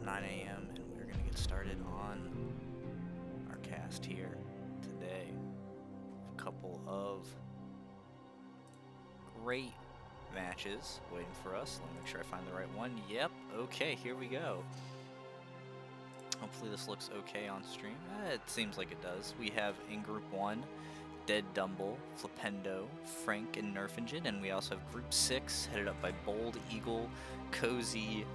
9 a.m. and we're going to get started on our cast here today. A couple of great matches waiting for us. Let me make sure I find the right one. Yep, okay, here we go. Hopefully this looks okay on stream. It seems like it does. We have in Group 1, DeadDumble, Flipendo, Frank, and nerfingen, and we also have Group 6, headed up by BoldEgul, Cozy,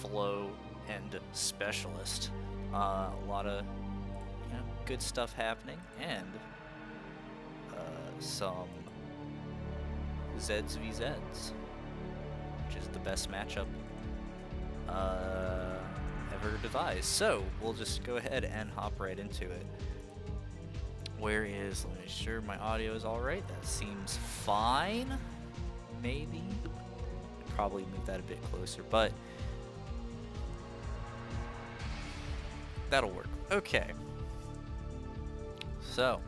Flow, and Specialist. A lot of good stuff happening, and some Zeds v Zeds, which is the best matchup ever devised. So we'll just go ahead and hop right into it. Let me make sure my audio is alright. That seems fine. Maybe. Probably move that a bit closer, but that'll work. Okay. So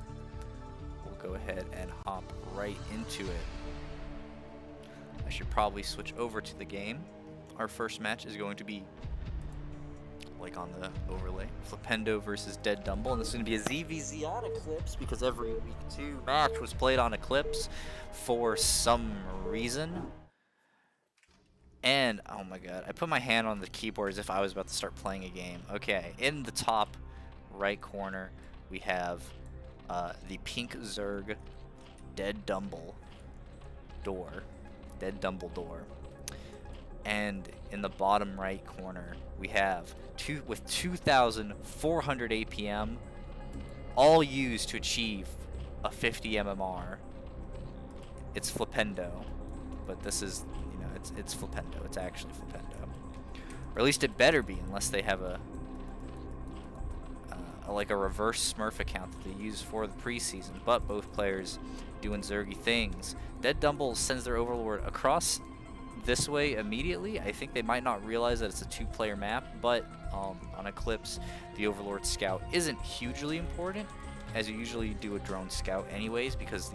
we'll go ahead and hop right into it. I should probably switch over to the game. Our first match is going to be, like on the overlay, Flipendo versus DeadDumble, and this is going to be a ZVZ on Eclipse because every Week 2 match was played on Eclipse for some reason. And, oh my god, I put my hand on the keyboard as if I was about to start playing a game. Okay, in the top right corner, we have the pink Zerg DeadDumble door. DeadDumble. And in the bottom right corner, we have with 2,400 APM, all used to achieve a 50 MMR. It's Flipendo, but this is, it's Flipendo. It's actually Flipendo, or at least it better be, unless they have like a reverse Smurf account that they use for the preseason. But both players doing Zergy things. DeadDumble sends their Overlord across this way immediately. I think they might not realize that it's a 2-player map, but on Eclipse, the Overlord Scout isn't hugely important, as you usually do a drone scout anyways, because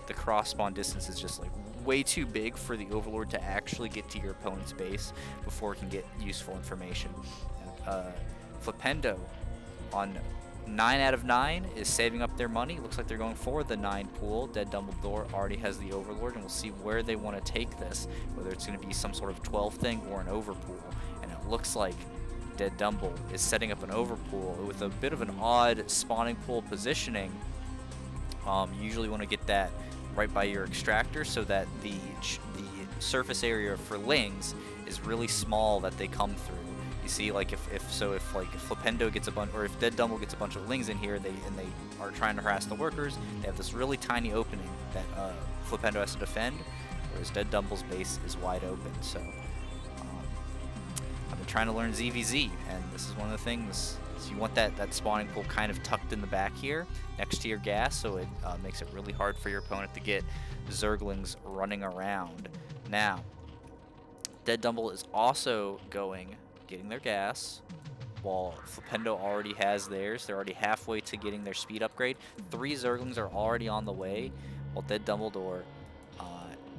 the cross spawn distance is just like way too big for the Overlord to actually get to your opponent's base before it can get useful information. Flipendo on 9 out of 9 is saving up their money. Looks like they're going for the 9 pool. DeadDumble already has the Overlord, and we'll see where they want to take this, whether it's going to be some sort of 12 thing or an overpool. And it looks like DeadDumble is setting up an overpool with a bit of an odd spawning pool positioning. You usually want to get that right by your extractor so that the surface area for lings is really small that they come through. You see, like if Flipendo gets a bunch, or if DeadDumble gets a bunch of lings in here, and they are trying to harass the workers, they have this really tiny opening that Flipendo has to defend, whereas DeadDumble's base is wide open. So I've been trying to learn ZVZ, and this is one of the things. So you want that spawning pool kind of tucked in the back here, next to your gas, so it makes it really hard for your opponent to get Zerglings running around. Now, DeadDumble is also getting their gas, while Flipendo already has theirs. They're already halfway to getting their speed upgrade. 3 Zerglings are already on the way, while DeadDumble,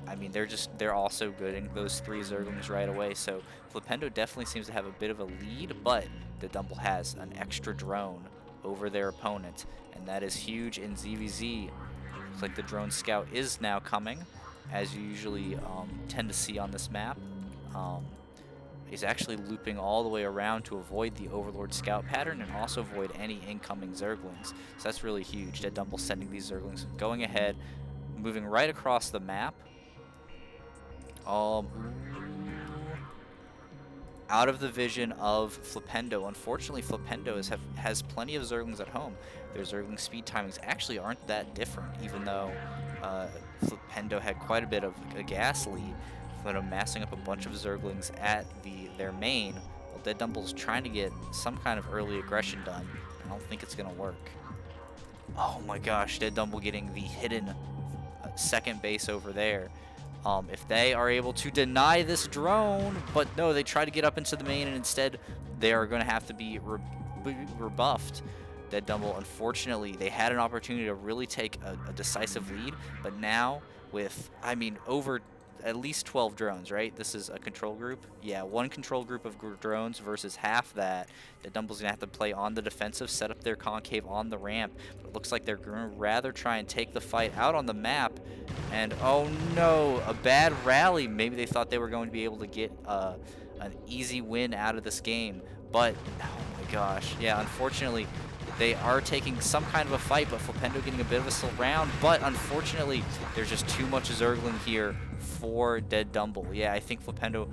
I mean, they're also getting those 3 Zerglings right away. So Flipendo definitely seems to have a bit of a lead, but DeadDumble has an extra drone over their opponent, and that is huge in ZVZ. Looks like the drone scout is now coming, as you usually tend to see on this map. Is actually looping all the way around to avoid the Overlord Scout pattern and also avoid any incoming Zerglings. So that's really huge. DeadDumble sending these Zerglings, going ahead, moving right across the map. Out of the vision of Flipendo. Unfortunately, Flipendo has plenty of Zerglings at home. Their Zergling speed timings actually aren't that different, even though Flipendo had quite a bit of a gas lead. Flipendo massing up a bunch of Zerglings at their main, while DeadDumble's trying to get some kind of early aggression done. I don't think it's going to work. Oh my gosh, DeadDumble getting the hidden second base over there. If they are able to deny this drone, but no, they try to get up into the main, and instead they are going to have to be rebuffed. DeadDumble, unfortunately, they had an opportunity to really take a decisive lead, but now with, I mean, over at least 12 drones, right? This is a control group. Yeah, one control group of drones versus half that. DeadDumble's gonna have to play on the defensive, set up their concave on the ramp. But it looks like they're gonna rather try and take the fight out on the map. And oh no, a bad rally. Maybe they thought they were going to be able to get an easy win out of this game. But oh my gosh, yeah, unfortunately, they are taking some kind of a fight, but Flipendo getting a bit of a surround. But unfortunately, there's just too much Zergling here for DeadDumble. Yeah, I think Flipendo,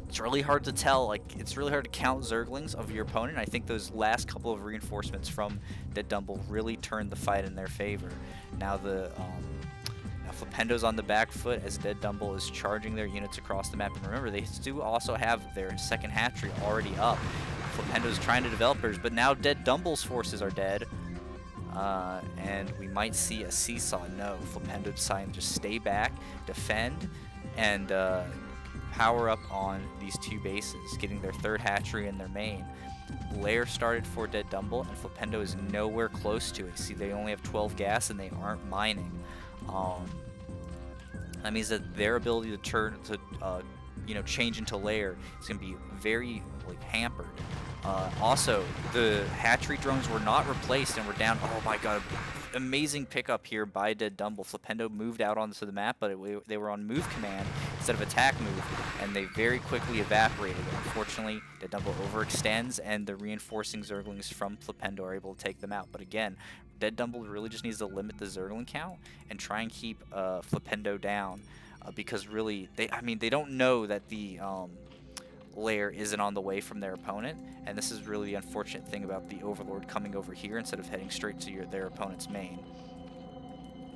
it's really hard to tell. Like, it's really hard to count Zerglings of your opponent. I think those last couple of reinforcements from DeadDumble really turned the fight in their favor. Now Flipendo's on the back foot as DeadDumble is charging their units across the map. And remember, they do also have their second hatchery already up. Flipendo's trying to develop hers, but now DeadDumble's forces are dead. And we might see a seesaw. No, Flipendo deciding to just stay back, defend, and power up on these two bases, getting their third hatchery in their main. Lair started for DeadDumble, and Flipendo is nowhere close to it. See, they only have 12 gas, and they aren't mining. That means that their ability to turn to change into lair is going to be very hampered. Also, the hatchery drones were not replaced and were down. Oh my god, amazing pickup here by DeadDumble. Flipendo moved out onto the map, but they were on move command instead of attack move, and they very quickly evaporated. Unfortunately, DeadDumble overextends, and the reinforcing Zerglings from Flipendo are able to take them out. But again, DeadDumble really just needs to limit the Zergling count and try and keep Flipendo down, because really, they don't know that the lair isn't on the way from their opponent, and this is really the unfortunate thing about the Overlord coming over here instead of heading straight to their opponent's main.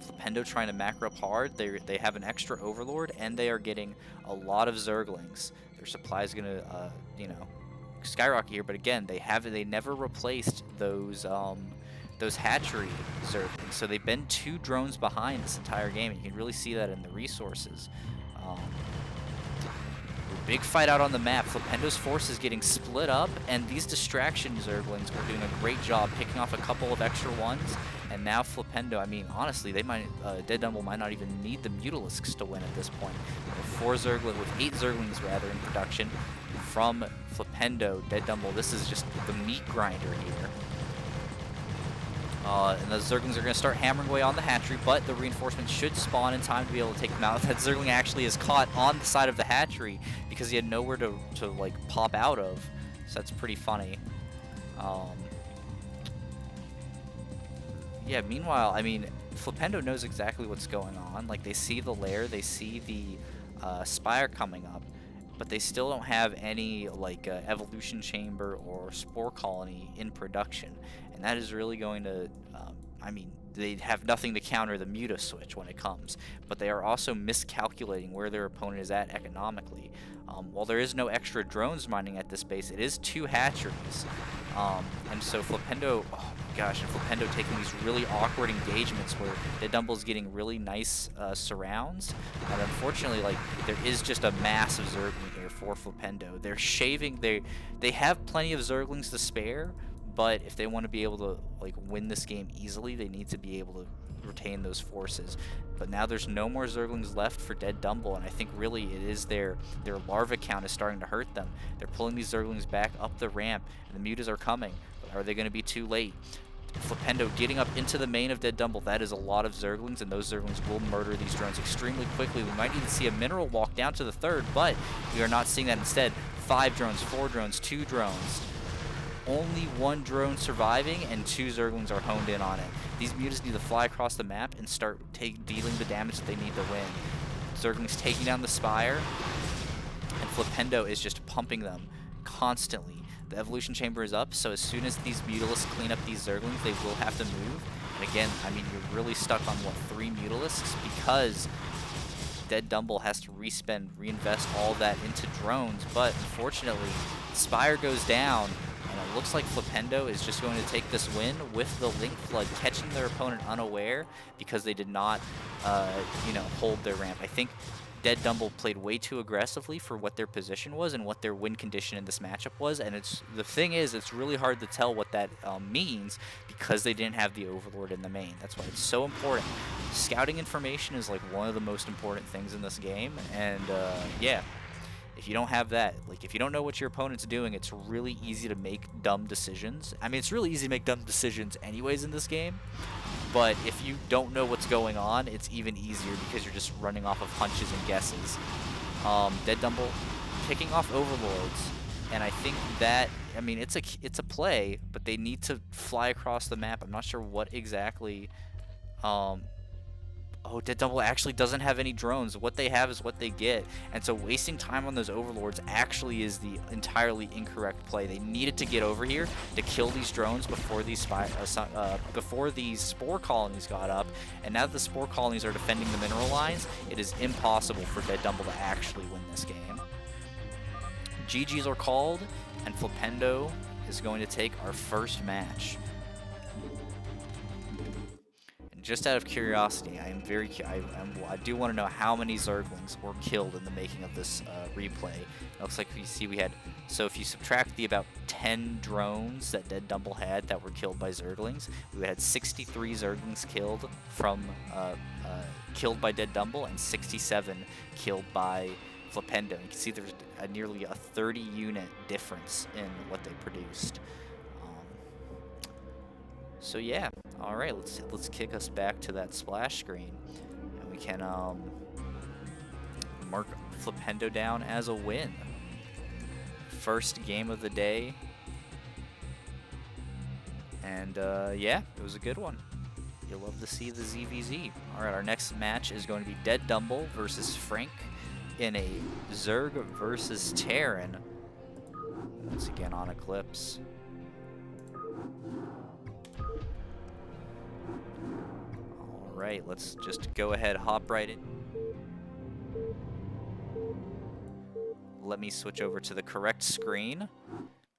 Flipendo trying to macro up hard. They have an extra Overlord, and they are getting a lot of Zerglings. Their supply is gonna skyrocket here, but again, they never replaced those hatchery Zerglings, so they've been 2 drones behind this entire game, and you can really see that in the resources. Big fight out on the map. Flipendo's force is getting split up, and these distraction Zerglings are doing a great job picking off a couple of extra ones. And now Flipendo, honestly, DeadDumble might not even need the Mutalisks to win at this point. With 8 Zerglings rather in production from Flipendo, DeadDumble. This is just the meat grinder here. And the Zerglings are going to start hammering away on the hatchery, but the reinforcements should spawn in time to be able to take them out. That Zergling actually is caught on the side of the hatchery because he had nowhere to pop out of. So that's pretty funny. Yeah, meanwhile, Flipendo knows exactly what's going on. They see the lair, they see the spire coming up, but they still don't have any evolution chamber or spore colony in production, and that is really going to they have nothing to counter the Muta switch when it comes, but they are also miscalculating where their opponent is at economically. While there is no extra drones mining at this base, it is 2 hatcheries, and so Flipendo, oh my gosh, and Flipendo taking these really awkward engagements where DeadDumble's getting really nice surrounds, and unfortunately, there is just a massive Zergling here for Flipendo. They're shaving, they have plenty of Zerglings to spare, but if they want to be able to win this game easily, they need to be able to retain those forces. But now there's no more Zerglings left for DeadDumble, and I think really it is their larva count is starting to hurt them. They're pulling these Zerglings back up the ramp, and the Mutas are coming, but are they going to be too late? Flipendo getting up into the main of DeadDumble. That is a lot of Zerglings, and those Zerglings will murder these drones extremely quickly. We might need to see a mineral walk down to the third, but we are not seeing that. Instead, 5 drones, 4 drones, 2 drones. Only 1 drone surviving, and 2 Zerglings are honed in on it. These Mutas need to fly across the map and start dealing the damage that they need to win. Zerglings taking down the spire, and Flipendo is just pumping them constantly. The evolution chamber is up, so as soon as these Mutalisks clean up these Zerglings, they will have to move. And again, you're really stuck on 3 Mutalisks, because DeadDumble has to reinvest all that into drones, but unfortunately, Spire goes down, and a looks like Flipendo is just going to take this win with the Link Flood, catching their opponent unaware because they did not, you know, hold their ramp. I think DeadDumble played way too aggressively for what their position was and what their win condition in this matchup was, and the thing is, it's really hard to tell what that means because they didn't have the Overlord in the main. That's why it's so important. Scouting information is like one of the most important things in this game, and yeah, if you don't have that, like if you don't know what your opponent's doing, it's really easy to make dumb decisions. I mean, it's really easy to make dumb decisions anyways in this game, but if you don't know what's going on, it's even easier because you're just running off of hunches and guesses. DeadDumble picking off Overlords, and I think that, I mean, it's a play, but they need to fly across the map. I'm not sure what exactly. Oh, DeadDumble actually doesn't have any drones. What they have is what they get. And so wasting time on those Overlords actually is the entirely incorrect play. They needed to get over here to kill these drones before these spore colonies got up. And now that the spore colonies are defending the mineral lines, it is impossible for DeadDumble to actually win this game. GGs are called, and Flipendo is going to take our first match. Just out of curiosity, I do want to know how many Zerglings were killed in the making of this replay. It looks like we had, so if you subtract the about 10 drones that DeadDumble had that were killed by Zerglings, we had 63 Zerglings killed killed by DeadDumble and 67 killed by Flipendo. You can see there's nearly a 30 unit difference in what they produced. So yeah, all right, let's kick us back to that splash screen, and we can mark Flipendo down as a win. First game of the day, and yeah, it was a good one. You'll love to see the ZVZ. All right, our next match is going to be DeadDumble versus franc in a Zerg versus Terran. Once again on Eclipse. Alright, let's just go ahead, hop right in. Let me switch over to the correct screen,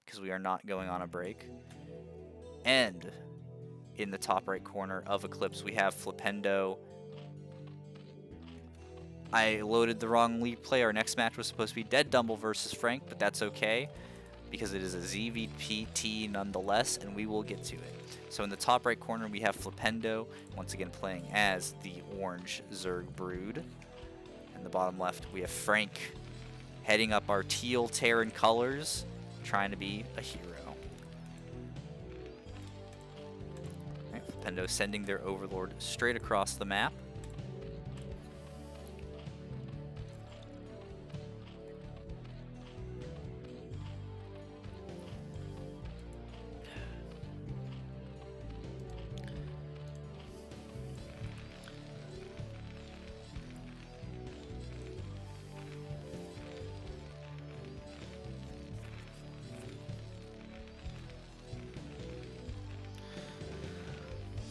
because we are not going on a break. And in the top right corner of Eclipse, we have Flipendo. I loaded the wrong lead play. Our next match was supposed to be DeadDumble versus franc, but that's okay, because it is a ZVPT nonetheless, and we will get to it. So in the top right corner, we have Flipendo, once again playing as the orange Zerg Brood. In the bottom left, we have franc heading up our teal Terran colors, trying to be a hero. Right, Flipendo sending their Overlord straight across the map.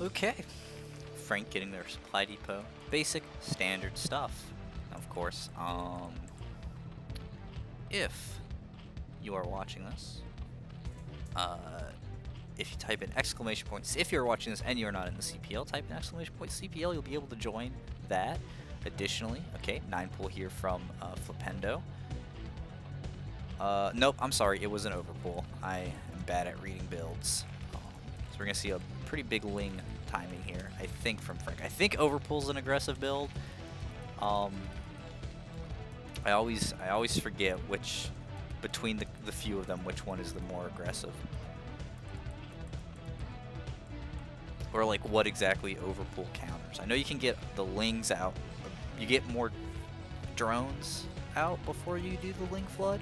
Okay, franc getting their supply depot. Basic, standard stuff, of course. If you are watching this, if you type in exclamation points, if you're watching this and you're not in the CPL, type in exclamation point CPL, you'll be able to join that. Additionally, okay, 9 pull here from Flipendo. Nope, I'm sorry, it was an overpull. I am bad at reading builds. So we're gonna see a pretty big Ling timing here, I think, from franc. I think overpull's an aggressive build. I always forget which, between the few of them, which one is the more aggressive. Or like what exactly overpull counters. I know you can get the Lings out. You get more drones out before you do the Ling Flood.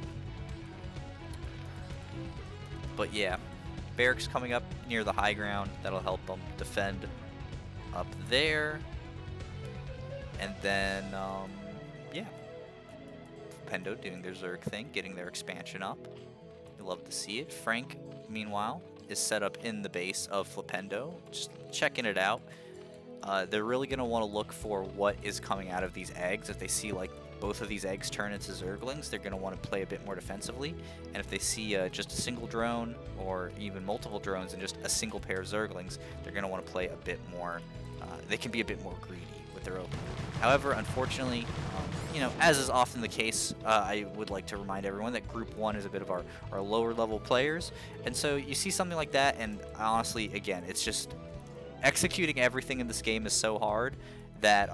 But yeah, barracks coming up near the high ground. That'll help them defend up there. And then, yeah. Flipendo doing their Zerg thing, getting their expansion up. You love to see it. Franc, meanwhile, is set up in the base of Flipendo, just checking it out. they're really going to want to look for what is coming out of these eggs. If they see like both of these eggs turn into zerglings, they're going to want to play a bit more defensively. And if they see just a single drone or even multiple drones and just a single pair of zerglings, they're going to want to play a bit more. They can be a bit more greedy with their opening. However, unfortunately, you know, as is often the case, I would like to remind everyone that Group 1 is a bit of our lower level players. And so you see something like that, and honestly, again, it's just executing everything in this game is so hard that,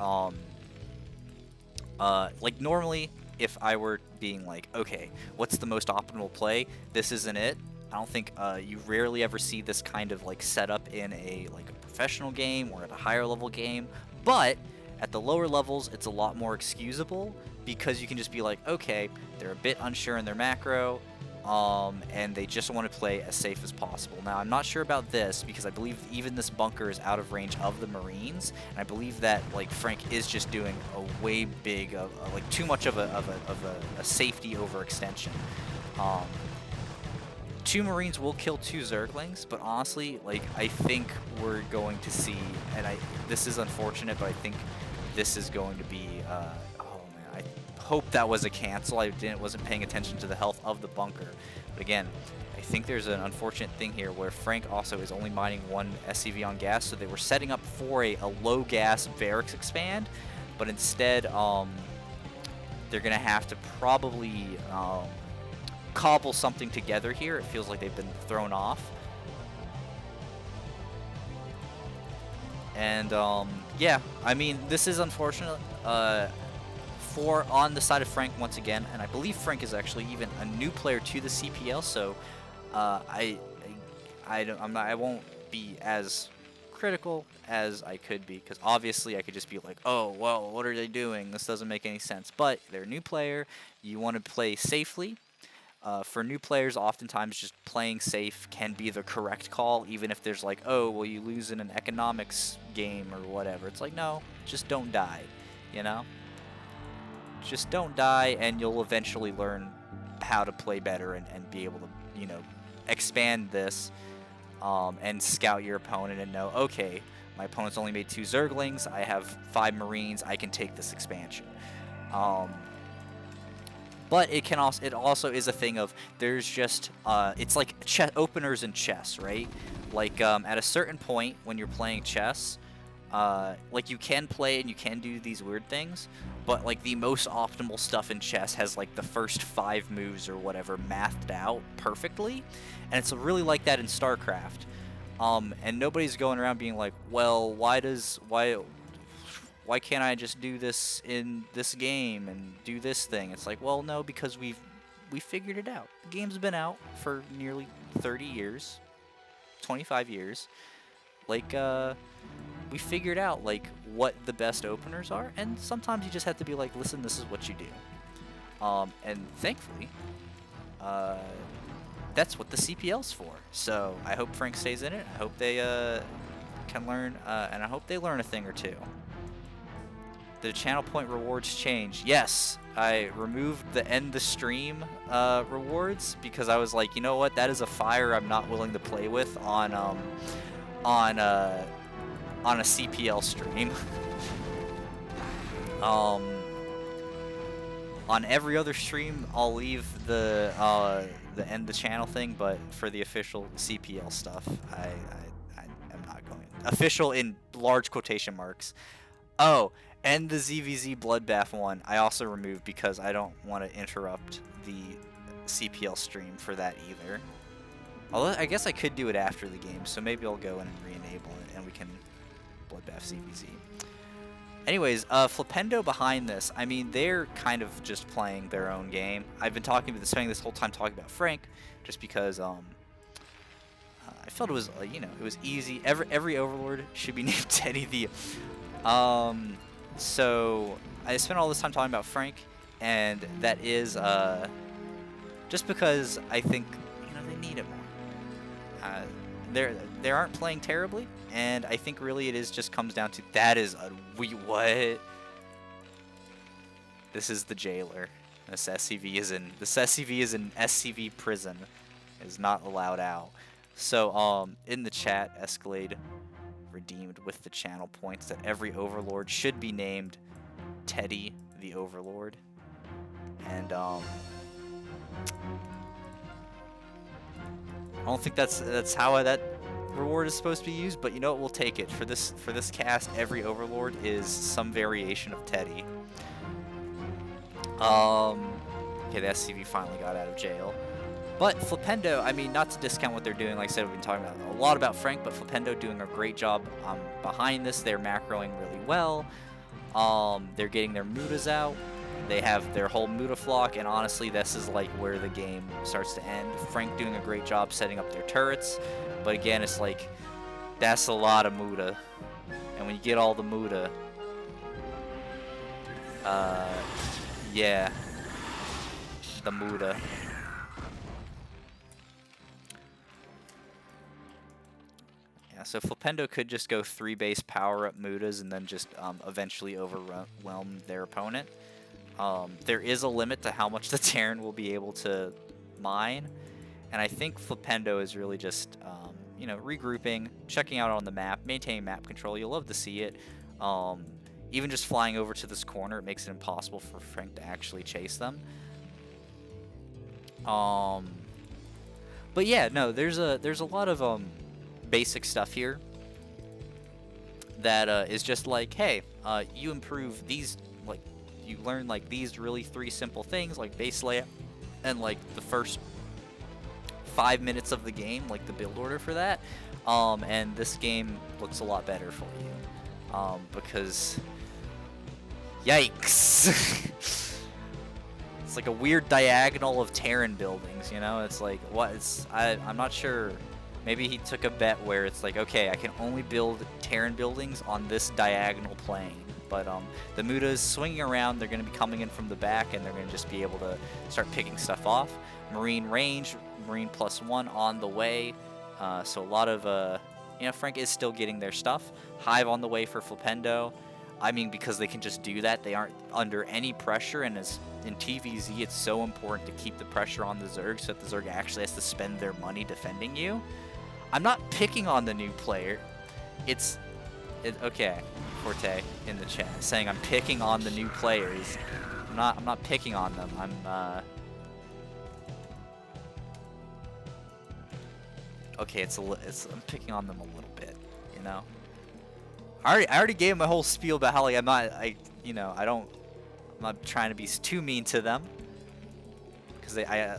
like, normally, if I were being like, okay, what's the most optimal play? This isn't it. I don't think you rarely ever see this kind of like setup in a professional game or at a higher level game, but at the lower levels it's a lot more excusable because you can just be like, okay, they're a bit unsure in their macro, and they just want to play as safe as possible. Now, I'm not sure about this because I believe even this bunker is out of range of the Marines, and I believe that like Frank is just doing a way big, like too much of a safety overextension. 2 Marines will kill 2 Zerglings, but honestly, like, I think we're going to see, and this is unfortunate, but I think this is going to be, oh man, I hope that was a cancel. I wasn't paying attention to the health of the bunker. But again, I think there's an unfortunate thing here where Frank also is only mining 1 SCV on gas, so they were setting up for a low gas barracks expand, but instead, they're going to have to probably, cobble something together here. It feels like they've been thrown off. And yeah, I mean, this is unfortunate for on the side of Frank once again, and I believe Frank is actually even a new player to the CPL, so I won't be as critical as I could be, because obviously I could just be like, oh well, what are they doing? This doesn't make any sense. But they're a new player. You want to play safely. For new players, oftentimes just playing safe can be the correct call, even if there's like, oh, well, you lose in an economics game or whatever. It's like, no, just don't die, you know? Just don't die, and you'll eventually learn how to play better and be able to, you know, expand this and scout your opponent and know, okay, my opponent's only made 2 Zerglings, I have 5 Marines, I can take this expansion. But it also is a thing of there's just it's like openers in chess, right? Like at a certain point when you're playing chess, like you can play and you can do these weird things, but like the most optimal stuff in chess has like the first 5 moves or whatever mathed out perfectly, and it's really like that in StarCraft. And nobody's going around being like, well, why can't I just do this in this game and do this thing? It's like, well, no, because we figured it out. The game's been out for nearly 30 years, 25 years. Like, we figured out, like, what the best openers are, and sometimes you just have to be like, listen, this is what you do. And thankfully, that's what the CPL's for. So I hope Frank stays in it. I hope they can learn, and I hope they learn a thing or two. The channel point rewards change. Yes, I removed the end the stream rewards because I was like, you know what, that is a fire I'm not willing to play with on a CPL stream. On every other stream, I'll leave the end the channel thing, but for the official CPL stuff, I am not going. Official in large quotation marks. Oh, and the ZVZ Bloodbath one I also removed because I don't want to interrupt the CPL stream for that either. Although I guess I could do it after the game, so maybe I'll go in and re-enable it and we can Bloodbath ZVZ. Anyways, Flipendo behind this, I mean, they're kind of just playing their own game. I've been spending this whole time talking about Frank, just because I felt it was, you know, it was easy. Every Overlord should be named Teddy the. So I spent all this time talking about Frank, and that is just because I think, you know, they need it more. They aren't playing terribly, and I think really it just comes down to that is a what? This is the jailer. This SCV is in SCV prison. Is not allowed out. So in the chat, Escalade redeemed with the channel points that every Overlord should be named Teddy the Overlord. And I don't think that's how that reward is supposed to be used, but you know what, we'll take it. For this cast, every Overlord is some variation of Teddy. Okay, the SCV finally got out of jail. But Flipendo, I mean, not to discount what they're doing, like I said, we've been talking about a lot about Frank, but Flipendo doing a great job behind this. They're macroing really well. They're getting their mutas out. They have their whole muta flock, and honestly, this is like where the game starts to end. Frank doing a great job setting up their turrets, but again, it's like, that's a lot of muta. And when you get all the muta, yeah, the muta. Yeah, so Flipendo could just go 3 base power-up mutas and then just eventually overwhelm their opponent. There is a limit to how much the Terran will be able to mine, and I think Flipendo is really just, you know, regrouping, checking out on the map, maintaining map control. You'll love to see it. Even just flying over to this corner, it makes it impossible for Frank to actually chase them. But yeah, no, there's a lot of basic stuff here that is just like, hey, you improve these, like, you learn like these really 3 simple things, like base layout and like the first 5 minutes of the game, like the build order for that, and this game looks a lot better for you, because yikes. It's like a weird diagonal of Terran buildings, you know? It's like, what? I'm not sure. Maybe he took a bet where it's like, okay, I can only build Terran buildings on this diagonal plane. But the mutas swinging around, they're going to be coming in from the back, and they're going to just be able to start picking stuff off. Marine range, Marine +1 on the way. So a lot of, you know, Frank is still getting their stuff. Hive on the way for Flipendo. I mean, because they can just do that. They aren't under any pressure, and as in TVZ, it's so important to keep the pressure on the Zerg so that the Zerg actually has to spend their money defending you. I'm not picking on the new player. Okay, Forte in the chat saying I'm picking on the new players. I'm not picking on them. Okay, I'm picking on them a little bit, you know. I already gave him a whole spiel about how, like, I'm not trying to be too mean to them, because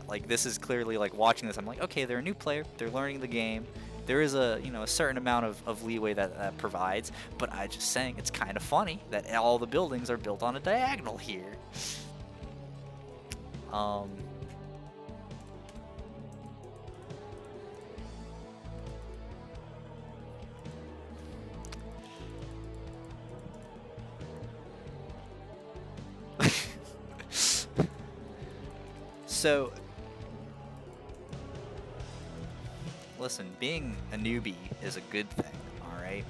like, this is clearly, like, watching this, I'm like, okay, they're a new player, they're learning the game, there is a, you know, a certain amount of leeway that provides, but I'm just saying it's kind of funny that all the buildings are built on a diagonal here. So, listen, being a newbie is a good thing, alright?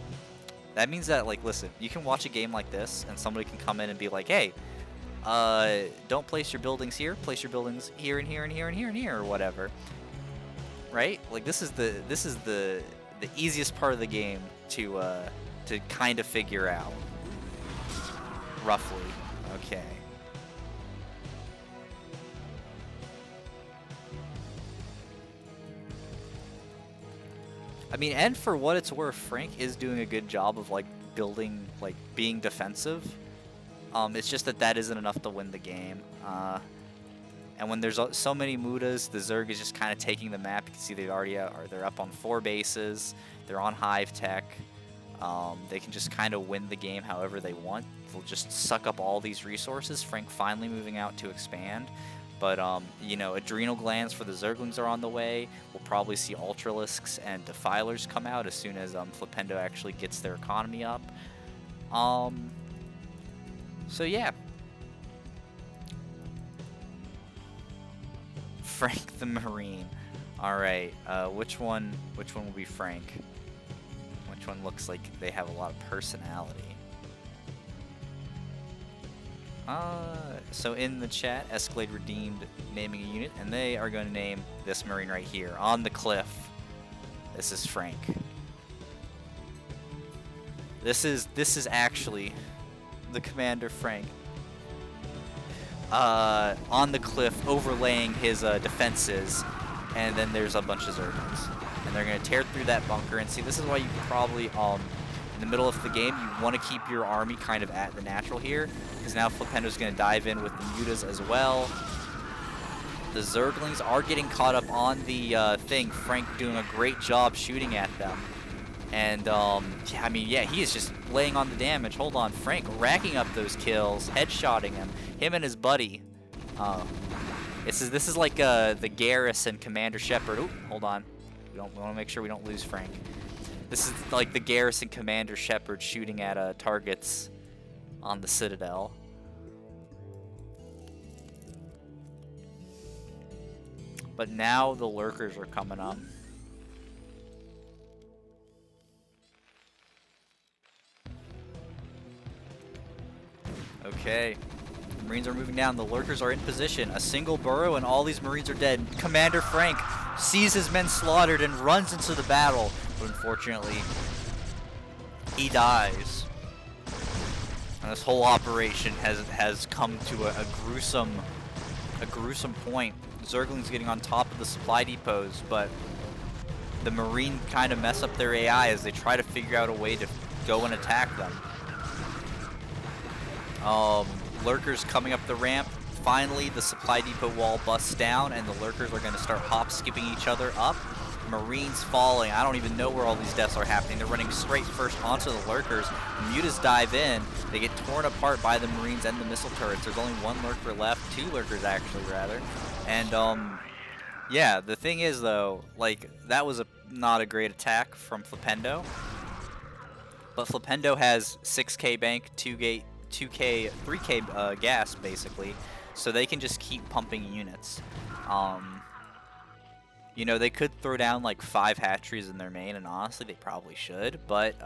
That means that, like, listen, you can watch a game like this, and somebody can come in and be like, hey, don't place your buildings here, place your buildings here and here and here and here and here, or whatever. Right? Like, this is the easiest part of the game to kind of figure out. Roughly. Okay. I mean, and for what it's worth, Frank is doing a good job of, like, building, like, being defensive. It's just that isn't enough to win the game. And when there's so many mutas, the Zerg is just kind of taking the map. You can see they're up on 4 bases. They're on Hive Tech. They can just kind of win the game however they want. They'll just suck up all these resources. Frank finally moving out to expand. But, you know, adrenal glands for the Zerglings are on the way. We'll probably see Ultralisks and Defilers come out as soon as Flipendo actually gets their economy up. So, yeah. Frank the Marine. Alright, which one will be Frank? Which one looks like they have a lot of personality? So in the chat, Escalade redeemed naming a unit, and they are going to name this Marine right here, on the cliff. This is Frank. This is actually the Commander Frank on the cliff overlaying his defenses, and then there's a bunch of Zerglings. And they're going to tear through that bunker, and see, this is why you probably, in the middle of the game, you want to keep your army kind of at the natural here, because now Flipendo's going to dive in with the mutas as well. The Zerglings are getting caught up on the thing. Frank doing a great job shooting at them. And, I mean, yeah, he is just laying on the damage. Hold on, Frank racking up those kills, headshotting him and his buddy. This is like the Garrison Commander Shepard. Ooh, hold on. We want to make sure we don't lose Frank. This is like the Garrison Commander Shepard shooting at targets on the Citadel. But now the lurkers are coming up. Okay. The Marines are moving down. The lurkers are in position. A single burrow and all these Marines are dead. Commander Frank sees his men slaughtered and runs into the battle. But unfortunately, he dies. And this whole operation has come to a gruesome point. Zerglings getting on top of the supply depots, but the Marine kind of mess up their AI as they try to figure out a way to go and attack them. Lurkers coming up the ramp. Finally, the supply depot wall busts down, and the lurkers are going to start hop-skipping each other up. Marines falling. I don't even know where all these deaths are happening. They're running straight first onto the lurkers. The mutas dive in. They get torn apart by the Marines and the missile turrets. There's only one lurker left. Two lurkers, actually, rather. And, yeah, the thing is, though, like, that was not a great attack from Flipendo. But Flipendo has 6k bank, 2k, 3k gas, basically. So they can just keep pumping units. You know, they could throw down like 5 hatcheries in their main, and honestly, they probably should. But,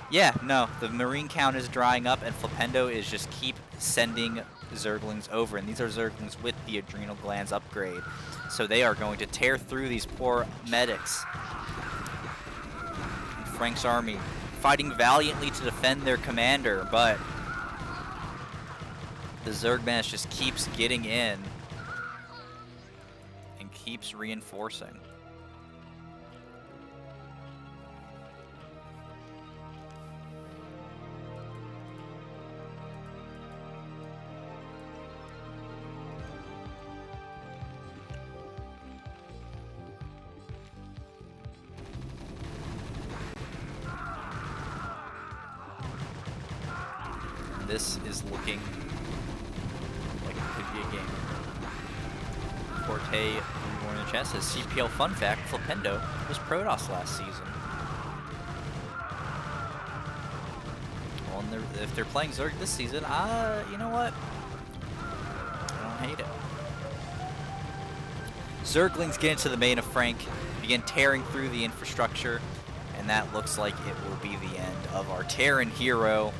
yeah, no, the Marine count is drying up, and Flipendo is just keep sending Zerglings over. And these are Zerglings with the adrenal glands upgrade. So they are going to tear through these poor medics. And Frank's army fighting valiantly to defend their commander, but the Zerg menace just keeps getting in and keeps reinforcing. This is looking like it could be a game. Forte Reborn in the chat says CPL fun fact, Flipendo was Protoss last season. Well, and if they're playing Zerg this season, you know what? I don't hate it. Zerglings get into the main of Frank, begin tearing through the infrastructure, and that looks like it will be the end of our Terran hero.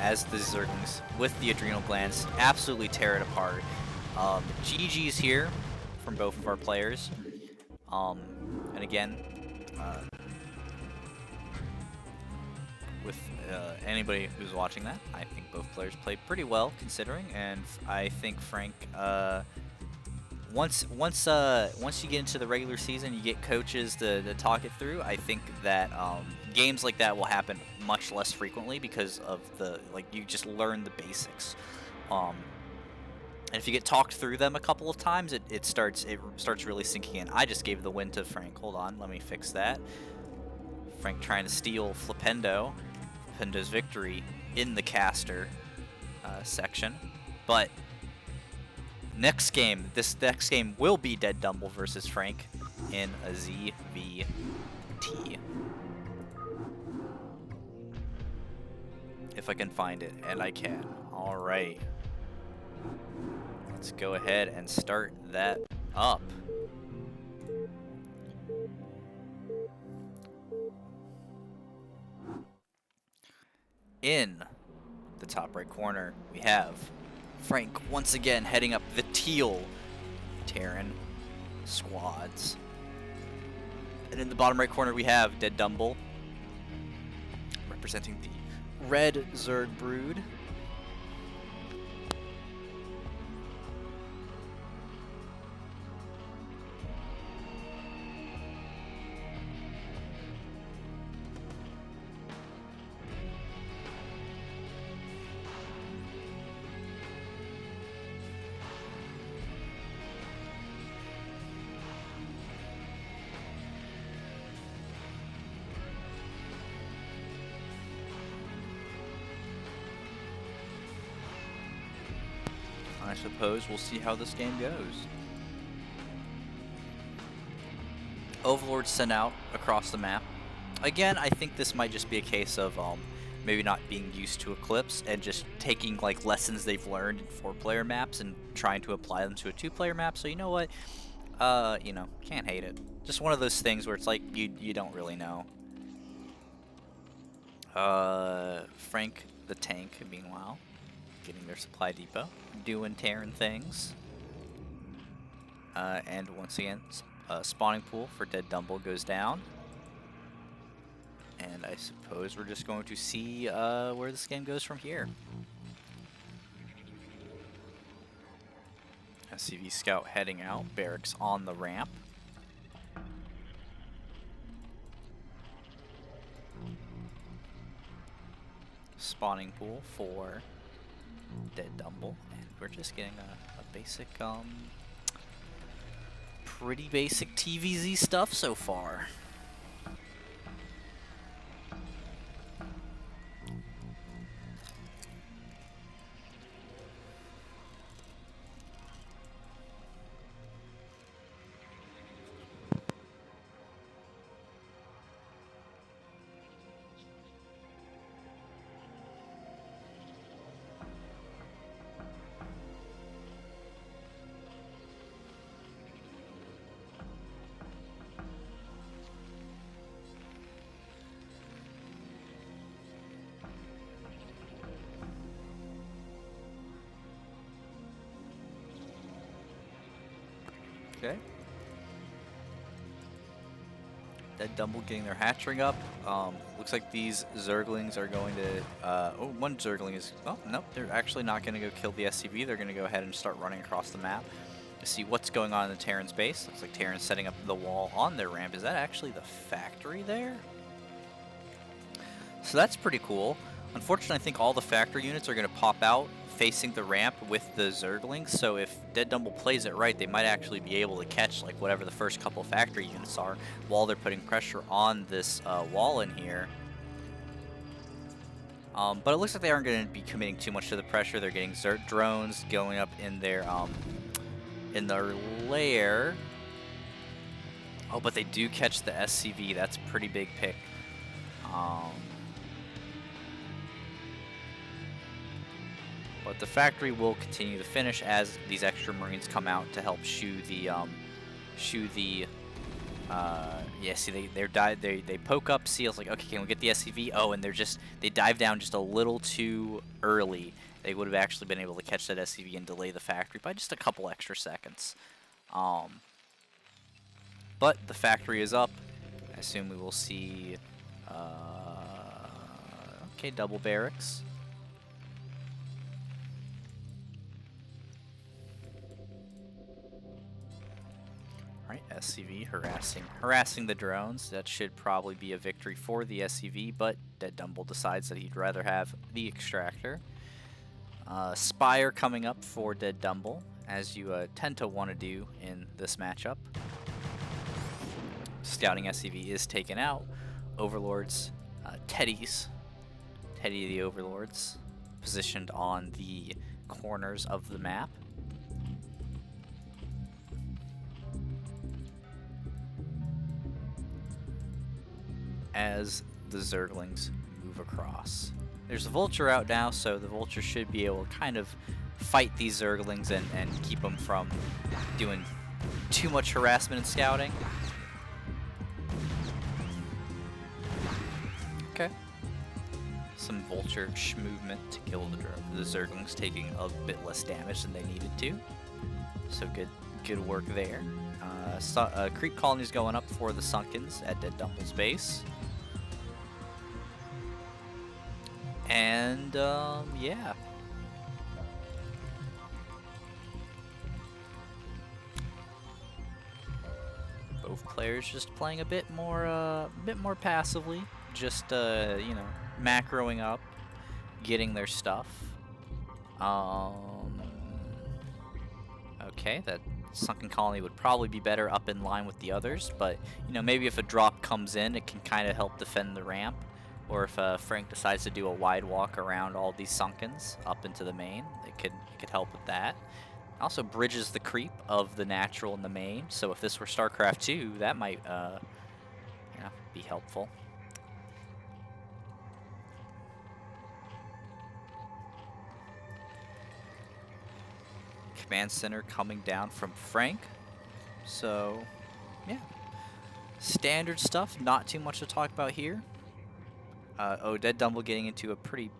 As the Zerglings with the adrenal glands absolutely tear it apart. GG's here from both of our players. And again, with anybody who's watching that, I think both players played pretty well considering, and I think Frank, once you get into the regular season, you get coaches to talk it through. I think that games like that will happen much less frequently because of you just learn the basics. And if you get talked through them a couple of times, it starts really sinking in. I just gave the win to Frank. Hold on, let me fix that. Frank trying to steal Flipendo. Flipendo's victory in the caster section. But this next game will be DeadDumble versus Frank in a ZVT. If I can find it, and I can. Alright. Let's go ahead and start that up. In the top right corner, we have Frank once again heading up the teal Terran squads. And in the bottom right corner, we have DeadDumble, representing the red Zerg brood. I suppose we'll see how this game goes. Overlord sent out across the map. Again, I think this might just be a case of maybe not being used to Eclipse and just taking like lessons they've learned in 4-player maps and trying to apply them to a 2-player map. So you know what? You know, can't hate it. Just one of those things where it's like you don't really know. Frank the tank, meanwhile, getting their supply depot, doing Terran things. And once again, spawning pool for DeadDumble goes down. And I suppose we're just going to see where this game goes from here. SCV Scout heading out, barracks on the ramp. Spawning pool for DeadDumble, and we're just getting a basic, pretty basic TVZ stuff so far. Okay. DeadDumble getting their hatching up. Looks like these Zerglings are going to... oh, one Zergling is... Oh, nope, they're actually not going to go kill the SCV. They're going to go ahead and start running across the map to see what's going on in the Terran's base. Looks like Terran's setting up the wall on their ramp. Is that actually the factory there? So that's pretty cool. Unfortunately, I think all the factory units are going to pop out facing the ramp with the Zerglings, so if DeadDumble plays it right, they might actually be able to catch like whatever the first couple factory units are while they're putting pressure on this wall in here. But it looks like they aren't going to be committing too much to the pressure. They're getting Zerg drones going up in their lair. Oh, but they do catch the SCV. That's a pretty big pick. But the factory will continue to finish as these extra Marines come out to help shoo the yeah, see they poke up seals like, okay, can we get the SCV? Oh, and they dive down just a little too early. They would have actually been able to catch that SCV and delay the factory by just a couple extra seconds. But the factory is up. I assume we will see okay, double barracks. SCV harassing the drones. That should probably be a victory for the SCV, but DeadDumble decides that he'd rather have the extractor. Spire coming up for DeadDumble, as you tend to want to do in this matchup. Scouting SCV is taken out. Overlords, Teddy the Overlords, positioned on the corners of the map. As the Zerglings move across. There's a Vulture out now, so the Vulture should be able to kind of fight these Zerglings and keep them from doing too much harassment and scouting. Okay. Some Vulture movement to kill the Zerglings, taking a bit less damage than they needed to. So Good work there. Creep colonies going up for the Sunkens at DeadDumble's base. And, yeah. Both players just playing a bit more passively. Just, you know, macroing up, getting their stuff. Okay, that Sunken Colony would probably be better up in line with the others, but, you know, maybe if a drop comes in, it can kind of help defend the ramp. Or if Frank decides to do a wide walk around all these Sunkens up into the main, it could help with that. Also bridges the creep of the natural and the main, so if this were StarCraft 2, that might yeah, be helpful. Command center coming down from Frank, so yeah, standard stuff, not too much to talk about here. Oh, DeadDumble getting into a pretty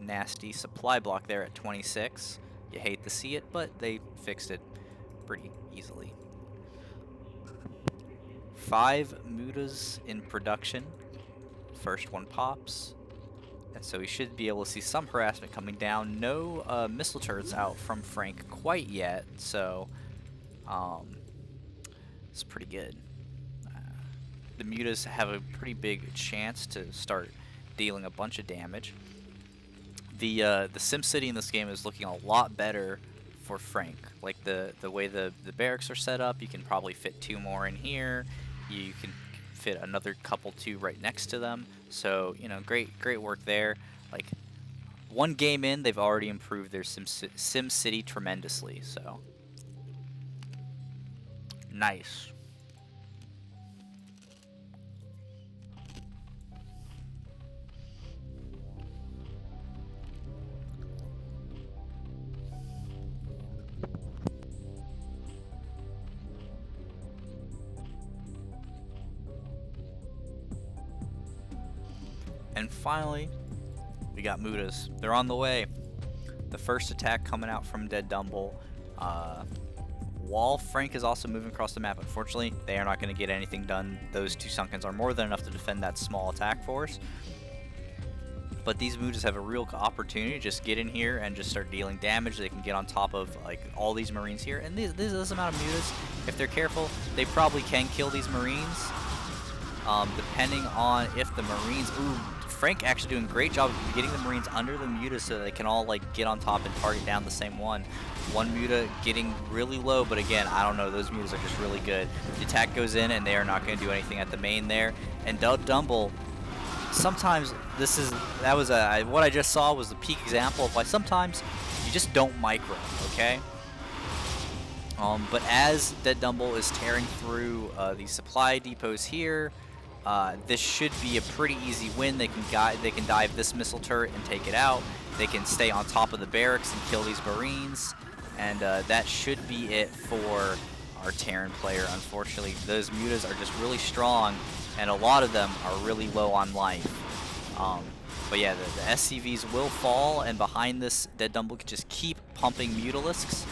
nasty supply block there at 26. You hate to see it, but they fixed it pretty easily. 5 Mutas in production. First one pops. And so we should be able to see some harassment coming down. No missile turrets out from Frank quite yet, so it's pretty good. The Mutas have a pretty big chance to start dealing a bunch of damage. The SimCity in this game is looking a lot better for Frank. Like the way the barracks are set up, you can probably fit 2 more in here. You can fit another couple 2 right next to them. So, you know, great work there. Like 1 game in, they've already improved their SimCity tremendously. So nice. And finally, we got Mutas. They're on the way. The first attack coming out from DeadDumble. While Frank is also moving across the map, unfortunately, they are not going to get anything done. Those 2 Sunkens are more than enough to defend that small attack force. But these Mutas have a real opportunity to just get in here and just start dealing damage. They can get on top of like all these Marines here. And this amount of Mutas, if they're careful, they probably can kill these Marines. Depending on if the Marines... Ooh, Frank actually doing a great job of getting the Marines under the Mutas so they can all like get on top and target down the same one. One Muta getting really low, but again, I don't know, those Mutas are just really good. The attack goes in and they are not going to do anything at the main there. And DeadDumble, sometimes what I just saw was the peak example of why sometimes you just don't micro, okay? But as DeadDumble is tearing through the supply depots here, this should be a pretty easy win. They can dive this missile turret and take it out. They can stay on top of the barracks and kill these Marines, and that should be it for our Terran player. Unfortunately, those Mutas are just really strong, and a lot of them are really low on life. But yeah, the SCVs will fall, and behind this, DeadDumble can just keep pumping Mutalisks,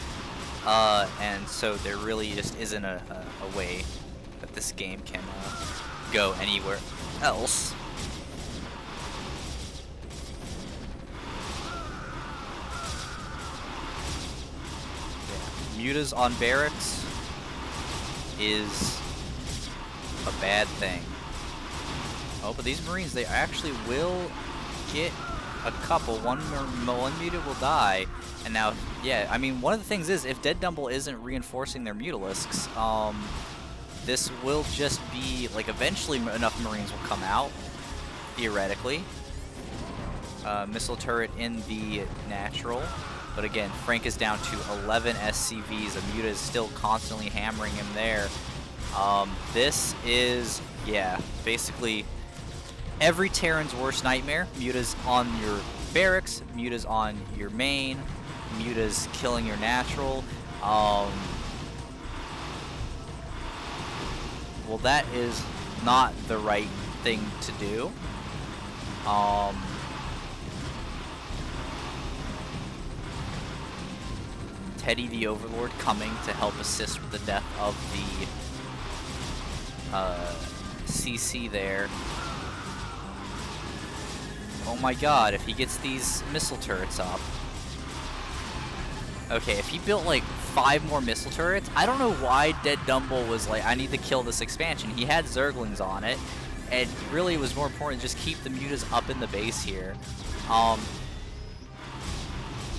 and so there really just isn't a way that this game can go anywhere else. Yeah. Mutas on barracks is a bad thing. Oh, but these Marines, they actually will get a couple. One Muta will die, and now, yeah, I mean, one of the things is, if DeadDumble isn't reinforcing their Mutalisks, this will just be, like, eventually enough Marines will come out, theoretically. Missile turret in the natural. But again, Frank is down to 11 SCVs. A Muta is still constantly hammering him there. This is, yeah, basically every Terran's worst nightmare. Mutas on your barracks, Mutas on your main, Mutas killing your natural. Well, that is not the right thing to do. Teddy the Overlord coming to help assist with the death of the CC there. Oh my god, if he gets these missile turrets up. Okay, if he built like 5 more missile turrets, I don't know why DeadDumble was like, I need to kill this expansion. He had Zerglings on it, and really it was more important to just keep the mutas up in the base here.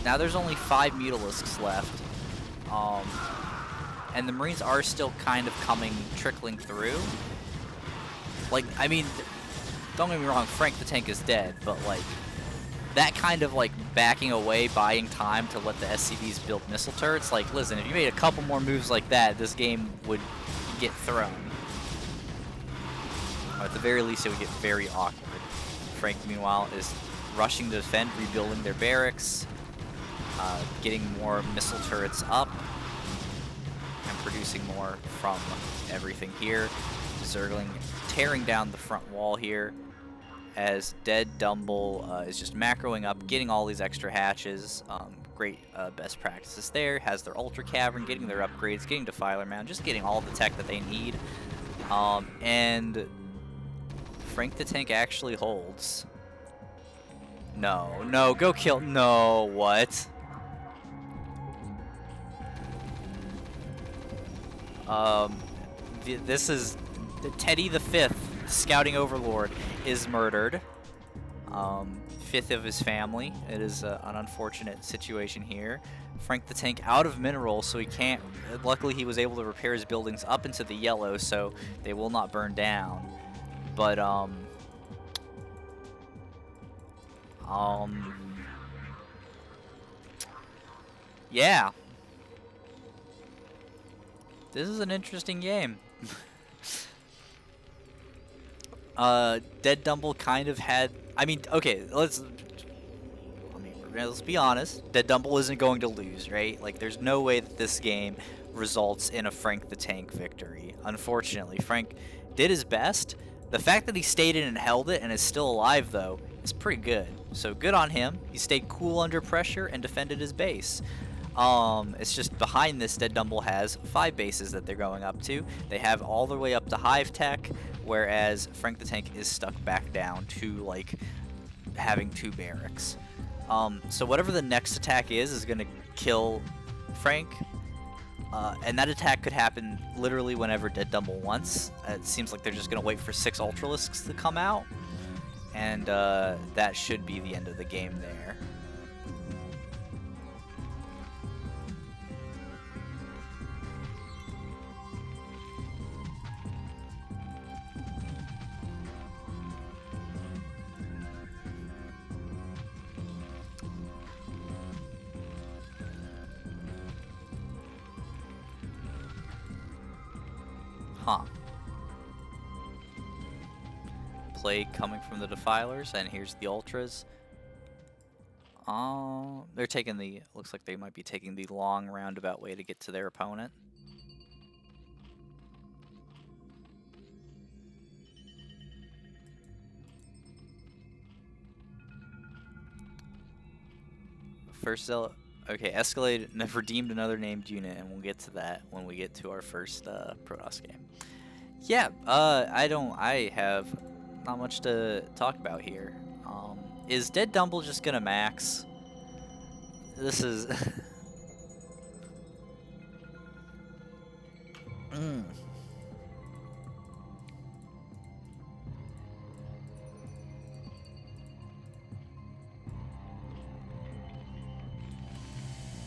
Now there's only 5 Mutalisks left, and the Marines are still kind of trickling through. Like, I mean, don't get me wrong, Frank the Tank is dead, but like, that kind of like backing away, buying time to let the SCVs build missile turrets, like, listen, if you made a couple more moves like that, this game would get thrown. Or at the very least, it would get very awkward. Frank, meanwhile, is rushing to defend, rebuilding their barracks, getting more missile turrets up, and producing more from everything here. Zergling tearing down the front wall here, as DeadDumble is just macroing up, getting all these extra hatches. Great best practices there. Has their Ultra Cavern, getting their upgrades, getting Defiler Mound, just getting all the tech that they need. And Frank the Tank actually holds. No, go kill. No, what? This is Teddy the Fifth, Scouting Overlord, is murdered. 5th of his family. It is an unfortunate situation here. Frank the Tank out of minerals, so he can't. Luckily, he was able to repair his buildings up into the yellow, so they will not burn down. But yeah. This is an interesting game. DeadDumble kind of had. I mean, okay, let's be honest. DeadDumble isn't going to lose, right? Like, there's no way that this game results in a Frank the Tank victory. Unfortunately, Frank did his best. The fact that he stayed in and held it and is still alive, though, is pretty good. So good on him. He stayed cool under pressure and defended his base. It's just behind this, DeadDumble has 5 bases that they're going up to. They have all the way up to Hive Tech, whereas Frank the Tank is stuck back down to, like, having 2 barracks. So whatever the next attack is going to kill Frank, and that attack could happen literally whenever DeadDumble wants. It seems like they're just going to wait for 6 Ultralisks to come out, and that should be the end of the game there. Huh. Play coming from the Defilers, and here's the Ultras. They're taking the, looks like they might be taking the long roundabout way to get to their opponent. First Zealot. Okay, escalated, redeemed another named unit, and we'll get to that when we get to our first Protoss game. Yeah, I have not much to talk about here. Is DeadDumble just gonna max? This is...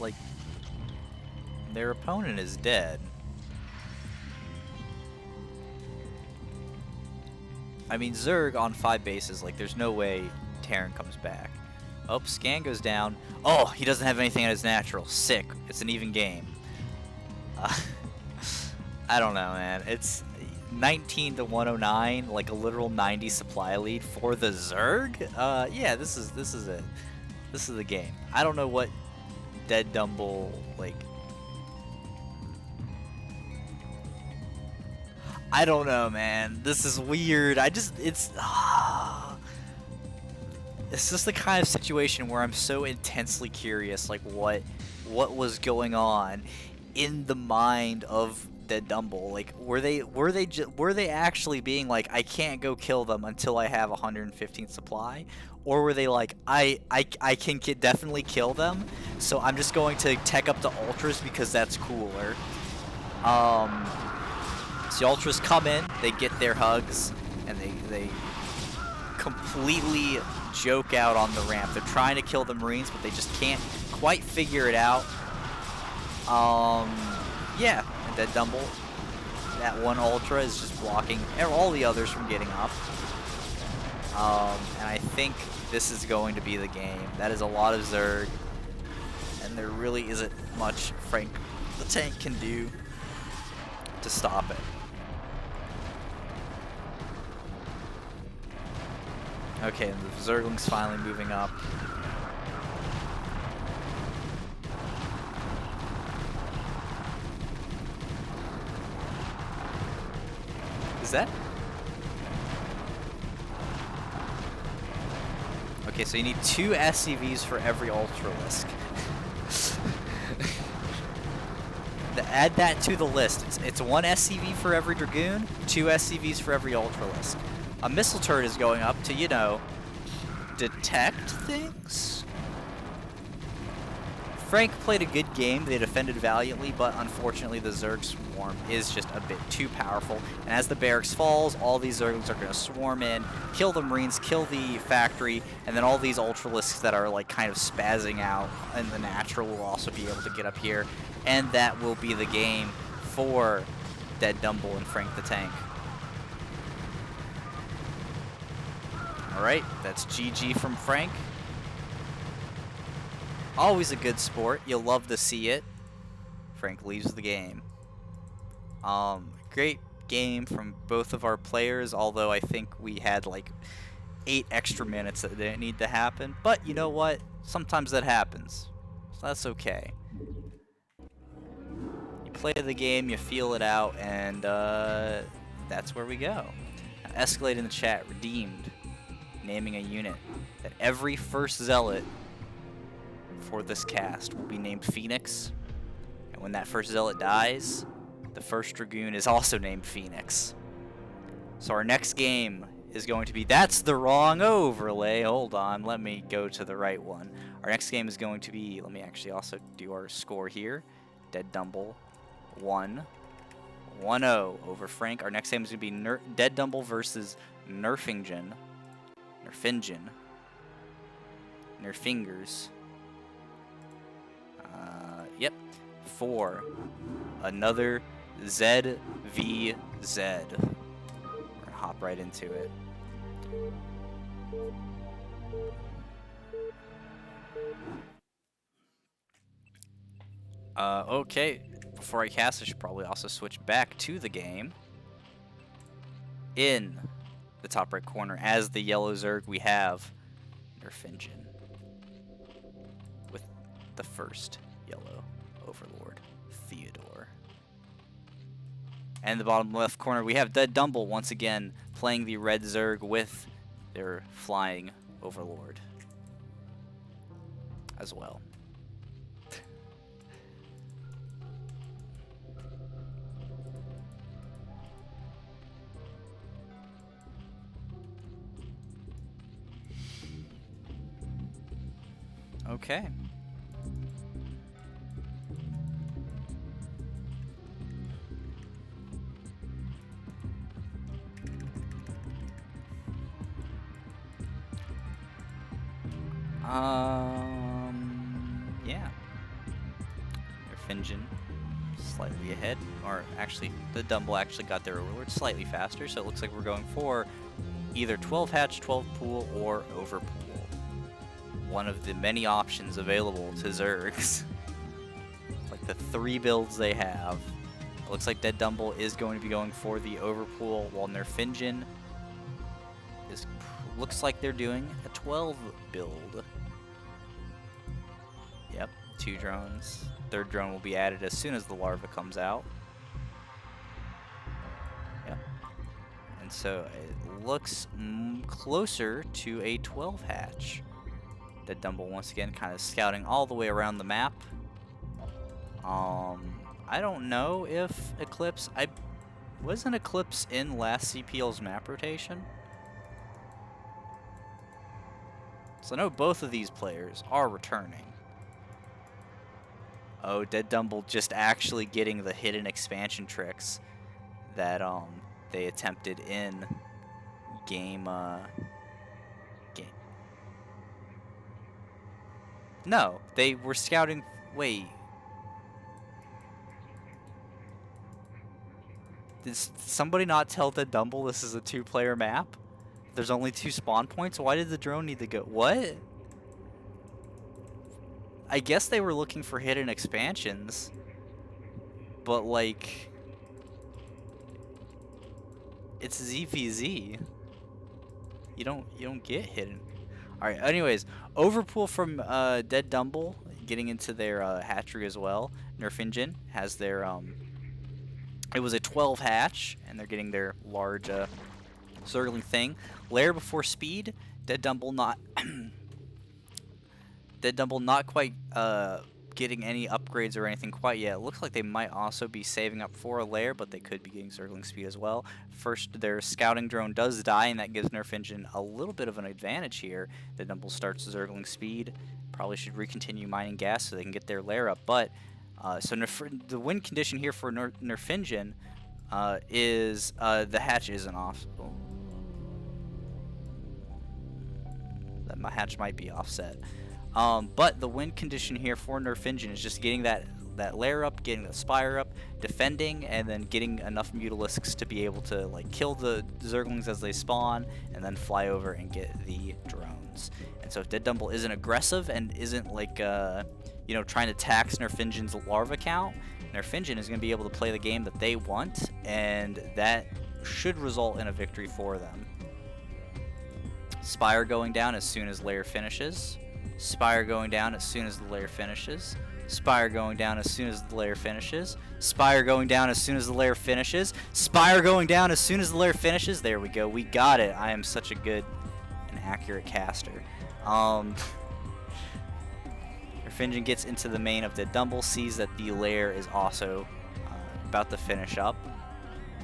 Like, their opponent is dead. I mean, Zerg on 5 bases, like, there's no way Terran comes back. Oh, Scan goes down. Oh, he doesn't have anything at his natural. Sick. It's an even game. I don't know, man. It's 19 to 109, like a literal 90 supply lead for the Zerg. Yeah, this is it. This is the game. I don't know what DeadDumble, like, I don't know, man. This is weird. It's This is the kind of situation where I'm so intensely curious, like what was going on in the mind of DeadDumble. Like, were they actually being like, I can't go kill them until I have 115 supply, or were they like, I can definitely kill them, so I'm just going to tech up the ultras because that's cooler. So the ultras come in, they get their hugs, and they completely joke out on the ramp. They're trying to kill the Marines, but they just can't quite figure it out. Yeah, and DeadDumble, that one ultra is just blocking all the others from getting up. And I think this is going to be the game. That is a lot of Zerg, and there really isn't much Frank the Tank can do to stop it. Okay, the Zergling's finally moving up. Is that? Okay, so you need 2 SCVs for every Ultralisk. Add that to the list. It's 1 SCV for every Dragoon, 2 SCVs for every Ultralisk. A missile turret is going up to, you know, detect things? Frank played a good game. They defended valiantly, but unfortunately the Zerg swarm is just a bit too powerful. And as the barracks falls, all these Zerglings are going to swarm in, kill the Marines, kill the factory, and then all these Ultralisks that are like kind of spazzing out in the natural will also be able to get up here. And that will be the game for DeadDumble and Frank the Tank. Alright, that's GG from Frank. Always a good sport. You'll love to see it. Frank leaves the game. Great game from both of our players, although I think we had like 8 extra minutes that didn't need to happen. But you know what? Sometimes that happens. So that's okay. You play the game, you feel it out, and that's where we go. Now, Escalate in the chat, redeemed. Naming a unit that every first zealot for this cast will be named Phoenix, and when that first zealot dies, the first Dragoon is also named Phoenix. So our next game is going to be, that's the wrong overlay, hold on, let me go to the right one. Our next game is going to be, let me actually also do our score here. DeadDumble 1-0 over Frank. Our next game is going to be DeadDumble versus nerfingen. Nerfingers. Yep. For another ZVZ. We're gonna hop right into it. Okay. Before I cast, I should probably also switch back to the game. In the top right corner, as the yellow Zerg, we have nerfingen with the first yellow overlord, Theodore. And the bottom left corner, we have DeadDumble once again playing the red Zerg with their flying overlord as well. Okay. Yeah. Nerfingen slightly ahead, or actually, DeadDumble actually got their overlord slightly faster, so it looks like we're going for either 12 hatch, 12 pool, or overpool. One of the many options available to Zergs. Like the 3 builds they have. It looks like DeadDumble is going to be going for the overpool, while nerfingen looks like they're doing a 12 build. Yep, 2 drones. 3rd drone will be added as soon as the larva comes out. Yep. And so it looks closer to a 12 hatch. DeadDumble once again kind of scouting all the way around the map. I don't know if Eclipse... Wasn't Eclipse in last CPL's map rotation? So I know both of these players are returning. Oh, DeadDumble just actually getting the hidden expansion tricks that they attempted in game. No, they were scouting. Wait. Did somebody not tell DeadDumble this is a 2-player map? There's only 2 spawn points? Why did the drone need to go? What? I guess they were looking for hidden expansions. But, like... It's ZVZ. You don't get hidden. Alright, anyways. Overpool from DeadDumble getting into their hatchery as well. Nerfingen has their... It was a 12 hatch, and they're getting their large Zergling thing. Lair before speed. DeadDumble not DeadDumble not quite getting any upgrades or anything quite yet. It looks like they might also be saving up for a lair, but they could be getting Zergling speed as well. First, their scouting drone does die, and that gives Nerfingen a little bit of an advantage here. DeadDumble starts Zergling speed. Probably should recontinue mining gas so they can get their lair up, but so the win condition here for Nerfingen is the hatch isn't off. Oh. That my hatch might be offset. But the win condition here for Nerfingen is just getting that lair up, getting the spire up, defending, and then getting enough Mutalisks to be able to like kill the Zerglings as they spawn, and then fly over and get the drones. And so if DeadDumble isn't aggressive and isn't like you know, trying to tax Nerfingen's larva count, Nerfingen is going to be able to play the game that they want, and that should result in a victory for them. Spire going down as soon as lair finishes. Spire going down as soon as the lair finishes. Spire going down as soon as the lair finishes. Spire going down as soon as the lair finishes. Spire going down as soon as the lair finishes. There we go. We got it. I am such a good and accurate caster. Nerfingen gets into the main of DeadDumble, sees that the lair is also about to finish up.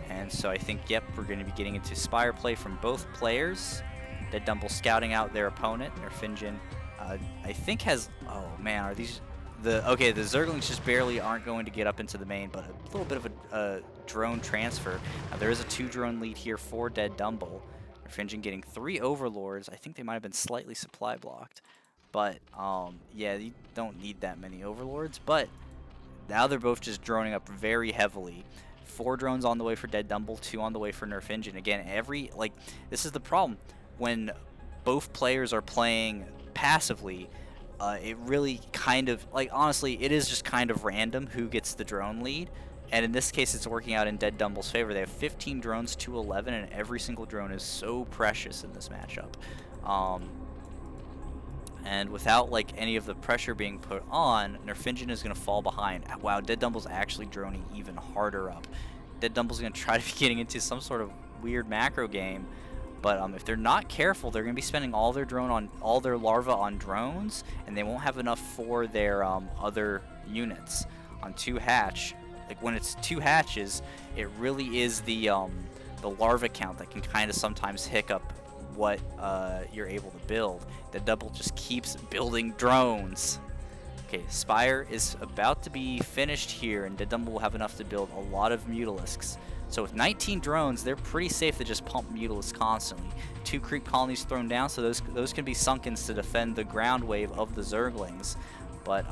And so I think, yep, we're going to be getting into Spire play from both players. DeadDumble scouting out their opponent. Nerfingen, I think has... Oh, man, are these... Okay, the Zerglings just barely aren't going to get up into the main, but a little bit of a drone transfer. There is a 2-drone lead here for DeadDumble. Nerfingen getting 3 Overlords. I think they might have been slightly supply blocked. But, yeah, you don't need that many Overlords. But now they're both just droning up very heavily. 4 drones on the way for DeadDumble, 2 on the way for Nerfingen. Again, this is the problem. When both players are playing passively, it really kind of, like, honestly, it is just kind of random who gets the drone lead. And in this case, it's working out in DeadDumble's favor. They have 15 drones to 11, and every single drone is so precious in this matchup. And without like any of the pressure being put on, Nerfingen is going to fall behind. Wow, DeadDumble's actually droning even harder up. DeadDumble's going to try to be getting into some sort of weird macro game, but if they're not careful, they're going to be spending all their larvae on drones, and they won't have enough for their other units. On 2 hatch, like when it's 2 hatches, it really is the larva count that can kind of sometimes hiccup what you're able to build. DeadDumble just keeps building drones. Okay, Spire is about to be finished here, and DeadDumble will have enough to build a lot of Mutalisks. So with 19 drones, they're pretty safe to just pump Mutalisks constantly. 2 creep colonies thrown down, so those can be sunkens to defend the ground wave of the Zerglings. But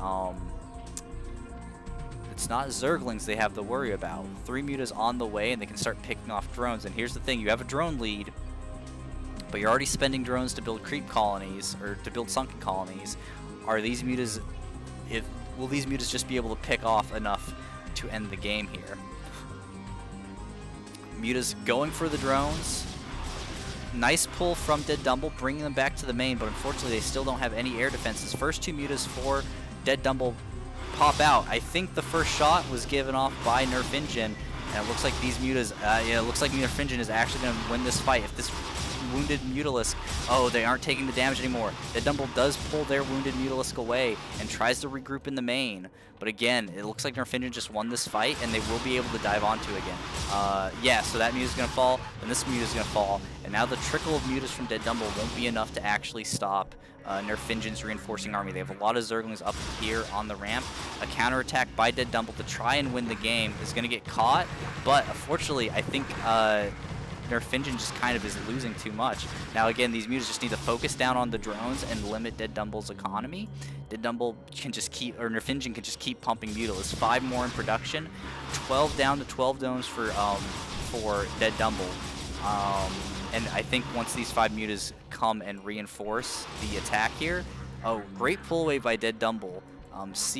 it's not Zerglings they have to worry about. 3 mutas on the way, and they can start picking off drones. And here's the thing, you have a drone lead, but you're already spending drones to build creep colonies, or to build sunken colonies. Are these mutas... will these mutas just be able to pick off enough to end the game here? Mutas going for the drones. Nice pull from DeadDumble, bringing them back to the main, but unfortunately they still don't have any air defenses. First 2 mutas for DeadDumble pop out. I think the first shot was given off by Nerfingen, And it looks like these mutas, yeah, it looks like nerfingen is actually going to win this fight. If this wounded Mutalisk, oh, they aren't taking the damage anymore. DeadDumble does pull their wounded Mutalisk away and tries to regroup in the main. But again, it looks like nerfingen just won this fight, and they will be able to dive onto it again. Yeah, so that Muta's going to fall, and this Muta's going to fall. And now the trickle of Mutas from DeadDumble won't be enough to actually stop nerfingen's reinforcing army. They have a lot of Zerglings up here on the ramp. A counterattack by DeadDumble to try and win the game is going to get caught, but unfortunately, I think nerfingen just kind of is losing too much. Now again, these mutas just need to focus down on the drones and limit DeadDumble's economy. DeadDumble can just keep, or nerfingen can just keep pumping Mutalisk. 5 more in production, 12 down to 12 domes for DeadDumble. And I think once these 5 mutas come and reinforce the attack here, oh, great pull away by DeadDumble.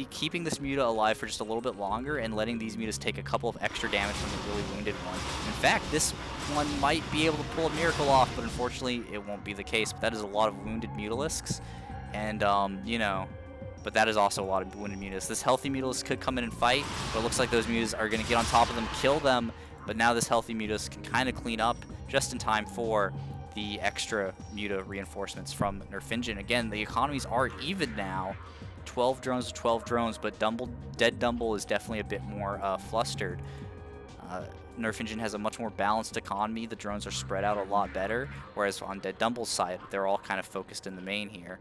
Keeping this muta alive for just a little bit longer and letting these mutas take a couple of extra damage from the really wounded one. In fact, this one might be able to pull a miracle off, but unfortunately it won't be the case. But that is a lot of wounded Mutalisks, and you know, but that is also a lot of wounded mutas. This healthy Mutalisk could come in and fight, but it looks like those mutas are going to get on top of them, kill them, but now this healthy mutas can kind of clean up just in time for the extra muta reinforcements from nerfingen. Again, the economies are even now. 12 drones to 12 drones, but DeadDumble is definitely a bit more flustered. Nerfingen has a much more balanced economy. The drones are spread out a lot better, whereas on DeadDumble's side, they're all kind of focused in the main here.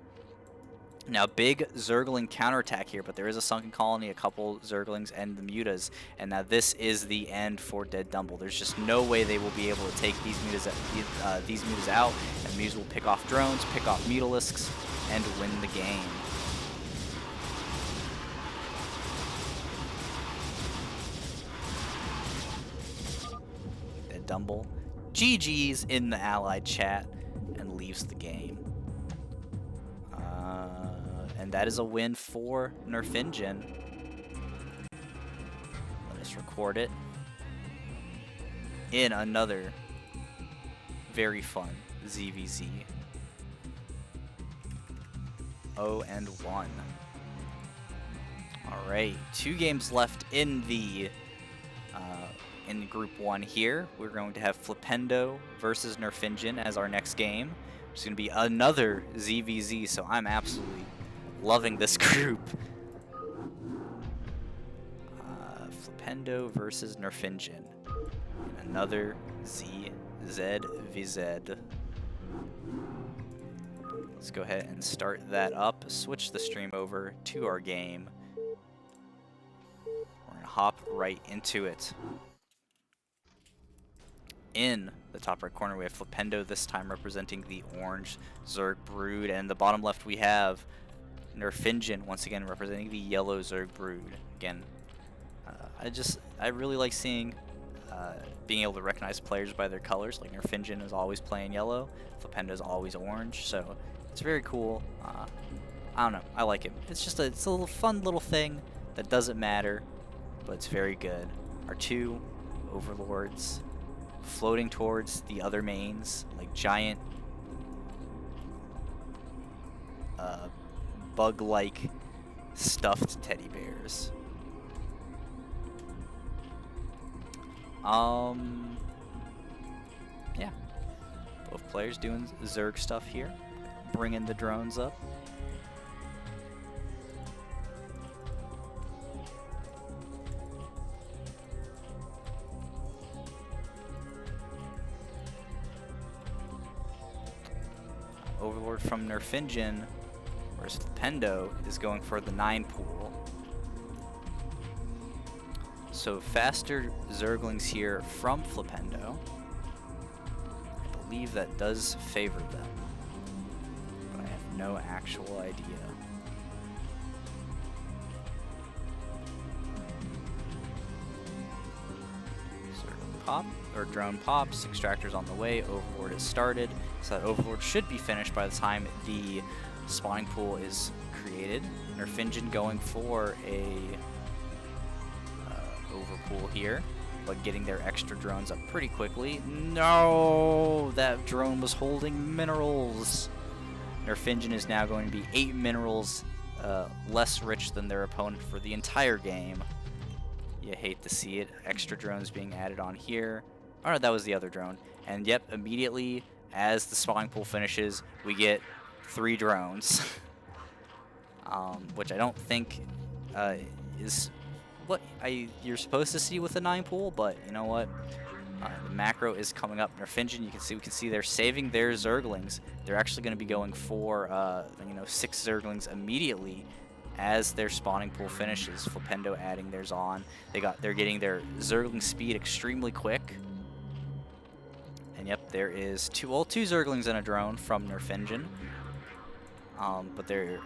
Now, big Zergling counterattack here, but there is a sunken colony, a couple Zerglings, and the mutas. And now this is the end for DeadDumble. There's just no way they will be able to take these mutas out, and the mutas will pick off drones, pick off Mutalisks, and win the game. DeadDumble GG's in the allied chat and leaves the game. And that is a win for nerfingen. Let us record it in another very fun ZVZ. 0-1. Alright, 2 games left in the in Group 1 here. We're going to have Flipendo versus nerfingen as our next game. It's going to be another ZVZ, so I'm absolutely loving this group. Flipendo versus nerfingen. And another ZVZ. Let's go ahead and start that up. Switch the stream over to our game. We're going to hop right into it. In the top right corner, we have Flipendo, this time representing the orange Zerg Brood. And in the bottom left, we have nerfingen, once again representing the yellow Zerg Brood. Again, I really like seeing, being able to recognize players by their colors. Like nerfingen is always playing yellow, Flipendo is always orange, so it's very cool. I don't know, I like it. It's a little fun little thing that doesn't matter, but it's very good. Our 2 overlords floating towards the other mains like giant bug-like stuffed teddy bears. Yeah, both players doing Zerg stuff here, bringing the drones up. Overlord from nerfingen, whereas Flipendo is going for the 9 pool. So faster Zerglings here from Flipendo. I believe that does favor them, but I have no actual idea. Pop, or drone pops, extractors on the way, overlord is started, so that overlord should be finished by the time the spawning pool is created. Nerfingen going for a overpool here, but getting their extra drones up pretty quickly. No, that drone was holding minerals. Nerfingen is now going to be 8 minerals less rich than their opponent for the entire game. You hate to see it. Extra drones being added on here. Oh no, that was the other drone. And yep, immediately as the spawning pool finishes, we get 3 drones. Which I don't think is what you're supposed to see with a 9 pool, but you know what? The macro is coming up. nerfingen, we can see they're saving their Zerglings. They're actually going to be going for 6 Zerglings immediately as their spawning pool finishes. Flipendo adding theirs on. They're getting their Zergling speed extremely quick. And yep, there is 2 Zerglings and a drone from nerfingen. But they're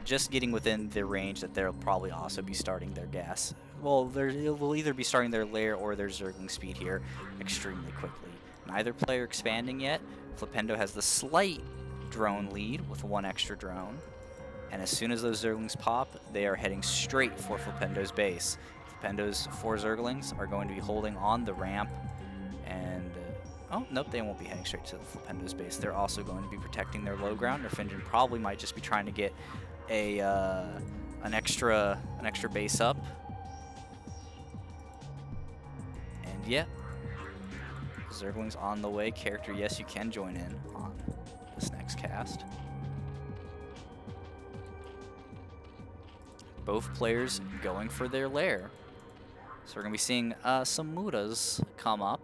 just getting within the range that they'll probably also be starting their gas. Well, they'll either be starting their lair or their Zergling speed here extremely quickly. Neither player expanding yet. Flipendo has the slight drone lead with 1 extra drone. And as soon as those Zerglings pop, they are heading straight for Flipendo's base. Flipendo's 4 Zerglings are going to be holding on the ramp. And, oh, nope, they won't be heading straight to Flipendo's base. They're also going to be protecting their low ground. nerfingen probably might just be trying to get an extra base up. And yeah, Zerglings on the way. Character, yes, you can join in on this next cast. Both players going for their lair. So we're going to be seeing some Mudas come up.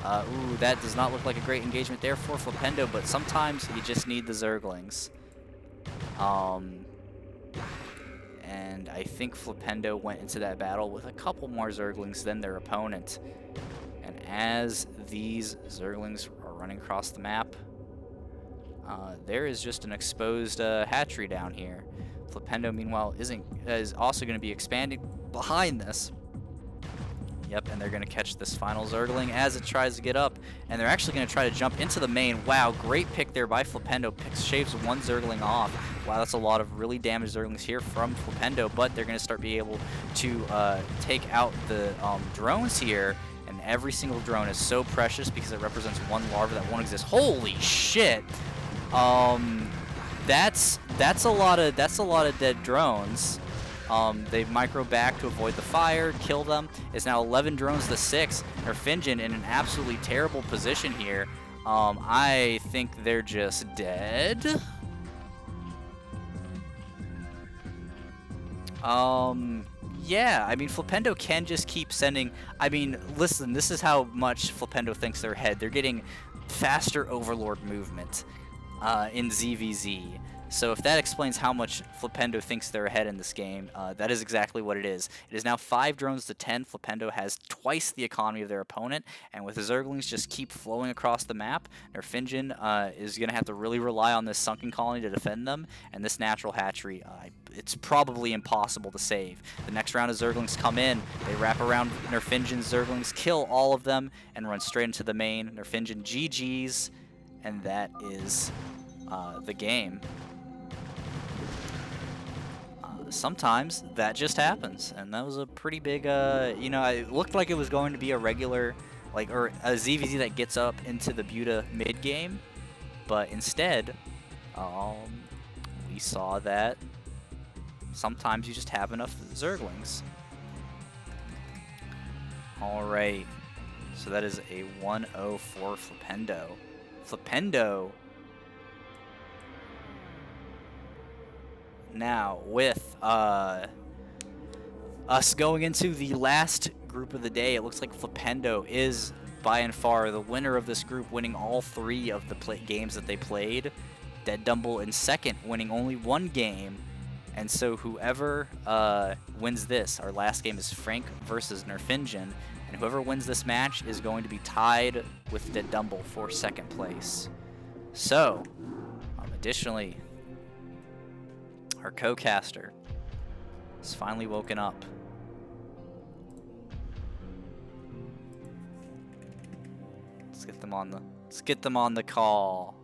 Ooh, that does not look like a great engagement there for Flipendo, but sometimes you just need the Zerglings. And I think Flipendo went into that battle with a couple more Zerglings than their opponent. And as these Zerglings are running across the map, there is just an exposed hatchery down here. Flipendo, meanwhile, is also going to be expanding behind this. Yep, and they're going to catch this final Zergling as it tries to get up, and they're actually going to try to jump into the main. Wow, great pick there by Flipendo. Shaves 1 Zergling off. Wow, that's a lot of really damaged Zerglings here from Flipendo, but they're going to start being able to take out the drones here, and every single drone is so precious because it represents 1 larva that won't exist. Holy shit! That's a lot of dead drones. They micro back to avoid the fire, kill them. It's now 11 drones to 6. nerfingen in an absolutely terrible position here. I think they're just dead. Yeah, I mean, Flipendo can just keep sending... I mean, listen, this is how much Flipendo thinks they're ahead. They're getting faster Overlord movement in ZVZ. So if that explains how much Flipendo thinks they're ahead in this game, that is exactly what it is. It is now 5 drones to 10. Flipendo has twice the economy of their opponent, and with the Zerglings just keep flowing across the map, nerfingen is going to have to really rely on this sunken colony to defend them, and this natural hatchery, it's probably impossible to save. The next round of Zerglings come in, they wrap around nerfingen's Zerglings, kill all of them, and run straight into the main. nerfingen GG's, and that is the game. Sometimes that just happens, and that was a pretty big, it looked like it was going to be a regular, or a ZVZ that gets up into the Buta mid game, but instead, we saw that sometimes you just have enough Zerglings. Alright, so that is a 1-0 for Flipendo. Flipendo now with us going into the last group of the day. It looks like Flipendo is by and far the winner of this group, winning all 3 of the games that they played. DeadDumble in second, winning only 1 game. And so whoever wins this, our last game is franc versus nerfingen, and whoever wins this match is going to be tied with DeadDumble for 2nd place. So, additionally, our co-caster has finally woken up. Let's get them on the call.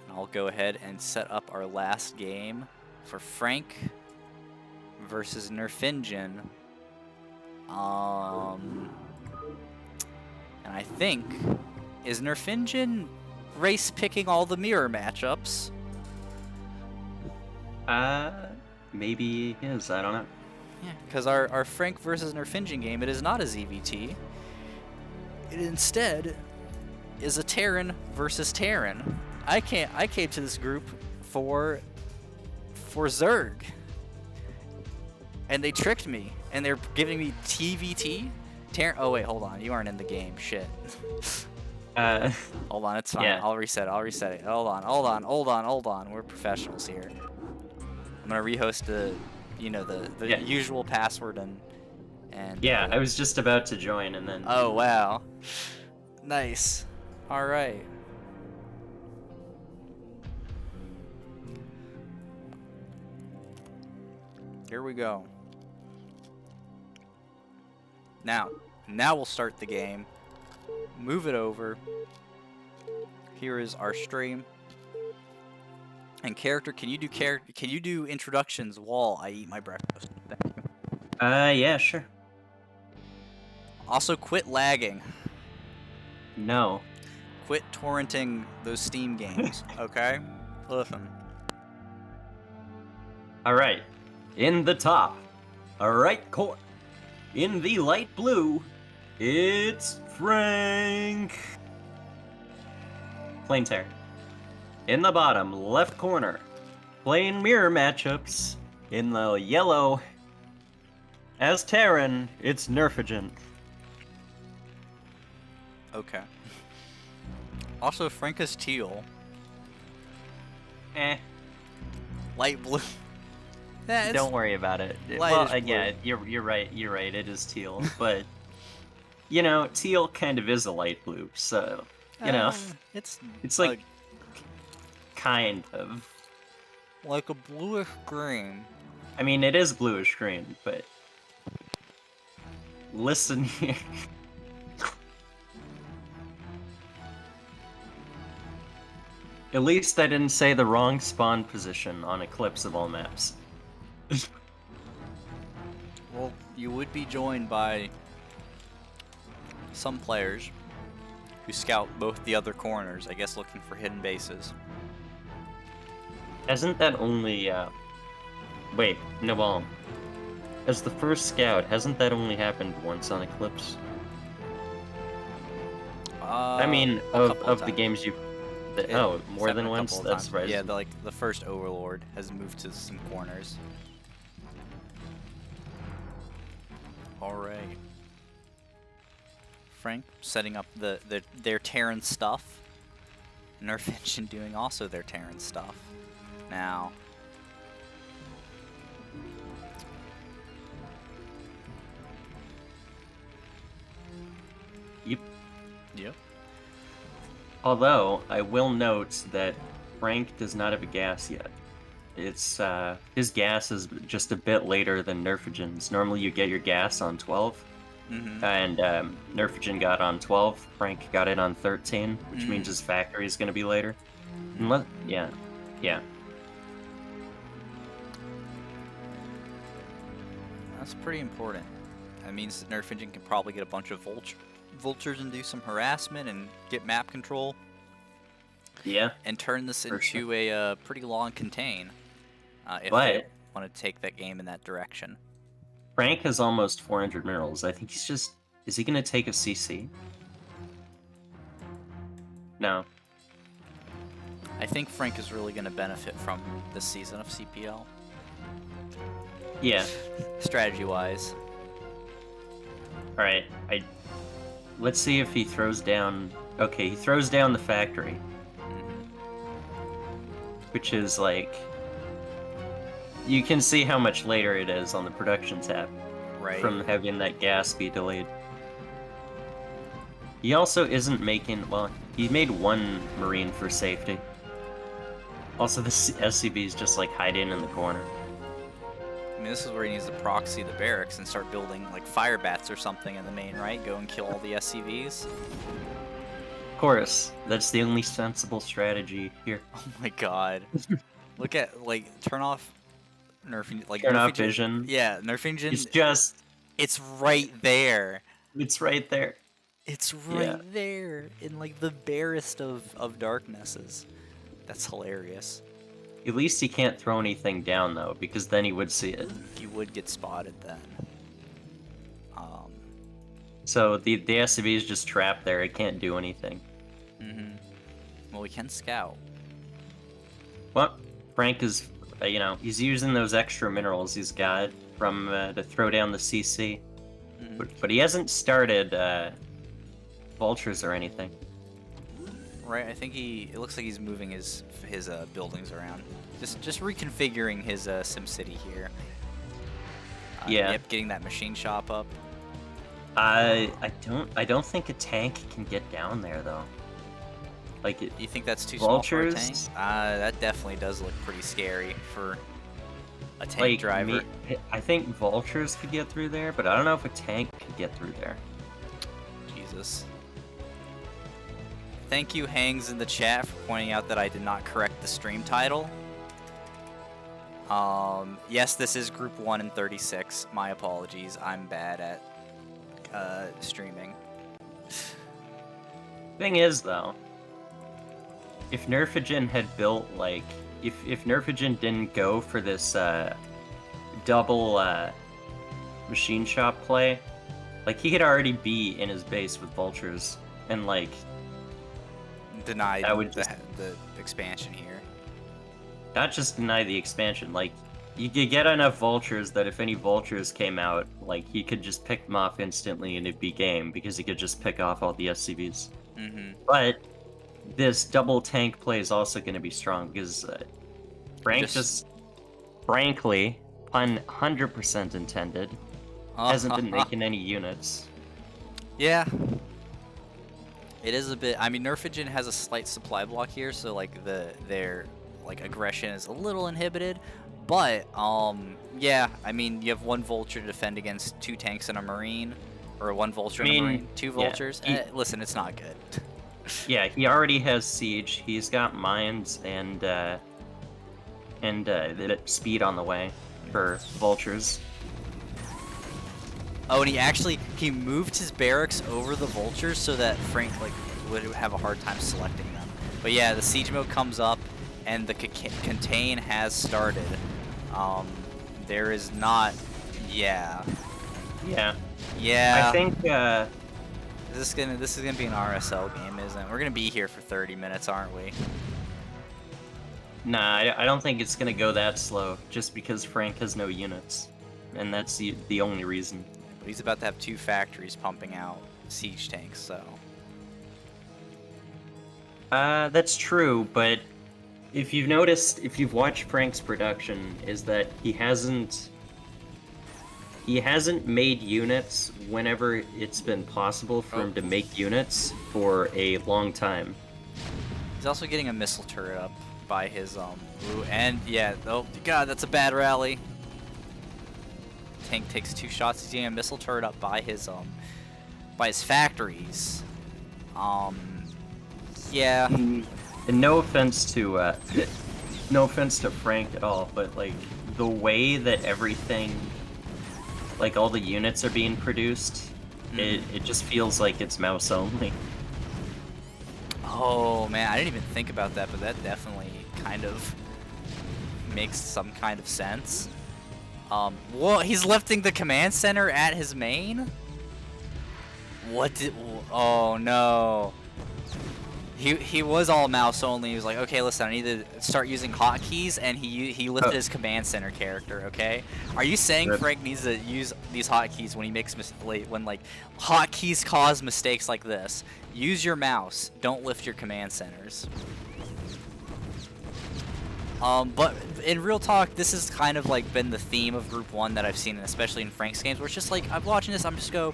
And I'll go ahead and set up our last game for franc versus nerfingen. And I think, is nerfingen race picking all the mirror matchups. Maybe he is. I don't know. Yeah, because our Frank versus nerfingen game, it is not a ZVT. It instead is a Terran versus Terran. I came to this group for Zerg. And they tricked me, and they're giving me TVT? Oh wait, hold on, you aren't in the game, shit. Hold on, it's fine, yeah. I'll reset it. Hold on, we're professionals here. I'm gonna rehost the usual password and yeah, I was just about to join and then... Oh wow. Nice. Alright. Here we go. Now we'll start the game. Move it over. Here is our stream. And character, can you do introductions while I eat my breakfast? Thank you. Yeah, sure. Also, quit lagging. No. Quit torrenting those Steam games, okay? Listen. Alright. In the top, right corner, in the light blue, it's Frank. Plain Terran. In the bottom left corner, plain mirror matchups. In the yellow, as Terran, it's nerfingen. Okay. Also, Frank is teal. Light blue. Yeah, don't worry about it. Well, yeah, you're right. You're right. It is teal, but you know, teal kind of is a light blue, so you know, it's like kind of like a bluish green. I mean, it is bluish green, but listen here. At least I didn't say the wrong spawn position on Eclipse of all maps. Well, you would be joined by some players who scout both the other corners, I guess looking for hidden bases. Hasn't that only, wait, no, well, as the first scout, hasn't that only happened once on Eclipse? I mean, of the games you've... Oh, more than once? That's right. Yeah, the first Overlord has moved to some corners. Alright. Frank setting up their Terran stuff. nerfingen doing also their Terran stuff. Now. Yep. Although, I will note that Frank does not have a gas yet. It's, his gas is just a bit later than nerfingen's. Normally you get your gas on 12, and nerfingen got on 12, Frank got it on 13, which means his factory is going to be later. Yeah. That's pretty important. That means that nerfingen can probably get a bunch of vultures and do some harassment and get map control. Yeah. And turn this into a pretty long contain. If they want to take that game in that direction. Frank has almost 400 minerals. I think he's just... Is he going to take a CC? No. I think Frank is really going to benefit from this season of CPL. Yeah. Strategy-wise. Alright, let's see if he throws down... Okay, he throws down the factory. Which is, like... You can see how much later it is on the production tab. Right. From having that gas be delayed. He also isn't making... Well, he made one Marine for safety. Also, the SCB is just, like, hiding in the corner. I mean, this is where he needs to proxy the barracks and start building, like, fire bats or something in the main, right? Go and kill all the SCVs. Of course. That's the only sensible strategy here. Oh my god. Look at, like, turn off... Turn off vision. Yeah, nerfingen. It's just... It's right there. It's right there. It's right there in like the barest of darknesses. That's hilarious. At least he can't throw anything down though, because then he would see it. He would get spotted then. So the SCV is just trapped there. It can't do anything. Well, we can scout. Well, Frank is, he's using those extra minerals he's got from to throw down the CC. But he hasn't started vultures or anything. Right, I think it looks like he's moving his buildings around. Just reconfiguring his SimCity here. Yep, getting that machine shop up. I don't think a tank can get down there though. Like you think that's too vultures? small for a tank? That definitely does look pretty scary for a tank driver. I think vultures could get through there, but I don't know if a tank could get through there. Jesus. Thank you, Hangs, in the chat for pointing out that I did not correct the stream title. Yes, this is Group 1 and 36. My apologies. I'm bad at streaming. Thing is, though, if nerfingen had built, like, if nerfingen didn't go for this double machine shop play, like, he could already be in his base with vultures and, like, deny the expansion here. Not just deny the expansion, like, you could get enough vultures that if any vultures came out, like, he could just pick them off instantly and it'd be game, because he could just pick off all the SCVs. But this double tank play is also going to be strong, because Frank just, frankly, pun 100% intended, hasn't been making any units. Yeah. It is a bit. I mean, nerfingen has a slight supply block here, so like their like aggression is a little inhibited. But yeah, I mean, you have one vulture to defend against 2 tanks and a marine, or one vulture and a marine, 2 vultures. Yeah, listen, it's not good. Yeah, he already has siege. He's got mines and speed on the way for vultures. Oh, and he moved his barracks over the vultures so that Frank would have a hard time selecting them. But yeah, the siege mode comes up and the contain has started. There is not. Yeah. I think this is gonna be an RSL game, isn't it? We're gonna be here for 30 minutes, aren't we? Nah, I don't think it's gonna go that slow. Just because Frank has no units, and that's the only reason. But he's about to have 2 factories pumping out siege tanks, so. That's true, but if you've noticed, if you've watched Frank's production, is that he hasn't made units whenever it's been possible for him to make units for a long time. He's also getting a missile turret up by his and yeah, oh god, that's a bad rally. Tank takes 2 shots. He's getting a missile turret up by his factories. Yeah. And no offense to Frank at all, but like the way that everything, like all the units are being produced, it just feels like it's mouse only. Oh man, I didn't even think about that, but that definitely kind of makes some kind of sense. Whoa, he's lifting the command center at his main? Oh no. He was all mouse only. He was like, okay, listen, I need to start using hotkeys, and he lifted his command center character. Okay, are you saying Frank needs to use these hotkeys when he makes when like hotkeys cause mistakes like this? Use your mouse. Don't lift your command centers. But in real talk, this has kind of like been the theme of Group 1 that I've seen, especially in Frank's games, where it's just like I'm watching this, I'm just go.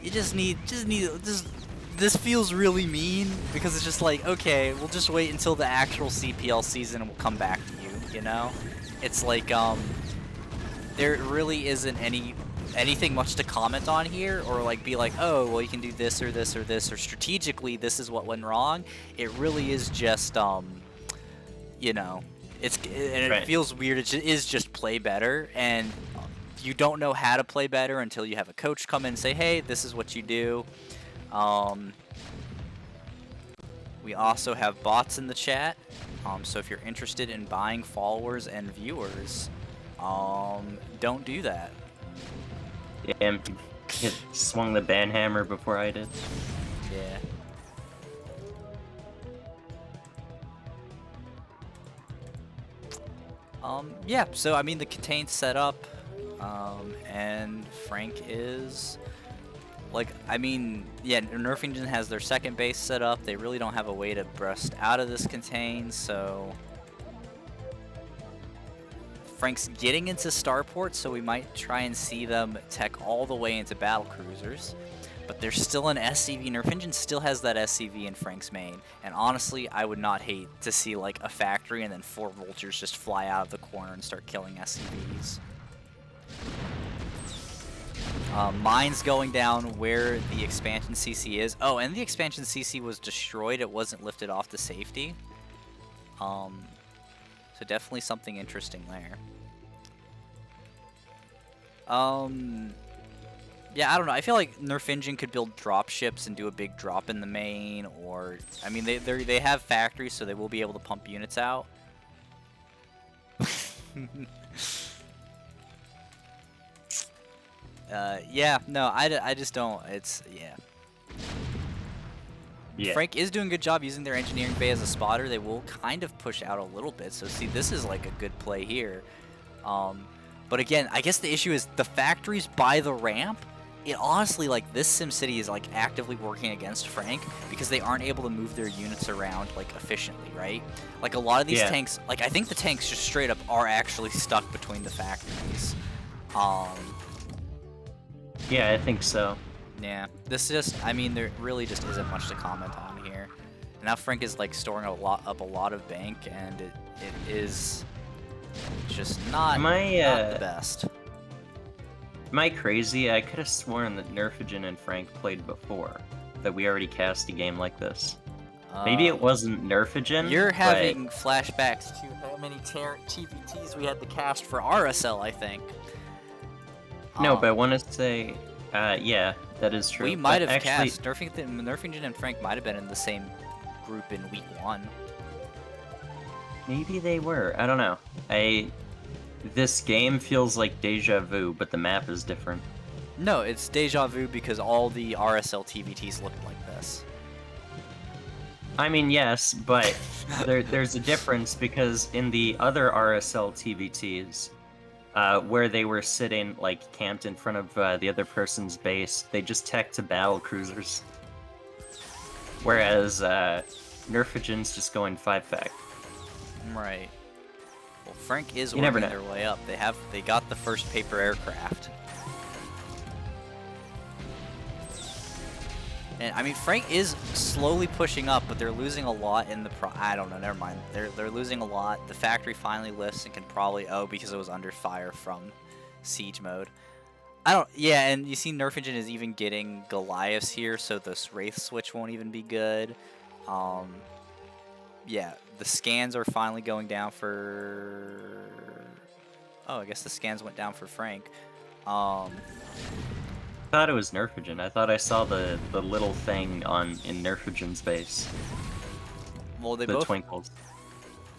You just need. This feels really mean, because it's just like, okay, we'll just wait until the actual CPL season and we'll come back to you, you know? It's like, there really isn't anything much to comment on here, or like be like, oh, well, you can do this or this or this, or strategically this is what went wrong. It really is just, you know, it feels weird. It is just play better, and you don't know how to play better until you have a coach come in and say, hey, this is what you do. We also have bots in the chat, so if you're interested in buying followers and viewers, don't do that. Yeah, swung the ban hammer before I did. Yeah. Yeah, so I mean the contain's set up, and Frank is, like, I mean, yeah, nerfingen has their second base set up. They really don't have a way to burst out of this contain, so Frank's getting into starport, so we might try and see them tech all the way into battle cruisers. But there's still an SCV. nerfingen still has that SCV in Frank's main. And honestly, I would not hate to see like a factory and then 4 vultures just fly out of the corner and start killing SCVs. Mine's going down where the expansion CC is. Oh, and the expansion CC was destroyed. It wasn't lifted off to safety. So definitely something interesting there. Yeah, I don't know. I feel like nerfingen could build drop ships and do a big drop in the main, or I mean, they have factories, so they will be able to pump units out. Yeah, no, I just don't. It's yeah. Frank is doing a good job using their engineering bay as a spotter. They will kind of push out a little bit. So see, this is like a good play here. But again, I guess the issue is the factories by the ramp. It honestly, like, this SimCity is like actively working against Frank because they aren't able to move their units around like efficiently, right? Like a lot of these tanks, like I think the tanks just straight up are actually stuck between the factories. Yeah, I think so. Yeah, this just, I mean, there really just isn't much to comment on here. Now Frank is like storing a lot of bank, and it is just not the best. Am I crazy? I could have sworn that nerfingen and Frank played before, that we already cast a game like this. Maybe it wasn't nerfingen. You're having flashbacks to how many TVTs we had to cast for RSL, I think. No, but I want to say, yeah, that is true. We might have cast nerfingen and Frank might have been in the same group in week 1. Maybe they were. I don't know. This game feels like deja vu, but the map is different. No, it's deja vu because all the RSL TVTs looked like this. I mean, yes, but there's a difference because in the other RSL TVTs, where they were sitting, like, camped in front of the other person's base, they just tech to battle cruisers. Whereas nerfigen's just going 5-fact. Right. Well, Frank is working their way up. They got the first paper aircraft. And I mean, Frank is slowly pushing up, but they're losing a lot in the I don't know, never mind. They're losing a lot. The factory finally lifts and can probably because it was under fire from siege mode. Yeah, and you see nerfingen is even getting Goliaths here, so this Wraith switch won't even be good. Yeah, the scans are finally going down for... Oh, I guess the scans went down for Frank. I thought it was nerfigen. I thought I saw the little thing in nerfigen's base. Well, they both... twinkles.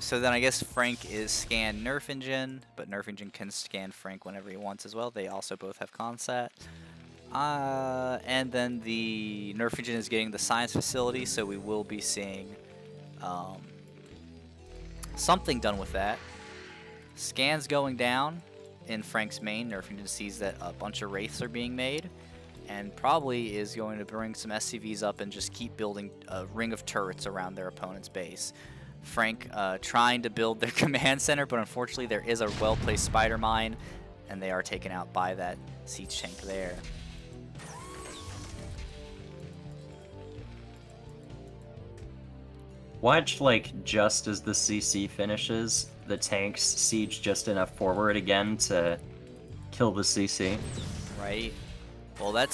So then I guess Frank is scanned nerfingen, but nerfingen can scan Frank whenever he wants as well. They also both have consat. And then the nerfingen is getting the science facility, so we will be seeing something done with that. Scans going down in Frank's main. nerfingen sees that a bunch of wraiths are being made, and probably is going to bring some SCVs up and just keep building a ring of turrets around their opponent's base. Frank trying to build their command center, but unfortunately there is a well-placed spider mine, and they are taken out by that siege tank there. Watch, like, just as the CC finishes, the tanks siege just enough forward again to kill the CC. Right. Well, that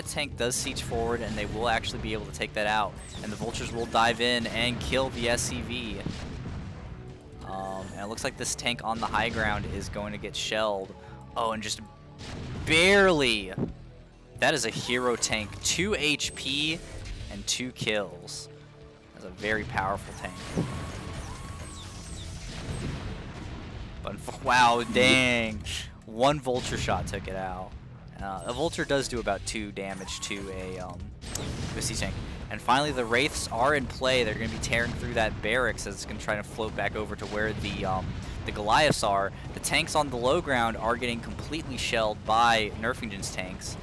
tank does siege forward, and they will actually be able to take that out. And the vultures will dive in and kill the SCV. And it looks like this tank on the high ground is going to get shelled. Oh, and just Barely. That is a hero tank. 2 HP and 2 kills. That's a very powerful tank. But wow, dang. 1 vulture shot took it out. A vulture does do about 2 damage to a siege tank. And finally, the wraiths are in play. They're going to be tearing through that barracks as it's going to try to float back over to where the Goliaths are. The tanks on the low ground are getting completely shelled by nerfingen's tanks.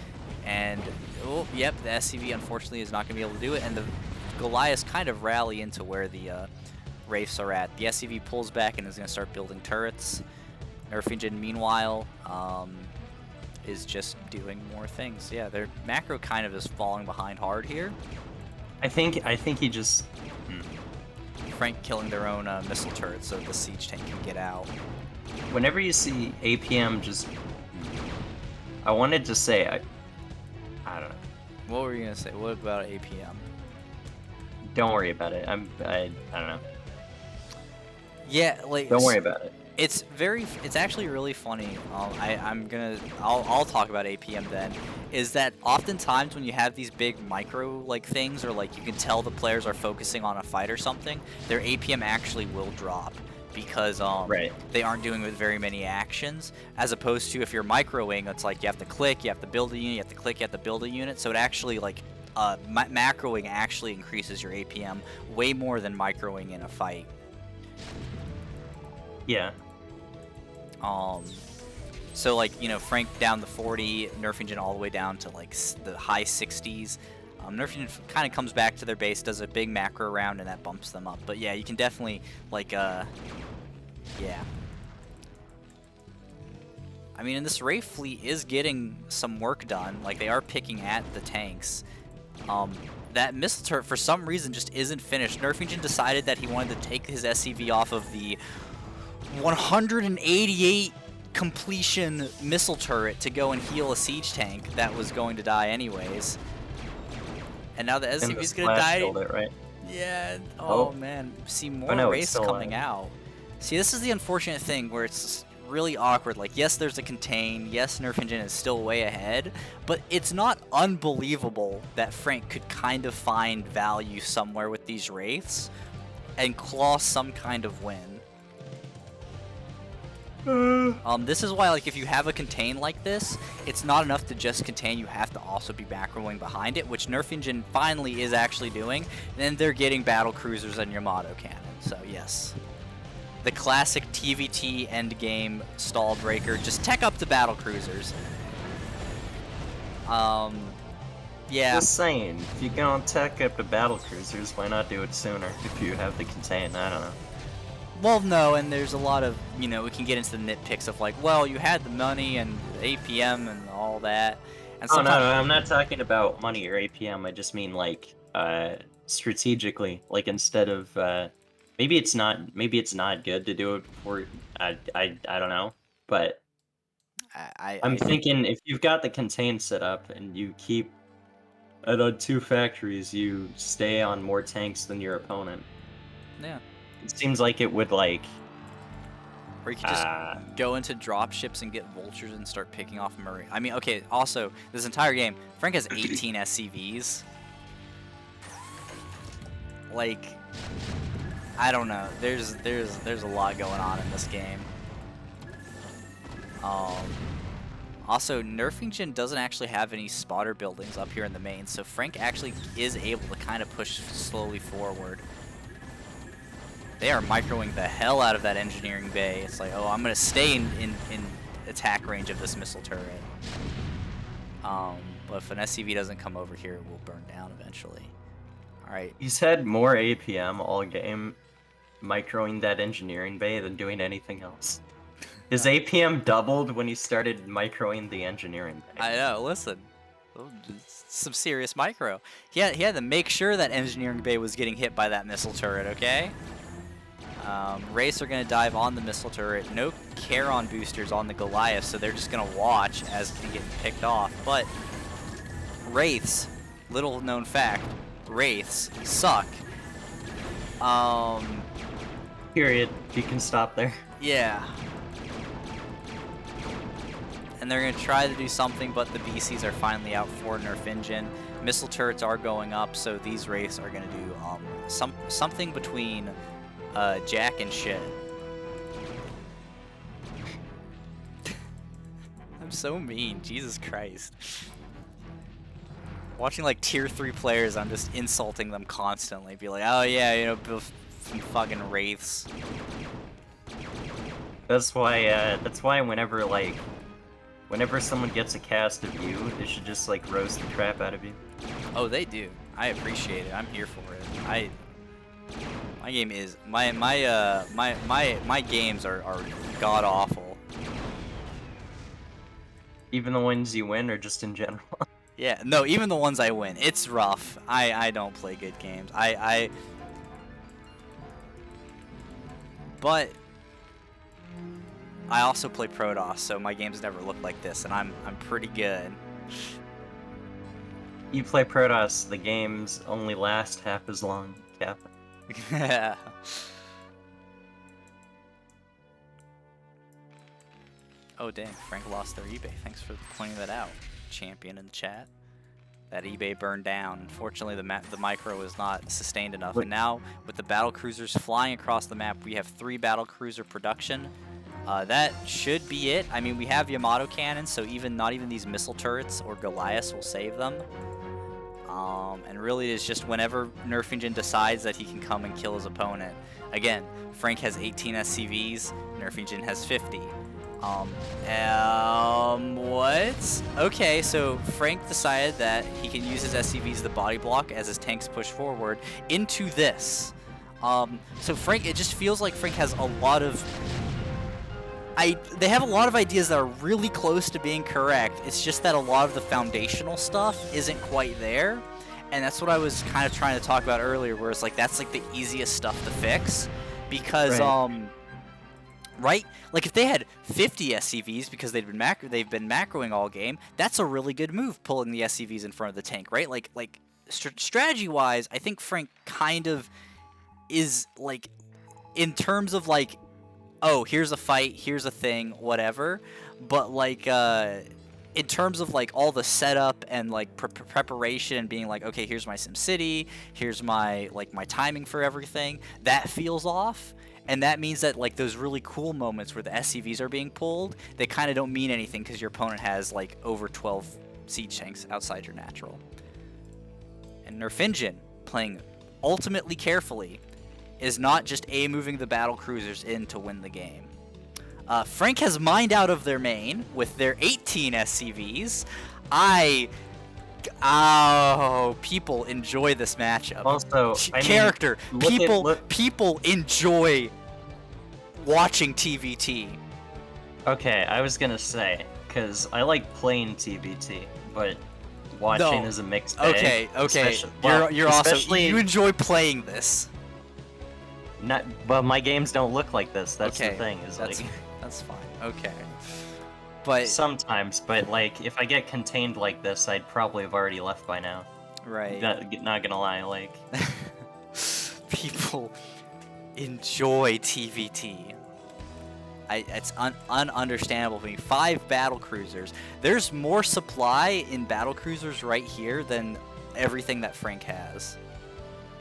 And, oh, yep, the SCV unfortunately is not going to be able to do it. And the Goliaths kind of rally into where the wraiths are at. The SCV pulls back and is going to start building turrets. Nerfingen, meanwhile, is just doing more things. Yeah, their macro kind of is falling behind hard here. I think he just... Frank killing their own missile turret so the siege tank can get out. Whenever you see APM just... I wanted to say, I don't know. What were you going to say? What about APM? Don't worry about it. I don't know. Yeah, like... Don't worry about it. It's actually really funny. I'll talk about APM then. Is that oftentimes when you have these big micro like things, or like you can tell the players are focusing on a fight or something, their APM actually will drop because they aren't doing with very many actions. As opposed to if you're microing, it's like you have to click, you have to build a unit, you have to click, you have to build a unit. So it actually like macroing actually increases your APM way more than microing in a fight. Yeah. So like, you know, Frank down to 40, Nerfingen all the way down to like the high 60s. Nerfingen kind of comes back to their base, does a big macro round, and that bumps them up. But yeah, you can definitely like, yeah. I mean, and this Wraith fleet is getting some work done. Like they are picking at the tanks. That missile turret for some reason just isn't finished. Nerfingen decided that he wanted to take his SCV off of the 188 completion missile turret to go and heal a siege tank that was going to die anyways. And now the SCV is going to die. It, right? Yeah. Oh man. See more wraiths coming out. See, this is the unfortunate thing where it's really awkward. Like, yes, there's a contain. Yes, Nerfingen is still way ahead, but it's not unbelievable that Frank could kind of find value somewhere with these wraiths and claw some kind of win. This is why, like, if you have a contain like this, it's not enough to just contain. You have to also be macroing behind it, which Nerfingen finally is actually doing. And then they're getting battle cruisers and Yamato cannon. So yes, the classic TVT endgame stall breaker. Just tech up the battle cruisers. Yeah. Just saying, if you're gonna tech up the battle cruisers, why not do it sooner if you have the contain? I don't know. Well, no, and there's a lot of, you know, we can get into the nitpicks of like, well, you had the money and APM and all that. And oh, no, I'm not talking about money or APM. I just mean like strategically, like instead of maybe it's not good to do it before. I don't know, but I'm thinking if you've got the contain set up and you keep it on 2 factories, you stay on more tanks than your opponent. Yeah. It seems like it would, like... Or you could just go into dropships and get vultures and start picking off Marine. I mean, okay, also, this entire game, Frank has 18 SCVs. Like, I don't know. There's a lot going on in this game. Also, Nerfingen doesn't actually have any spotter buildings up here in the main, so Frank actually is able to kind of push slowly forward. They are microing the hell out of that engineering bay. It's like, oh, I'm going to stay in attack range of this missile turret. But if an SCV doesn't come over here, it will burn down eventually. Alright. He's had more APM all game microing that engineering bay than doing anything else. His APM doubled when he started microing the engineering bay. I know, listen. Some serious micro. He had to make sure that engineering bay was getting hit by that missile turret, okay? Wraiths are going to dive on the missile turret. No Charon boosters on the Goliath, so they're just going to watch as they get picked off. But Wraiths, little known fact, Wraiths suck. Period. You can stop there. Yeah. and they're going to try to do something, but the BCs are finally out for nerfingen. Missile turrets are going up, so these wraiths are going to do something between jack and shit. I'm so mean, Jesus Christ. Watching like tier 3 players, I'm just insulting them constantly. Be like, oh yeah, you know, some fucking wraiths. That's why whenever someone gets a cast of you, they should just like roast the crap out of you. Oh, they do. I appreciate it. I'm here for it. My game is my games are god awful. Even the ones you win, or just in general? Yeah, no, even the ones I win. It's rough. I don't play good games. But I also play Protoss, so my games never look like this, and I'm pretty good. You play Protoss, the games only last half as long, Cap. Yeah. Oh dang, Frank lost their eBay. Thanks for pointing that out, champion in the chat. That eBay burned down. Unfortunately, the micro was not sustained enough. And now, with the battle cruisers flying across the map, we have 3 battle cruiser production. That should be it. I mean, we have Yamato cannons, so not even these missile turrets or Goliaths will save them. And really, it's just whenever nerfingen decides that he can come and kill his opponent. Again, Frank has 18 SCVs, nerfingen has 50. What? Okay, so Frank decided that he can use his SCVs as the body block as his tanks push forward into this. So Frank, it just feels like Frank has a lot of... They have a lot of ideas that are really close to being correct. It's just that a lot of the foundational stuff isn't quite there. And that's what I was kind of trying to talk about earlier, where it's like, that's like the easiest stuff to fix. Because, right? Like if they had 50 SCVs because they've been macroing all game, that's a really good move, pulling the SCVs in front of the tank, right? Like strategy-wise, I think Frank kind of is like, in terms of like, oh, here's a fight, here's a thing, whatever. But like, in terms of like all the setup and like preparation and being like, okay, here's my SimCity, here's my my timing for everything, that feels off. And that means that like those really cool moments where the SCVs are being pulled, they kind of don't mean anything because your opponent has like over 12 siege tanks outside your natural. And nerfingen, playing ultimately carefully, is not just moving the battle cruisers in to win the game. Frank has mined out of their main with their 18 SCVs. People enjoy this matchup. Also, people enjoy watching TVT. Okay, I was gonna say, because I like playing TVT, but watching is a mixed bag. Okay. You're also you enjoy playing this. But my games don't look like this. That's the thing. That's fine. Okay. But sometimes, but like if I get contained like this, I'd probably have already left by now. Right. Not gonna lie, like people enjoy TVT. It's ununderstandable to me. 5 battle cruisers. There's more supply in battle cruisers right here than everything that Frank has.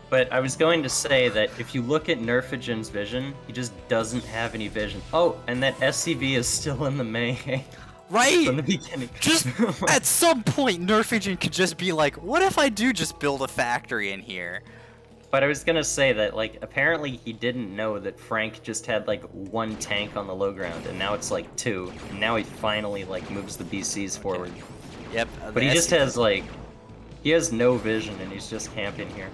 But I was going to say that if you look at nerfigen's vision, he just doesn't have any vision. Oh, and that SCV is still in the main. Right! From the beginning. Just at some point, nerfingen could just be like, what if I do just build a factory in here? But I was gonna say that, like, apparently he didn't know that Frank just had, like, 1 tank on the low ground, and now it's, like, 2. And now he finally, like, moves the BCs forward. Yep. But he just has, like, he has no vision, and he's just camping here.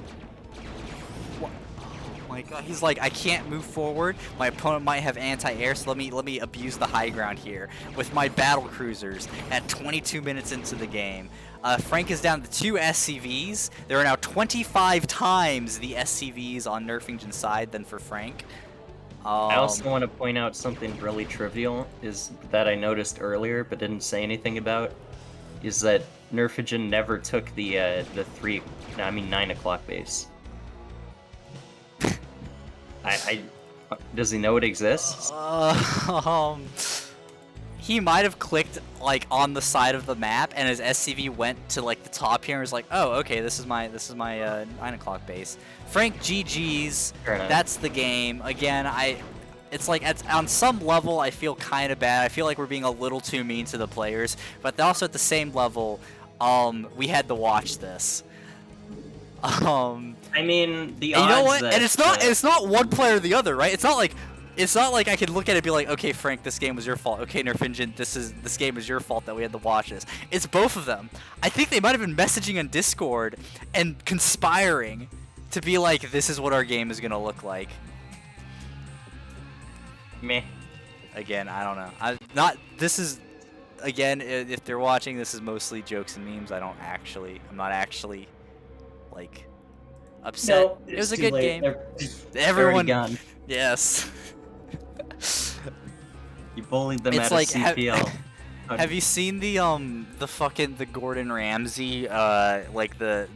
My God, he's like, I can't move forward. My opponent might have anti-air, so let me abuse the high ground here with my battle cruisers at 22 minutes into the game. Frank is down to 2 SCVs. There are now 25 times the SCVs on nerfingen's side than for Frank. I also want to point out something really trivial is that I noticed earlier but didn't say anything about, is that nerfingen never took the 9 o'clock base. Does he know it exists? he might have clicked like on the side of the map, and his SCV went to like the top here and was like, oh, okay, this is my 9 o'clock base. Frank GG's. That's the game. Again, it's like on some level I feel kind of bad. I feel like we're being a little too mean to the players, but also at the same level, we had to watch this. I mean, the odds you know what? that, and it's not one player or the other, right? It's not like I could look at it and be like, okay, Frank, this game was your fault. Okay, nerfingen, this game is your fault that we had to watch this. It's both of them. I think they might have been messaging on Discord and conspiring to be like, this is what our game is gonna look like. Meh. Again, I don't know. Again, if they're watching, this is mostly jokes and memes. I'm not actually like upset. No, it was a good game. Everyone gone. Yes. You bullied them it's at like, a CPL. Have you seen the Gordon Ramsay like the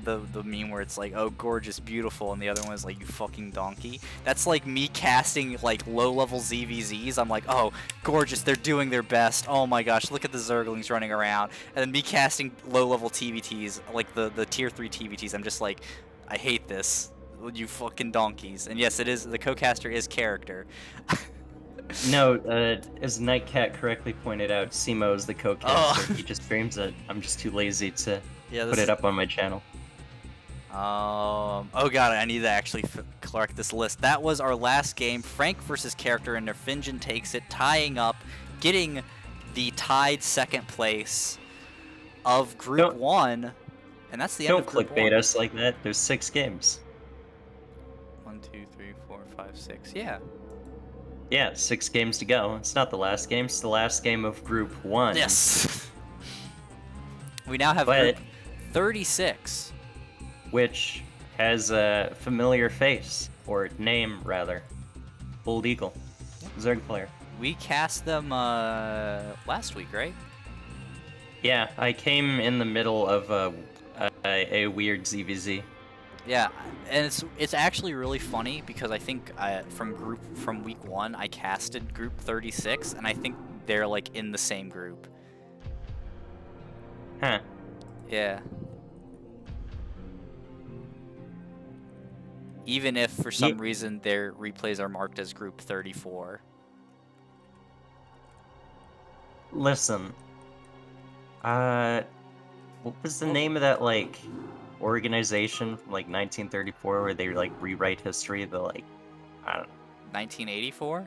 meme where it's like, oh, gorgeous, beautiful, and the other one is like, you fucking donkey? That's like me casting like low-level ZVZs. I'm like, oh, gorgeous, they're doing their best. Oh my gosh, look at the Zerglings running around. And then me casting low-level TVTs, like the tier 3 TVTs. I'm just like, I hate this, you fucking donkeys. And yes, it is, the co-caster is character. No, as Nightcat correctly pointed out, Scimo is the co-caster. He just streams it. I'm just too lazy to put it up on my channel. Oh god, I need to actually correct this list. That was our last game, Frank versus character, and nerfingen takes it, tying up, getting the tied second place of Group 1, and that's the end of Group 1. Don't clickbait us like that. There's 6 games. 1, 2, 3, 4, 5, 6. Yeah. Yeah, 6 games to go. It's not the last game, it's the last game of Group 1. Yes! We now have Group 36. Which has a familiar face, or name, rather. BoldEgul. Zerg player. We cast them last week, right? Yeah, I came in the middle of a weird ZVZ. Yeah, and it's actually really funny because I think from week 1 I casted Group 36, and I think they're like in the same group. Huh. Yeah. Even if for some reason their replays are marked as Group 34. Listen. What was the name of that like organization from like 1934 where they like rewrite history? The like, I don't know. 1984?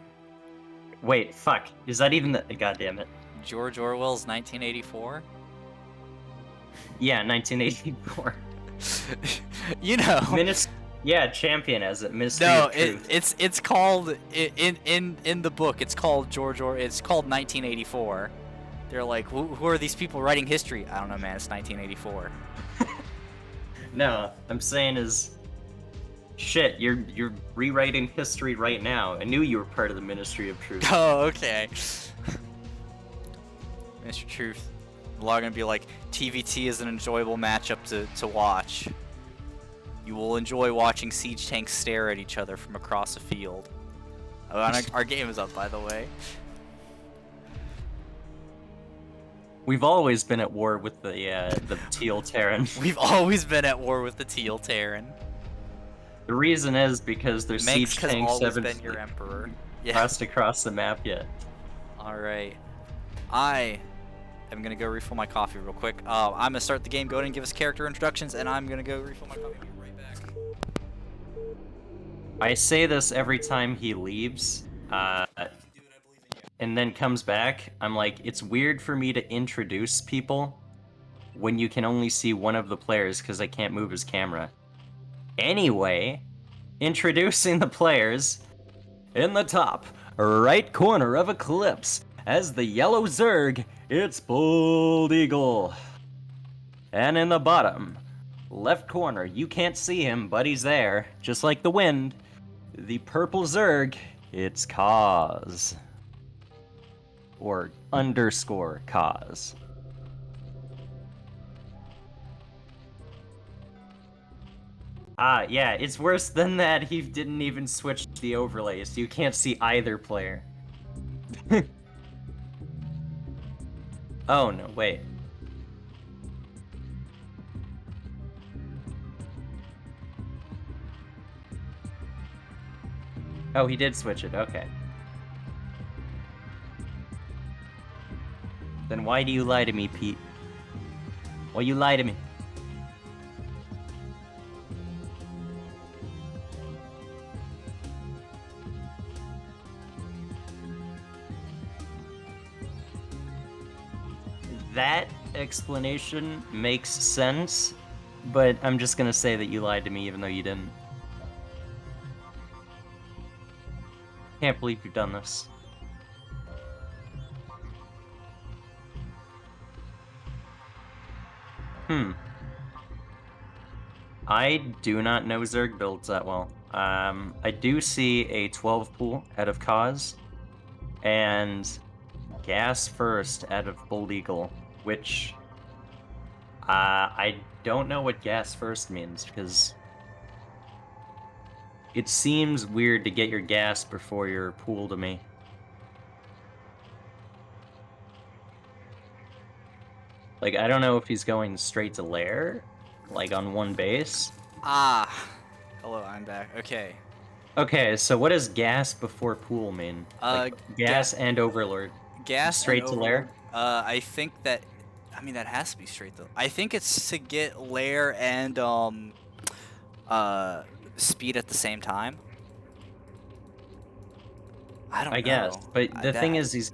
Wait, fuck. Is that even the? God damn it. George Orwell's 1984? Yeah, 1984. You know. Yeah, champion as it. Ministry of Truth. it's called in the book. It's called It's called 1984. They're like, who are these people writing history? I don't know, man. It's 1984. No, I'm saying is, shit, you're rewriting history right now. I knew you were part of the Ministry of Truth. Oh, okay. Ministry of Truth. We're all gonna be like, TVT is an enjoyable matchup to watch. You will enjoy watching siege tanks stare at each other from across a field. Our game is up, by the way. We've always been at war with the Teal Terran. We've always been at war with the Teal Terran. The reason is because their siege tanks haven't been your emperor. Crossed across the map yet. Alright. I am going to go refill my coffee real quick. I'm going to start the game, go ahead and give us character introductions, and I'm going to go refill my coffee. I'll be right back. I say this every time he leaves. And then comes back. I'm like, it's weird for me to introduce people when you can only see one of the players because I can't move his camera. Anyway, introducing the players. In the top right corner of Eclipse, as the yellow Zerg, it's BoldEgul. And in the bottom left corner, you can't see him, but he's there, just like the wind. The purple Zerg, it's Cause. Or underscore cause. Yeah, it's worse than that. He didn't even switch the overlays. You can't see either player. Oh, no, wait. Oh, he did switch it, okay. Then why do you lie to me, Pete? Why you lie to me? That explanation makes sense, but I'm just gonna say that you lied to me even though you didn't. Can't believe you've done this. I do not know Zerg builds that well. I do see a 12 pool out of Cause, and gas first out of BoldEgul, which I don't know what gas first means, because it seems weird to get your gas before your pool to me. Like, I don't know if he's going straight to lair, like on one base. Ah, hello, I'm back. Okay. Okay, so what does gas before pool mean? Like, gas and overlord. Gas straight to lair? I think that, I mean, that has to be straight though. I think it's to get lair and speed at the same time. I don't know. I guess, but the thing is, he's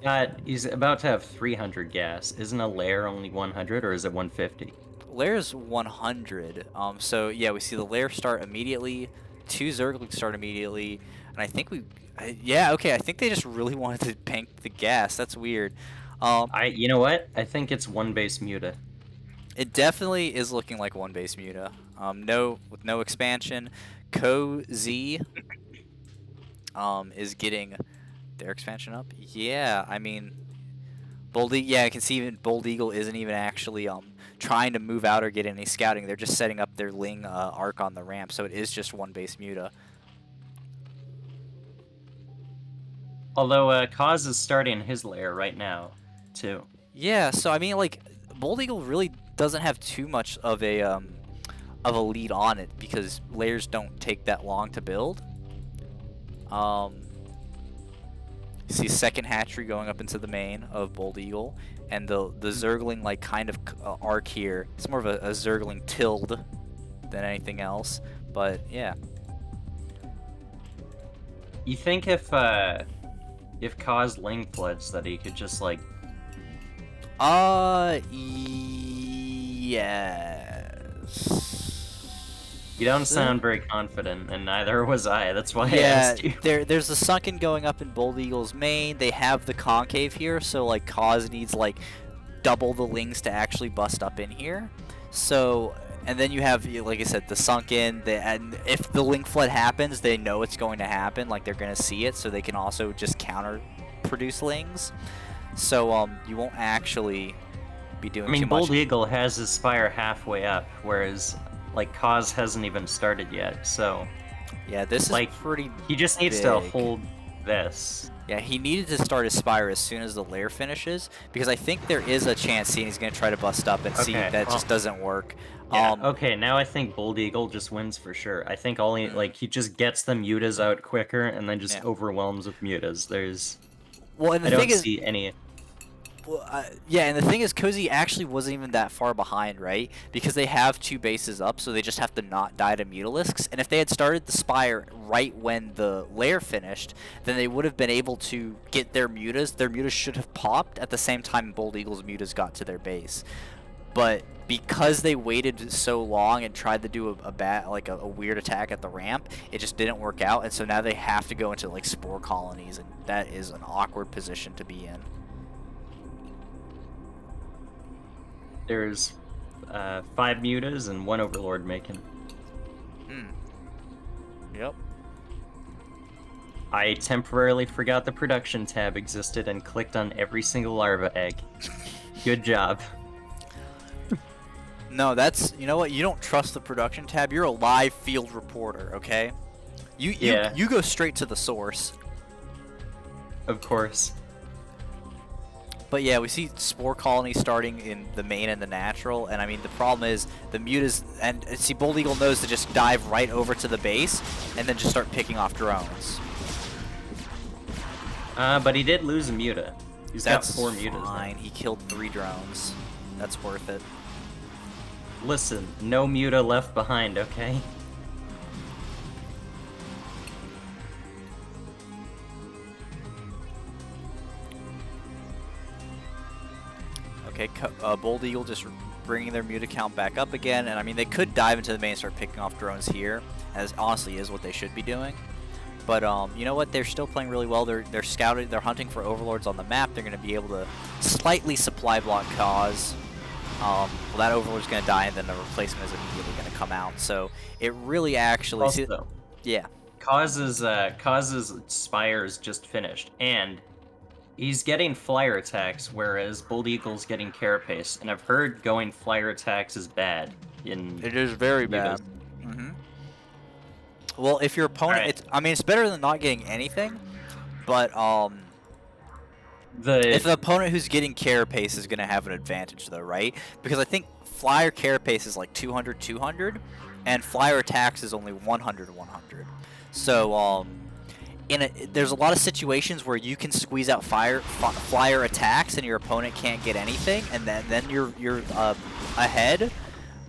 about to have 300 gas. Isn't a lair only 100, or is it 150? Lair is 100. So yeah, we see the lair start immediately. 2 Zerglings start immediately, and I think yeah, okay. I think they just really wanted to bank the gas. That's weird. You know what? I think it's one base Muta. It definitely is looking like one base Muta. With no expansion. Co-Z is getting their expansion up. Yeah, I mean, yeah, I can see even BoldEgul isn't even actually trying to move out or get any scouting. They're just setting up their Ling arc on the ramp, so it is just one base Muta. Although Kaz is starting his lair right now, too. Yeah, so I mean, like, BoldEgul really doesn't have too much of a lead on it because lairs don't take that long to build. You see second hatchery going up into the main of BoldEgul, and the Zergling like kind of arc here. It's more of a Zergling tilde than anything else, but yeah. You think if Kaz Ling floods that he could just like? Yes. You don't sound very confident, and neither was I. That's why I asked you. There's the sunken going up in BoldEgul's main. They have the concave here, so like Kaz needs like double the lings to actually bust up in here. So, and then you have, like I said, the sunken. And if the ling flood happens, they know it's going to happen. Like they're gonna see it, so they can also just counter produce lings. So you won't actually be doing too much. BoldEgul has his spire halfway up, whereas like Kaz hasn't even started yet, so yeah, this is like pretty he just needs to hold this. Yeah, he needed to start his spire as soon as the lair finishes, because I think there is a chance seeing he's going to try to bust up and see that just doesn't work. Yeah, okay, now I think BoldEgul just wins for sure. I think he just gets the mutas out quicker and then just overwhelms with mutas. And the I don't see any. Yeah, and the thing is, Cozy actually wasn't even that far behind, right? Because they have 2 bases up, so they just have to not die to Mutalisks. And if they had started the Spire right when the lair finished, then they would have been able to get their mutas. Their mutas should have popped at the same time BoldEgul's mutas got to their base. But because they waited so long and tried to do a weird attack at the ramp, it just didn't work out. And so now they have to go into like spore colonies, and that is an awkward position to be in. There's 5 mutas and 1 overlord making. Yep. I temporarily forgot the production tab existed and clicked on every single larva egg. Good job. No, you know what? You don't trust the production tab. You're a live field reporter, okay? You go straight to the source. Of course. But yeah, we see spore colonies starting in the main and the natural, and I mean the problem is the mutas, and see BoldEgul knows to just dive right over to the base and then just start picking off drones. But he did lose a muta. He's got 4 mutas. Fine. He killed 3 drones. That's worth it. Listen, no muta left behind, okay? Okay, BoldEgul just bringing their muta count back up again, and I mean they could dive into the main and start picking off drones here, as honestly is what they should be doing. But you know what? They're still playing really well. They're scouting. They're hunting for overlords on the map. They're going to be able to slightly supply block Cause. Well, that overlord's going to die, and then the replacement is immediately going to come out. So it really actually. Also, yeah. Cause's Spire is just finished, and he's getting flyer attacks, whereas BoldEgul's getting carapace. And I've heard going flyer attacks is bad. It is very bad. Well, if your opponent, I mean, it's better than not getting anything, but if the opponent who's getting carapace is going to have an advantage, though, right? Because I think flyer carapace is like 200, and flyer attacks is only 100. So there's a lot of situations where you can squeeze out flyer attacks, and your opponent can't get anything, and then you're ahead.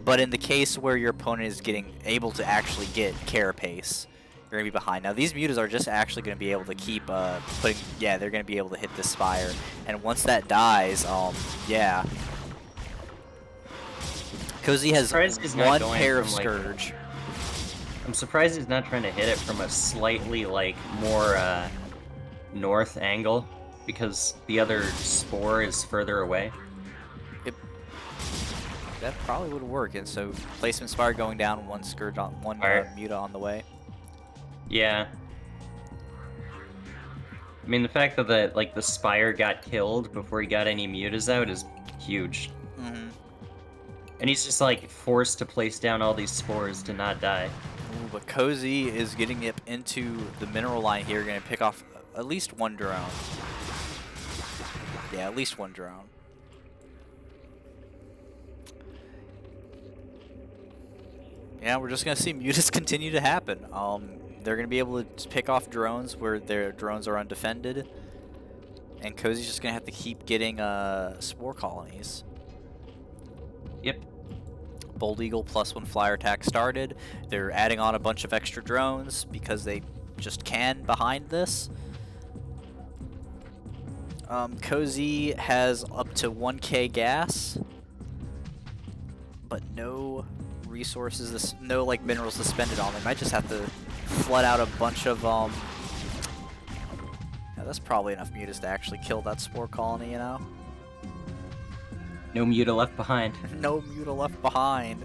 But in the case where your opponent is able to actually get carapace, you're going to be behind. Now, these mutas are just actually going to be able to keep they're going to be able to hit this Spire. And once that dies, yeah. Cozy has one pair of Scourge. I'm surprised he's not trying to hit it from a slightly, more north angle, because the other Spore is further away. That probably would work, and so placement Spire going down, one Scourge on muta on the way. Yeah. I mean, the fact that the Spire got killed before he got any mutas out is huge. And he's just forced to place down all these spores to not die. Ooh, but Cozy is getting up into the mineral line here, going to pick off at least 1 drone. Yeah, at least 1 drone. Yeah, we're just going to see mutas continue to happen. They're going to be able to pick off drones where their drones are undefended. And Cozy's just going to have to keep getting spore colonies. Yep. BoldEgul +1 flyer attack started. They're adding on a bunch of extra drones because they just can behind this. Cozy has up to 1k gas, but no resources, no minerals to spend it on. They might just have to flood out a bunch of yeah, that's probably enough mutas to actually kill that spore colony, you know? No muta left behind. No muta left behind.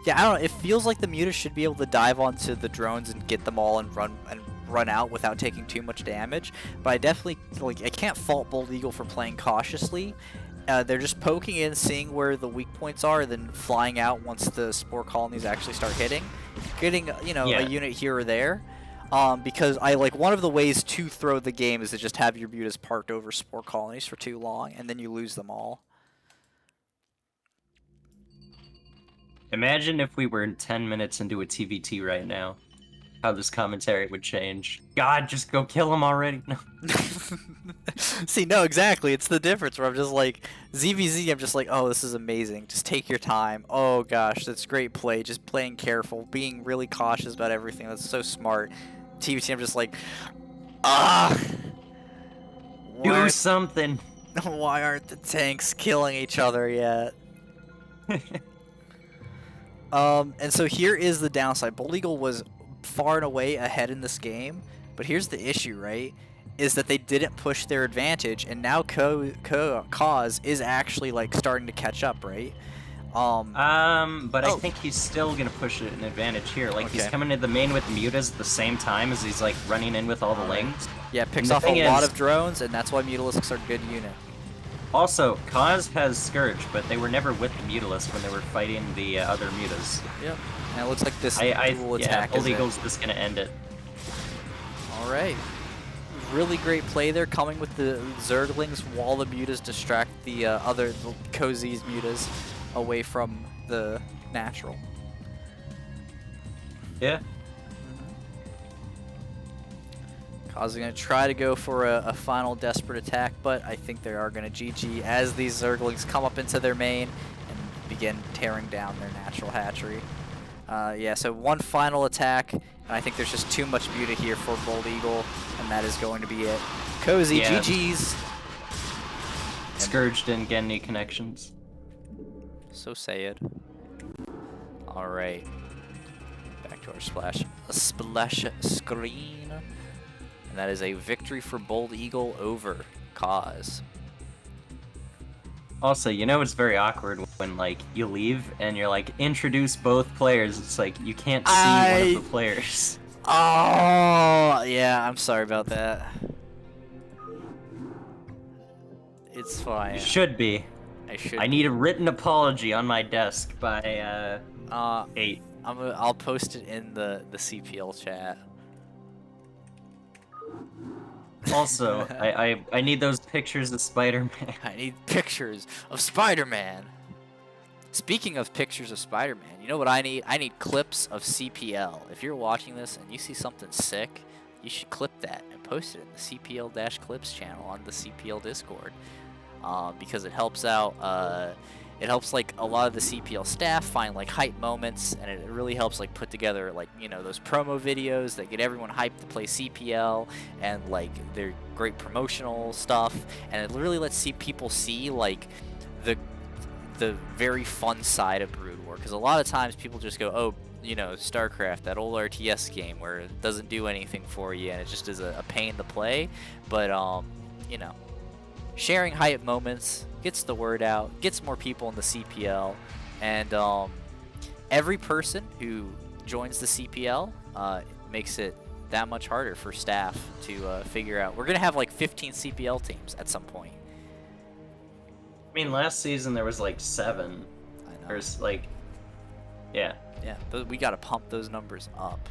Yeah, I don't know. It feels like the muta should be able to dive onto the drones and get them all and run out without taking too much damage. But I definitely I can't fault BoldEgul for playing cautiously. They're just poking in, seeing where the weak points are, and then flying out once the spore colonies actually start hitting, getting a unit here or there. Because one of the ways to throw the game is to just have your mutas parked over spore colonies for too long, and then you lose them all. Imagine if we were 10 minutes into a TVT right now. How this commentary would change. God, just go kill him already. No. See, no, exactly. It's the difference where I'm just ZVZ, I'm just oh, this is amazing. Just take your time. Oh, gosh, that's great play. Just playing careful, being really cautious about everything. That's so smart. TVT, I'm just do something. Why aren't the tanks killing each other yet? And so here is the downside. BoldEgul was far and away ahead in this game, but here's the issue, right? Is that they didn't push their advantage, and now Cause is actually starting to catch up, right? But I think he's still gonna push it an advantage here. He's coming to the main with mutas at the same time as he's running in with all the lings. Yeah, picks off a lot of drones, and that's why Mutalisks are a good unit. Also, Kaz has Scourge, but they were never with the Mutalisk when they were fighting the other Mutas. Yep. And it looks like this dual yeah, attack is BoldEgul's just gonna end it. All right. Really great play there, coming with the Zerglings while the Mutas distract the other Cozy's Mutas away from the natural. Yeah. Kaz is going to try to go for a final desperate attack, but I think they are going to GG as these Zerglings come up into their main and begin tearing down their natural hatchery. Yeah, so one final attack, and I think there's just too much Muta here for BoldEgul, and that is going to be it. Cozy, yeah. GG's. Scourge didn't get any connections. So sad. All right. Back to our splash screen. And that is a victory for BoldEgul over Kaz. Also, you know it's very awkward when, like, you leave and you're like, introduce both players. It's like, you can't see one of the players. Oh, yeah, I'm sorry about that. It's fine. You should be. I need a written apology on my desk by, 8. I'll post it in the CPL chat. Also, I need those pictures of Spider-Man. I need pictures of Spider-Man. Speaking of pictures of Spider-Man, you know what I need? I need clips of CPL. If you're watching this and you see something sick, you should clip that and post it in the CPL-clips channel on the CPL Discord. Because it helps out, it helps like a lot of the CPL staff find like hype moments, and it really helps like put together like, you know, those promo videos that get everyone hyped to play CPL, and like their great promotional stuff, and it really lets people see like the very fun side of Brood War, because a lot of times people just go, oh, you know, StarCraft, that old RTS game where it doesn't do anything for you and it just is a pain to play, but you know, sharing hype moments gets the word out, gets more people in the CPL, and every person who joins the CPL makes it that much harder for staff to figure out. We're gonna have like 15 CPL teams at some point. I mean, last season there was like 7. I know. There's like, yeah. Yeah, we gotta pump those numbers up.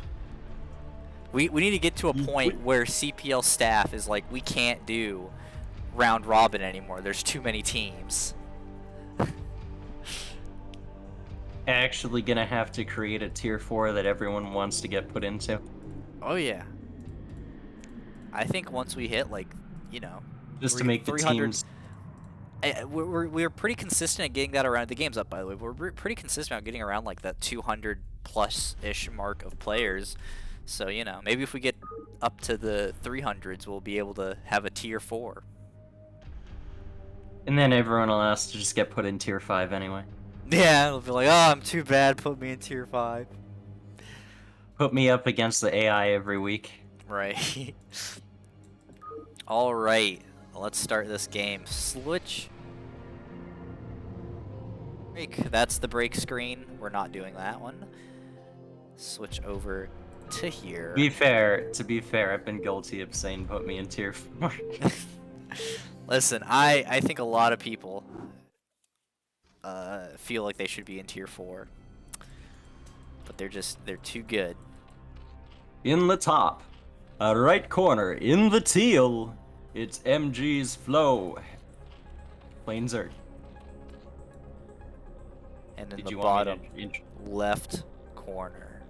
We need to get to a point where CPL staff is like, we can't do round robin anymore. There's too many teams. Actually gonna have to create a tier 4 that everyone wants to get put into. Oh yeah. I think once we hit like, you know, just to make the teams. We're pretty consistent at getting that around. The game's up, by the way. We're pretty consistent at getting around like that 200 plus ish mark of players. So, you know, maybe if we get up to the 300s, we'll be able to have a tier 4. And then everyone will ask to just get put in tier 5 anyway. Yeah, it'll be like, oh, I'm too bad, put me in tier 5. Put me up against the AI every week. Right. Alright, let's start this game. Switch. Break. That's the break screen. We're not doing that one. Switch over to here. To be fair, I've been guilty of saying put me in tier 4. Listen, I think a lot of people feel like they should be in tier 4, but they're too good. In the top, right corner, in the teal, it's MG's Flow. Plain Zerg. And in the bottom left corner,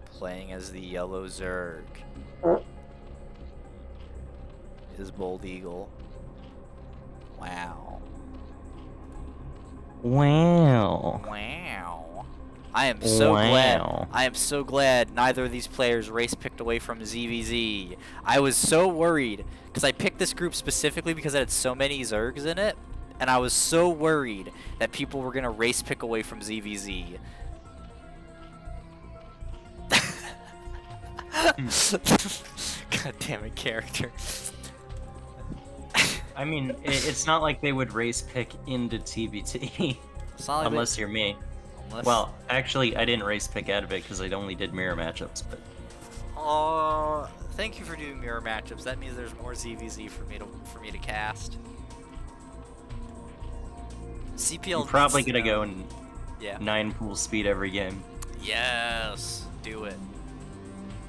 playing as the yellow Zerg, is BoldEgul. Wow. Wow. Wow. I am so glad. I am so glad neither of these players race picked away from ZVZ. I was so worried because I picked this group specifically because it had so many Zergs in it, and I was so worried that people were gonna race pick away from ZVZ. God damn it, character. I mean, it's not like they would race pick into TBT. Unless you're me. Well, actually, I didn't race pick out of it because I only did mirror matchups. But thank you for doing mirror matchups. That means there's more ZVZ for me to cast. CPL I'm probably needs to gonna go know. in 9 pool speed every game. Yes, do it.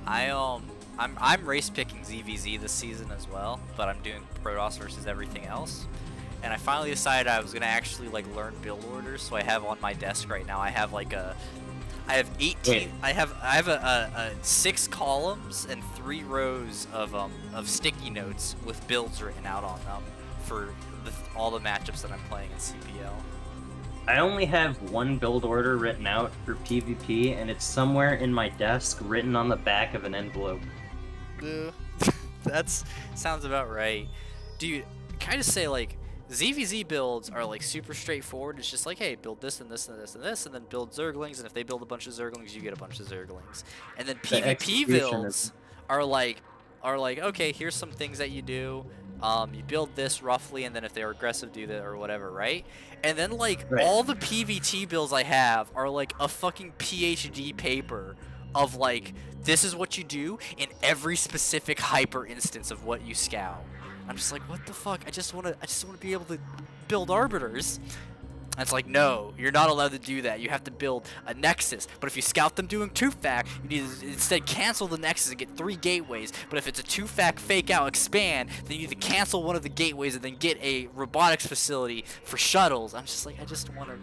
I'm race picking ZVZ this season as well, but I'm doing Protoss versus everything else. And I finally decided I was gonna actually like learn build orders, so I have on my desk right now. I have 18. Wait. I have a 6 columns and 3 rows of sticky notes with builds written out on them for all the matchups that I'm playing in CPL. I only have one build order written out for PvP, and it's somewhere in my desk, written on the back of an envelope. That's sounds about right. Dude, can I just say, like, ZVZ builds are like super straightforward. It's just like, hey, build this and this and this and this, and then build Zerglings, and if they build a bunch of Zerglings, you get a bunch of Zerglings. And then PvP builds are like, okay, here's some things that you do. You build this roughly, and then if they're aggressive, do that or whatever, right? And then like all the PvT builds I have are like a fucking PhD paper of like, this is what you do in every specific hyper instance of what you scout. I'm just like, what the fuck? I just wanna be able to build arbiters. And it's like, no, you're not allowed to do that. You have to build a nexus. But if you scout them doing 2-fac, you need to instead cancel the nexus and get 3 gateways. But if it's a 2-fac fake out expand, then you need to cancel one of the gateways and then get a robotics facility for shuttles. I'm just like, I just want to.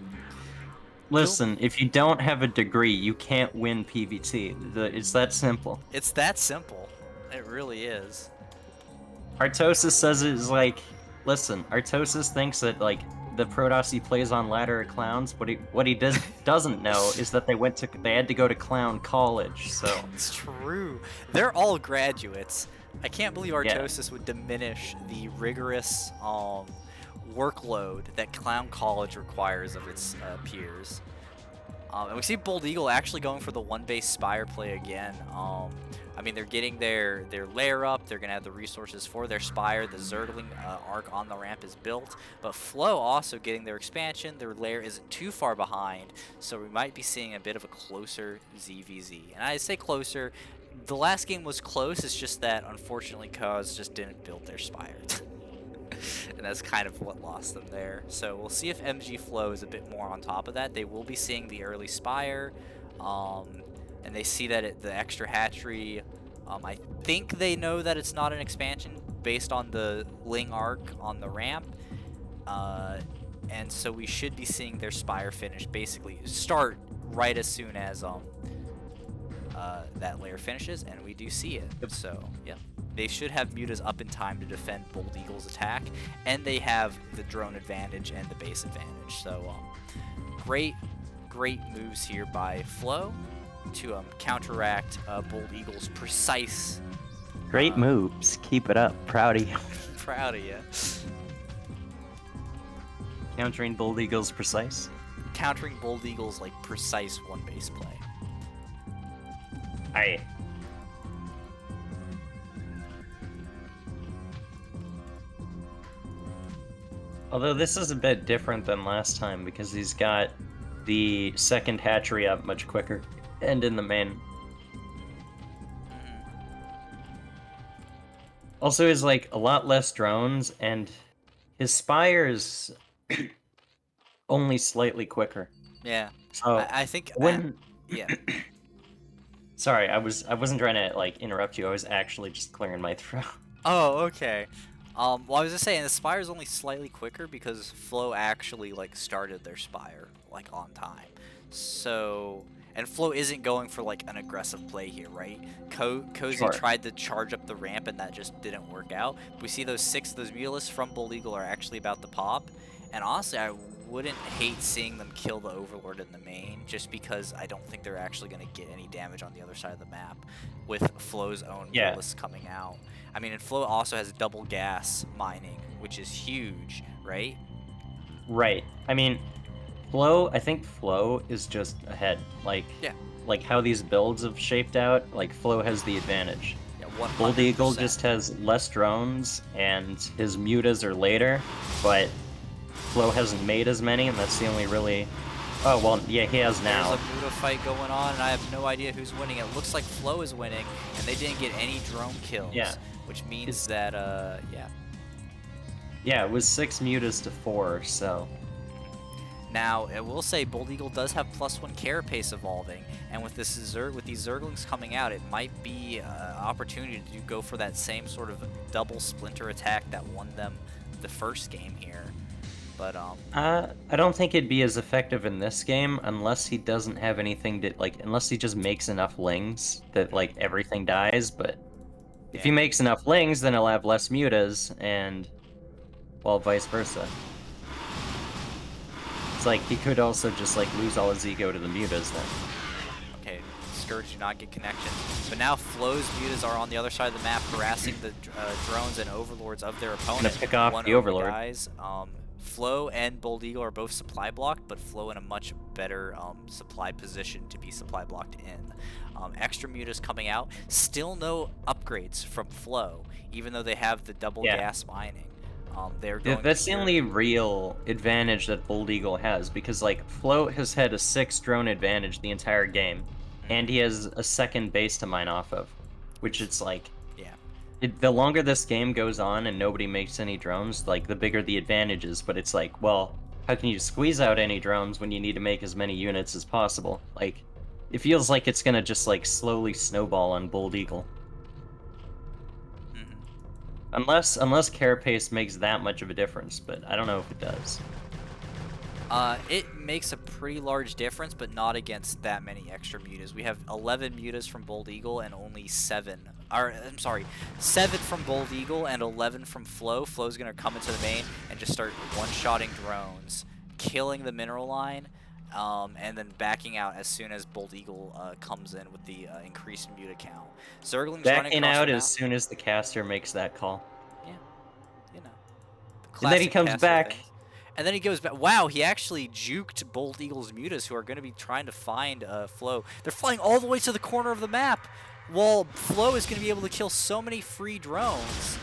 Listen, if you don't have a degree, you can't win PvT. It's that simple. It's that simple. It really is. Artosis says it's like, listen, Artosis thinks that like the Protoss he plays on ladder are clowns, but what he doesn't know is that they had to go to clown college. So it's true. They're all graduates. I can't believe Artosis would diminish the rigorous workload that clown college requires of its peers. And we see BoldEgul actually going for the 1-base Spire play again. I mean, they're getting their lair up. They're going to have the resources for their Spire. The Zergling arc on the ramp is built. But Flow also getting their expansion. Their lair isn't too far behind. So we might be seeing a bit of a closer ZVZ. And I say closer. The last game was close. It's just that, unfortunately, Cause just didn't build their Spire. And that's kind of what lost them there. So we'll see if MG Flow is a bit more on top of that. They will be seeing the early Spire, and they see that the extra hatchery, I think they know that it's not an expansion based on the Ling arc on the ramp, and so we should be seeing their Spire finish, basically start right as soon as that layer finishes, and we do see it. Yep. So yeah. They should have mutas up in time to defend BoldEgul's attack, and they have the drone advantage and the base advantage. So, great moves here by Flow to counteract BoldEgul's precise. Great moves. Keep it up. Proud of you. Proud of you. Countering BoldEgul's precise. Countering BoldEgul's like precise 1-base play. Aye. Although this is a bit different than last time because he's got the second hatchery up much quicker and in the main. Also, he's like a lot less drones and his Spire's only slightly quicker. Yeah. So I think yeah. Sorry, I wasn't trying to like interrupt you. I was actually just clearing my throat. Oh, okay. Well, I was just saying the Spire is only slightly quicker because Flow actually like started their Spire like on time. So, and Flow isn't going for like an aggressive play here, right? Cozy tried to charge up the ramp and that just didn't work out. We see those Mutalisks from BoldEgul are actually about to pop, and honestly, I wouldn't hate seeing them kill the Overlord in the main, just because I don't think they're actually going to get any damage on the other side of the map with Flow's own Mutalisks coming out. I mean, and Flow also has double gas mining, which is huge, right? Right. I mean, I think Flow is just ahead. Like how these builds have shaped out, like Flow has the advantage. Yeah, BoldEgul just has less drones, and his mutas are later, but Flow hasn't made as many, and that's the only really... Oh, well, yeah, he has now. There's a muta fight going on, and I have no idea who's winning. It looks like Flow is winning, and they didn't get any drone kills. Yeah. Which means that, Yeah, it was 6 mutas to 4, so... Now, I will say BoldEgul does have +1 Carapace evolving, and with these Zerglings coming out, it might be an opportunity to go for that same sort of double splinter attack that won them the first game here. But I don't think it'd be as effective in this game unless he doesn't have anything to unless he just makes enough lings that everything dies. But if he makes enough lings, then he'll have less mutas, and well, vice versa. It's like he could also just lose all his ego to the mutas then. Okay, Scourge do not get connection, but now Flo's mutas are on the other side of the map, harassing the drones and overlords of their opponent. Gonna pick off the overlord. Guys. Flo and BoldEgul are both supply blocked, but Flo in a much better supply position to be supply blocked in. Extra mutas coming out. Still no upgrades from Flo, even though they have the double gas mining. That's the only real advantage that BoldEgul has, because Flo has had a 6 drone advantage the entire game, and he has a second base to mine off of, which it's the longer this game goes on and nobody makes any drones, the bigger the advantage is. But it's well, how can you squeeze out any drones when you need to make as many units as possible? It feels like it's gonna just slowly snowball on BoldEgul. Unless Carapace makes that much of a difference, but I don't know if it does. It makes a pretty large difference, but not against that many extra mutas. We have 11 mutas from BoldEgul and only 7. I'm sorry, 7 from BoldEgul and 11 from Flo. Flo's gonna come into the main and just start one-shotting drones, killing the mineral line, and then backing out as soon as BoldEgul comes in with the increased muta count. Zergling's backing out as soon as the caster makes that call. Yeah, you know. And then he comes back. Things. And then he goes back. Wow, he actually juked BoldEgul's mutas, who are going to be trying to find Flo. They're flying all the way to the corner of the map. Well, Flo is going to be able to kill so many free drones.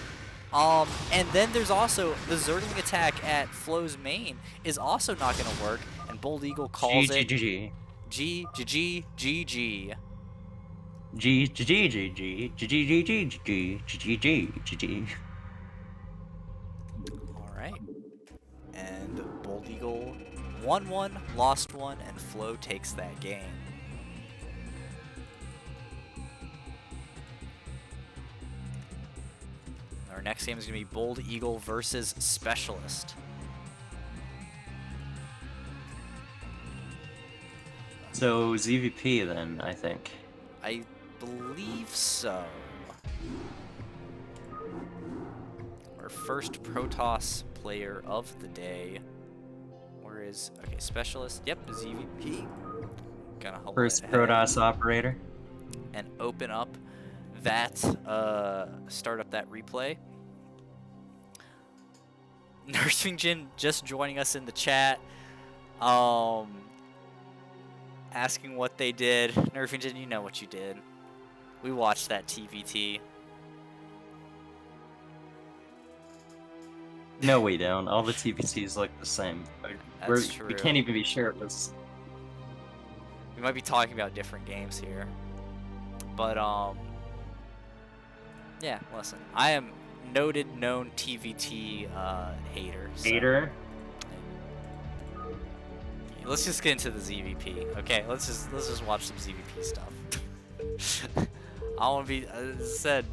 And then there's also the Zergling attack at Flo's main is also not going to work. And BoldEgul calls it GGG. GGG. All right. And BoldEgul won one, lost one, and Flo takes that game. Our next game is going to be BoldEgul versus Specialist. So ZVP then, I think. I believe so. Our first Protoss player of the day. Where is... Okay, Specialist. Yep, ZVP. Gonna help first Protoss operator. And open up that, start up that replay. Nerfingen just joining us in the chat. Asking what they did. Nerfingen, you know what you did. We watched that TVT. No, we don't. All the TVTs look the same. That's true. We can't even be sure it was... We might be talking about different games here. But, yeah, listen. I am known TVT hater. So. Hater? Let's just get into the ZVP. Okay, let's just watch some ZVP stuff. I want to be, as I said,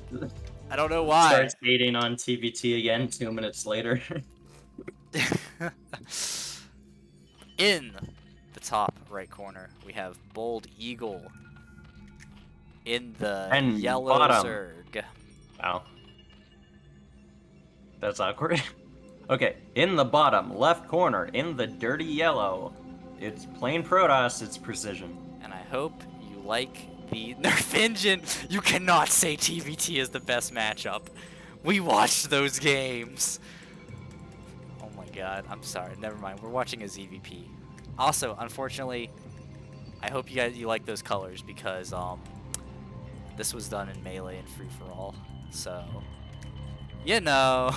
I don't know why. Starts hating on TVT again 2 minutes later. In the top right corner, we have BoldEgul. In the yellow bottom. Zerg. Wow. That's awkward. Okay, in the bottom left corner, in the dirty yellow, it's plain Protoss, it's Precision. And I hope you like the nerfingen. You cannot say TVT is the best matchup. We watched those games. Oh my god, I'm sorry. Never mind. We're watching a ZVP. Also, unfortunately, I hope you like those colors because this was done in Melee and Free-for-All. So, you know,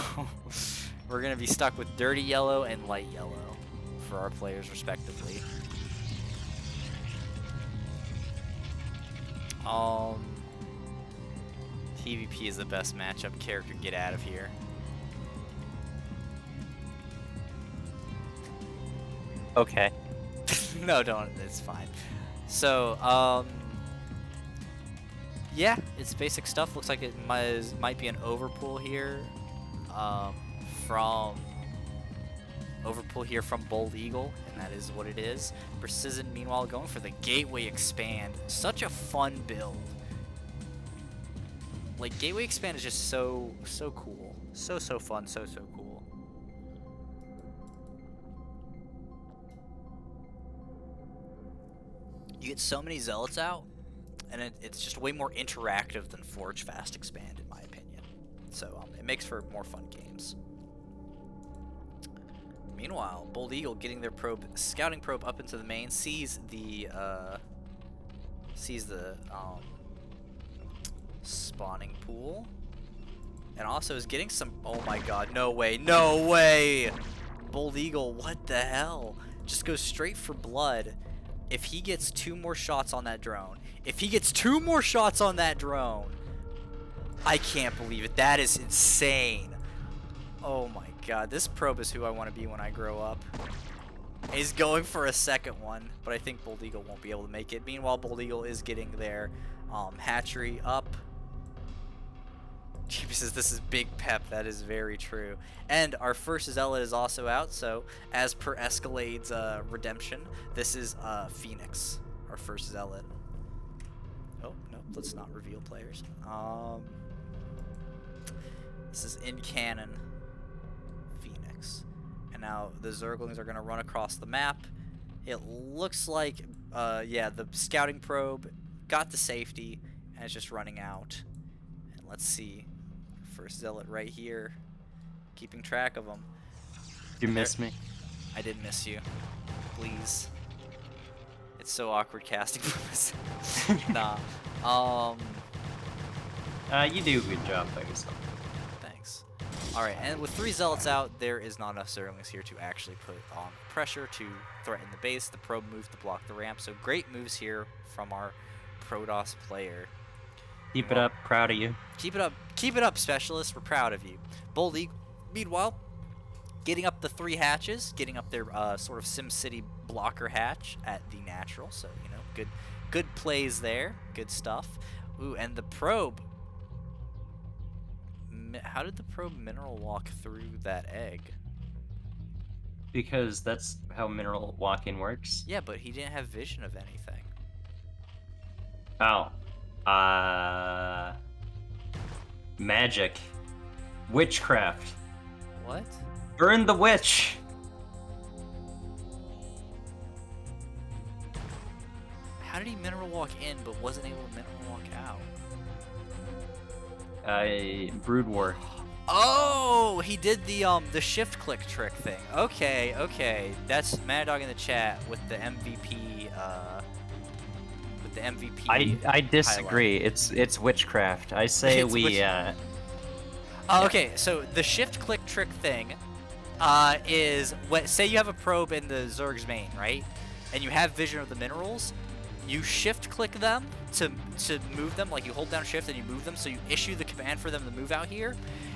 we're going to be stuck with dirty yellow and light yellow for our players respectively. TVP is the best matchup. Character, get out of here. Okay. No, don't. It's fine. So, yeah, it's basic stuff. Looks like it might be an overpull here, from BoldEgul, and that is what it is. Preseason, meanwhile, going for the Gateway Expand. Such a fun build. Like, Gateway Expand is just so cool. So fun, so cool. You get so many Zealots out, and it's just way more interactive than Forge Fast Expand, in my opinion. So, it makes for more fun games. Meanwhile, BoldEgul getting their scouting probe up into the main, sees the spawning pool, and also is getting some. Oh my God! No way! No way! BoldEgul, what the hell? Just goes straight for blood. If he gets 2 more shots on that drone, I can't believe it. That is insane. Oh my God, this probe is who I want to be when I grow up. He's going for a second one, but I think BoldEgul won't be able to make it. Meanwhile, BoldEgul is getting their hatchery up. Chibi says this is big pep. That is very true. And our first Zealot is also out, so as per Escalade's redemption, this is Phoenix, our first Zealot. Oh, no, let's not reveal players. This is in canon Phoenix. And now the Zerglings are going to run across the map. It looks like, yeah, the scouting probe got to safety, and it's just running out. And let's see. First Zealot right here. Keeping track of them. You missed me. I did miss you. Please. It's so awkward casting from this. Nah. You do a good job by yourself. Thanks. Alright, and with 3 Zealots out, there is not enough Zerglings here to actually put on pressure to threaten the base. The probe moved to block the ramp, so great moves here from our Protoss player. Keep it up. Proud of you. Keep it up, Specialist. We're proud of you. BoldEgul, meanwhile, getting up the 3 hatches, getting up their sort of SimCity blocker hatch at the natural. So, you know, good plays there. Good stuff. Ooh, and the probe. How did the probe mineral walk through that egg? Because that's how mineral walking works. Yeah, but he didn't have vision of anything. Oh. Magic. Witchcraft. What? Burn the witch! How did he mineral walk in but wasn't able to mineral walk out? Brood War. Oh, he did the shift click trick thing. Okay. That's Mad Dog in the chat with the MVP I disagree. Highlight. It's witchcraft. I say okay, so the shift click trick thing is say you have a probe in the Zerg's main, right? And you have vision of the minerals. You shift click them to move them, like you hold down shift and you move them, so you issue the command for them to move out here,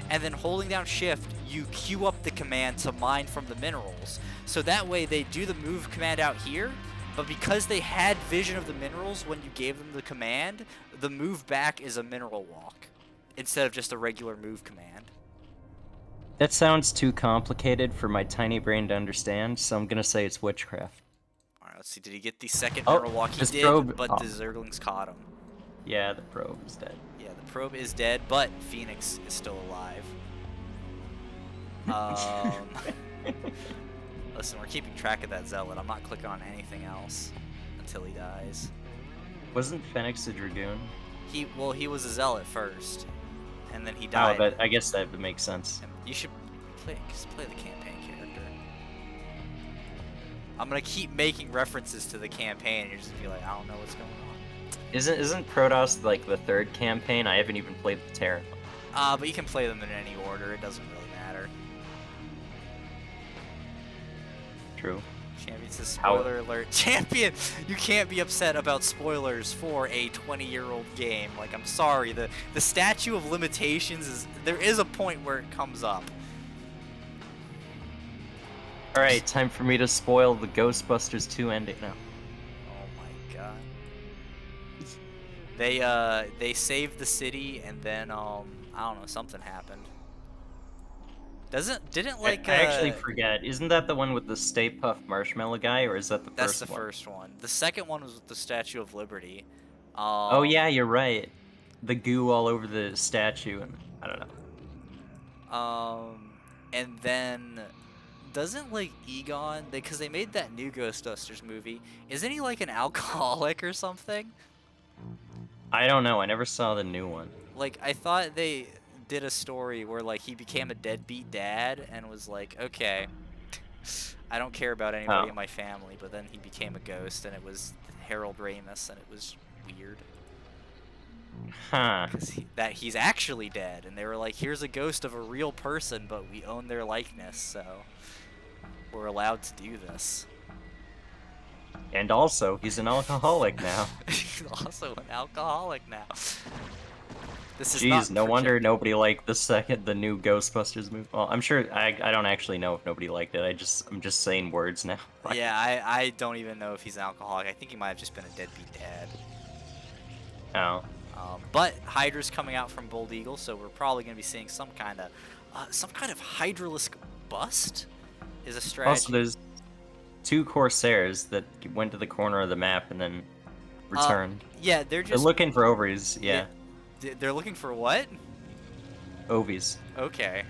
and then holding down shift, you queue up the command to mine from the minerals. So that way they do the move command out here, but because they had vision of the minerals when you gave them the command, the move back is a mineral walk instead of just a regular move command. That sounds too complicated for my tiny brain to understand, so I'm gonna say it's witchcraft. Alright, let's see. Did he get the second mineral walk? He did, probe, but the Zerglings caught him. Yeah, the probe is dead. Yeah, the probe is dead, but Phoenix is still alive. Listen, we're keeping track of that Zealot. I'm not clicking on anything else until he dies. Wasn't Phoenix a Dragoon? He was a Zealot first, and then he died. Oh, but I guess that makes sense. You should play the campaign character. I'm gonna keep making references to the campaign, and you're just gonna be like, I don't know what's going on. Isn't Protoss like the 3rd campaign? I haven't even played the Terra. But you can play them in any order. It doesn't really matter. True. Champion says spoiler alert. Champion, you can't be upset about spoilers for a 20-year-old game. Like, I'm sorry, the statute of limitations there is a point where it comes up. Alright, time for me to spoil the Ghostbusters 2 ending now. Oh my god. They saved the city, and then I don't know, something happened. Didn't like I actually forget. Isn't that the one with the Stay Puft Marshmallow guy, or is that the that's first one? the first one. The second one was with the Statue of Liberty. Oh yeah, you're right. The goo all over the statue, and I don't know. And then doesn't like Egon, because they made that new Ghostbusters movie, isn't he like an alcoholic or something? I don't know. I never saw the new one. Like, I thought they did a story where like he became a deadbeat dad and was like, okay, I don't care about anybody in my family, but then he became a ghost, and it was Harold Ramis, and it was weird. Huh. Because he's actually dead, and they were like, here's a ghost of a real person, but we own their likeness, so we're allowed to do this. And also, he's an alcoholic now. He's also an alcoholic now. This is Jeez, no wonder projected. nobody liked the new Ghostbusters movie. Well, I'm sure I don't actually know if nobody liked it. I'm just saying words now. Yeah, I don't even know if he's an alcoholic. I think he might have just been a deadbeat dad. Oh. But Hydra's coming out from BoldEgul, so we're probably going to be seeing some kind of Hydralisk bust is a strategy. Also, there's 2 Corsairs that went to the corner of the map and then returned. Yeah, they're looking for ovaries. Yeah. They're looking for what? Ovies. Okay.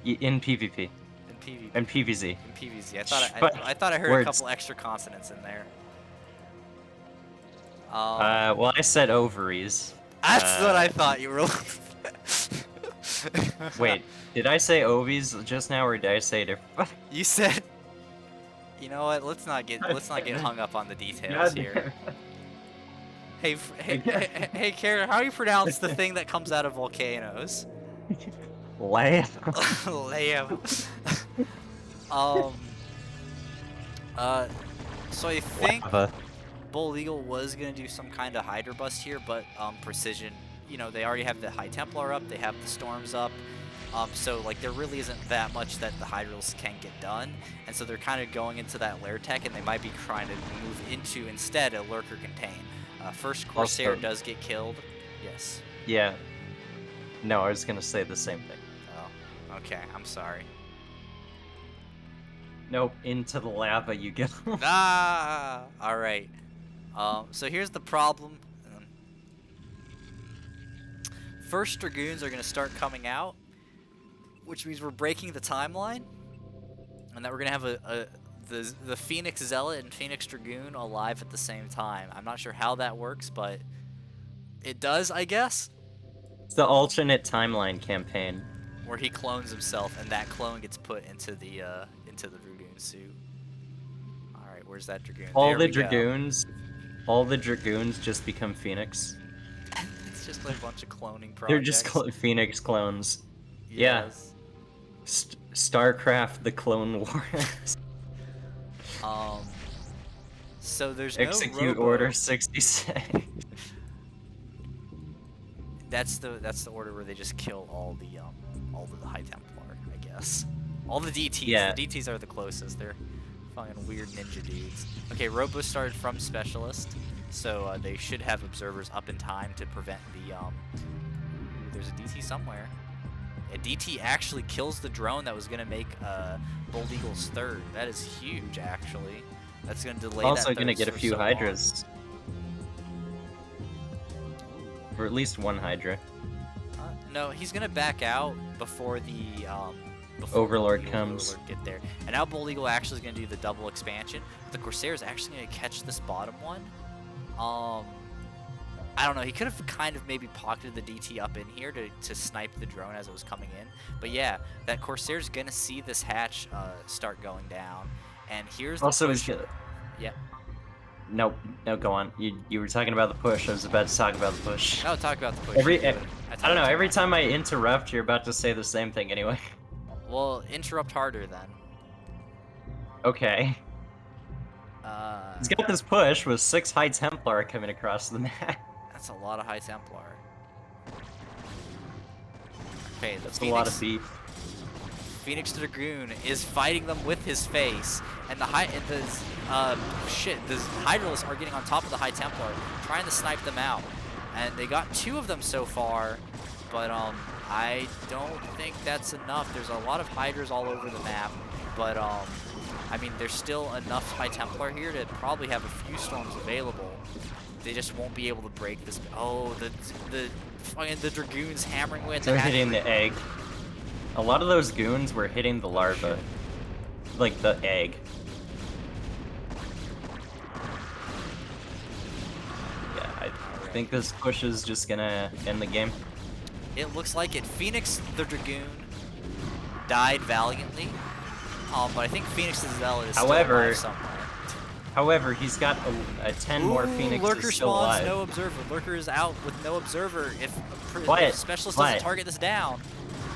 In PvP. In PvP. And PvZ. In PvZ. I thought I heard words. a couple extra consonants in there. Well, I said ovaries. That's what I thought you were. Wait, did I say ovies just now, or did I say different? You said. You know what? Let's not get hung up on the details here. Hey, Karen, how do you pronounce the thing that comes out of volcanoes? Lamb. Lamb. So I think BoldEgul was gonna do some kind of Hydra bust here, but Precision, you know, they already have the High Templar up, they have the Storms up, so like there really isn't that much that the Hydrals can get done, and so they're kind of going into that lair tech, and they might be trying to move into instead a Lurker Contain. First Corsair does get killed. Yes. Yeah. No, I was gonna say the same thing. Oh, okay. I'm sorry. Nope. Into the lava you go. Ah. All right. So here's the problem. First Dragoons are gonna start coming out, which means we're breaking the timeline, and that we're gonna have the Phoenix Zealot and Phoenix Dragoon alive at the same time. I'm not sure how that works, but it does, I guess. It's the alternate timeline campaign. Where he clones himself, and that clone gets put into the Dragoon suit. All right, where's that Dragoon? All the Dragoons just become Phoenix. It's just like a bunch of cloning projects. They're just Phoenix clones. Yes. Yeah. StarCraft: The Clone Wars. So there's Execute no Order 66. That's the order where they just kill all the High Templar, I guess. All the DTs. Yeah. The DTs are the closest. They're fucking weird ninja dudes. Okay, Robo started from Specialist, so they should have observers up in time to prevent the there's a DT somewhere. A DT actually kills the drone that was gonna make BoldEgul's third. That is huge, actually. That's gonna delay. Also that gonna get a for few so Hydras. Or at least one Hydra. No, he's gonna back out before the Overlord comes. Overlord get there. And now BoldEgul actually is gonna do the double expansion. The Corsair is actually gonna catch this bottom one. I don't know. He could have kind of maybe pocketed the DT up in here to snipe the drone as it was coming in. But yeah, that Corsair's gonna see this hatch start going down. And here's the Also, push. he's gonna. Yeah. No, go on. You were talking about the push. I was about to talk about the push. No, talk about the push. I don't know. Every time I interrupt, you're about to say the same thing anyway. Well, interrupt harder then. Okay. He's got this push with 6 High Templar coming across the map. That's a lot of High Templar. Okay, That's a lot of beef. Phoenix Dragoon is fighting them with his face, and the Hydralisks are getting on top of the High Templar, trying to snipe them out. And they got 2 of them so far, but I don't think that's enough. There's a lot of Hydras all over the map, but I mean, there's still enough High Templar here to probably have a few storms available. They just won't be able to break this. Oh, the Dragoons hammering away at the They're hitting the egg. A lot of those goons were hitting the larva, like the egg. Yeah, I think this push is just gonna end the game. It looks like it. Phoenix the Dragoon died valiantly, but I think Phoenix's Zealot is still alive somewhere. However, he's got a 10 more Phoenixes Lurker still spawns, alive. no Observer. Lurker is out with no Observer if Specialist doesn't target this down.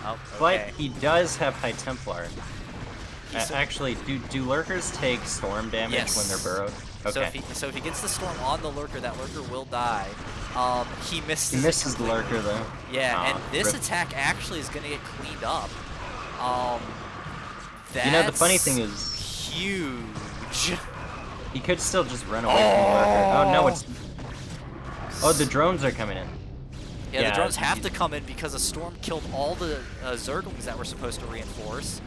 Oh, okay. But he does have High Templar. Actually, do Lurkers take storm damage when they're burrowed? Okay. So if he gets the storm on the Lurker, that Lurker will die. He misses. He misses the Lurker though. Yeah, and this attack actually is going to get cleaned up. You know, the funny thing is, huge. He could still just run away from the Lurker. Oh no, it's. Oh, the drones are coming in. Yeah, the drones have to come in because a storm killed all the Zerglings that were supposed to reinforce.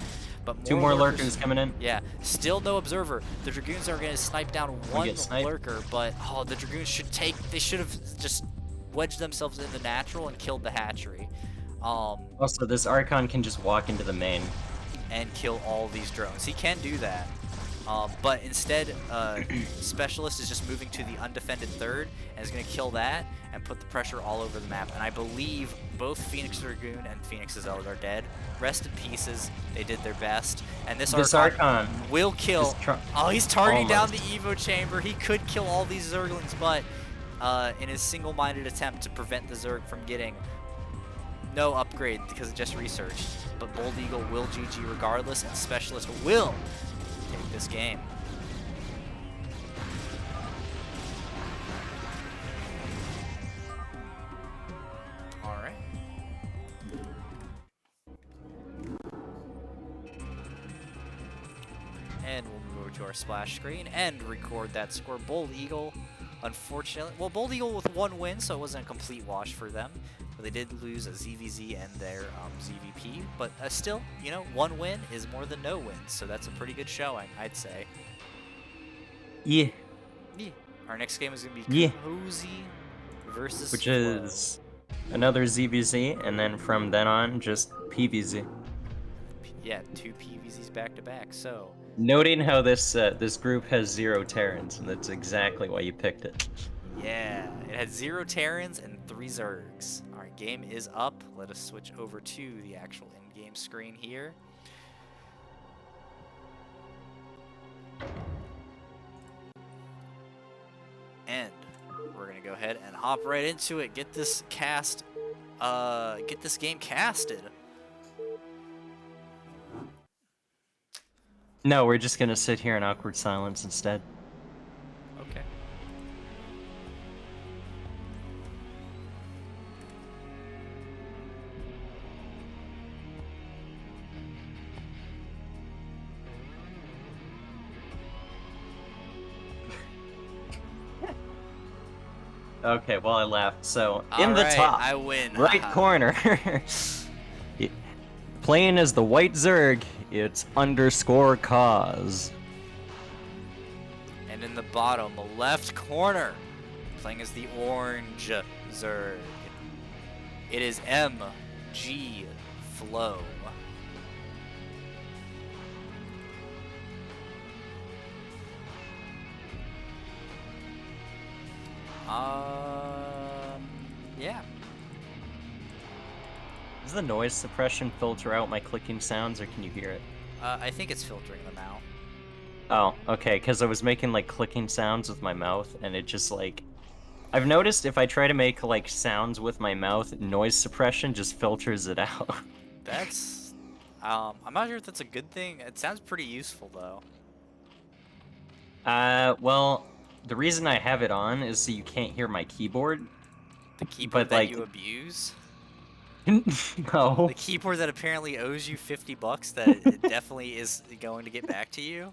But 2 more Lurkers coming in. Yeah, still no Observer. The Dragoons are going to snipe down 1 Lurker, but the Dragoons they should have just wedged themselves in the natural and killed the hatchery. Also, this Archon can just walk into the main and kill all these drones. He can do that. But instead, Specialist is just moving to the undefended 3rd and is going to kill that and put the pressure all over the map. And I believe both Phoenix Dragoon and Phoenix Zealot are dead. Rest in pieces. They did their best. And this Archon will kill. Oh, he's targeting down the Evo chamber. He could kill all these Zerglings, but in his single-minded attempt to prevent the Zerg from getting no upgrade because it just researched. But BoldEgul will GG regardless, and Specialist will take this game. All right. And we'll move over to our splash screen and record that score. BoldEgul, unfortunately, well, BoldEgul with 1 win, so it wasn't a complete wash for them. But they did lose a ZVZ and their ZVP, but still, you know, 1 win is more than no wins, so that's a pretty good showing, I'd say. Yeah. Our next game is going to be Cozy versus Which is another ZVZ, and then from then on, just PVZ. Yeah, 2 PVZs back to back, so. Noting how this group has 0 Terrans, and that's exactly why you picked it. Yeah, it had 0 Terrans and 3 Zergs. Alright, game is up. Let us switch over to the actual in-game screen here. And we're gonna go ahead and hop right into it. Get this game casted. No, we're just gonna sit here in awkward silence instead. Okay. Okay, well, I laughed. So, in the Alright, top, I win. right corner, playing as the White Zerg, it's _cause. And in the bottom left corner, playing as the Orange Zerg, it is MG Flow. Yeah. Does the noise suppression filter out my clicking sounds, or can you hear it? I think it's filtering them out. Oh, okay, because I was making, like, clicking sounds with my mouth, and it just, like... I've noticed if I try to make, like, sounds with my mouth, noise suppression just filters it out. That's... I'm not sure if that's a good thing. It sounds pretty useful, though. Well, the reason I have it on is so you can't hear my keyboard. The keyboard but, that like, you abuse? No. The keyboard that apparently owes you $50 that it definitely is going to get back to you.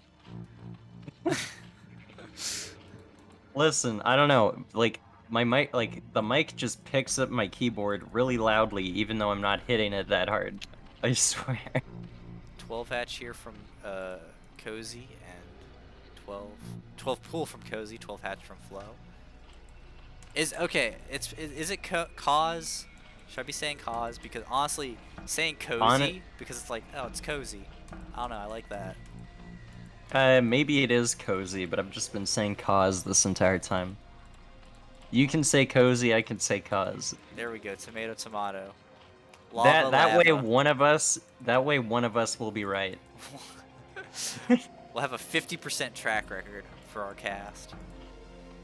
Listen, I don't know. Like my mic, like the mic just picks up my keyboard really loudly, even though I'm not hitting it that hard. I swear. 12 hatch here from Cozy and 12 pool from Cozy, 12 hatch from Flo. Is it cause? Should I be saying cause? Because honestly, saying Cozy because it's like, oh, it's cozy. I don't know, I like that. Maybe it is cozy, but I've just been saying cause this entire time. You can say cozy, I can say cause. There we go, tomato, tomato. Lava, that lava. way one of us will be right. We'll have a 50% track record for our cast.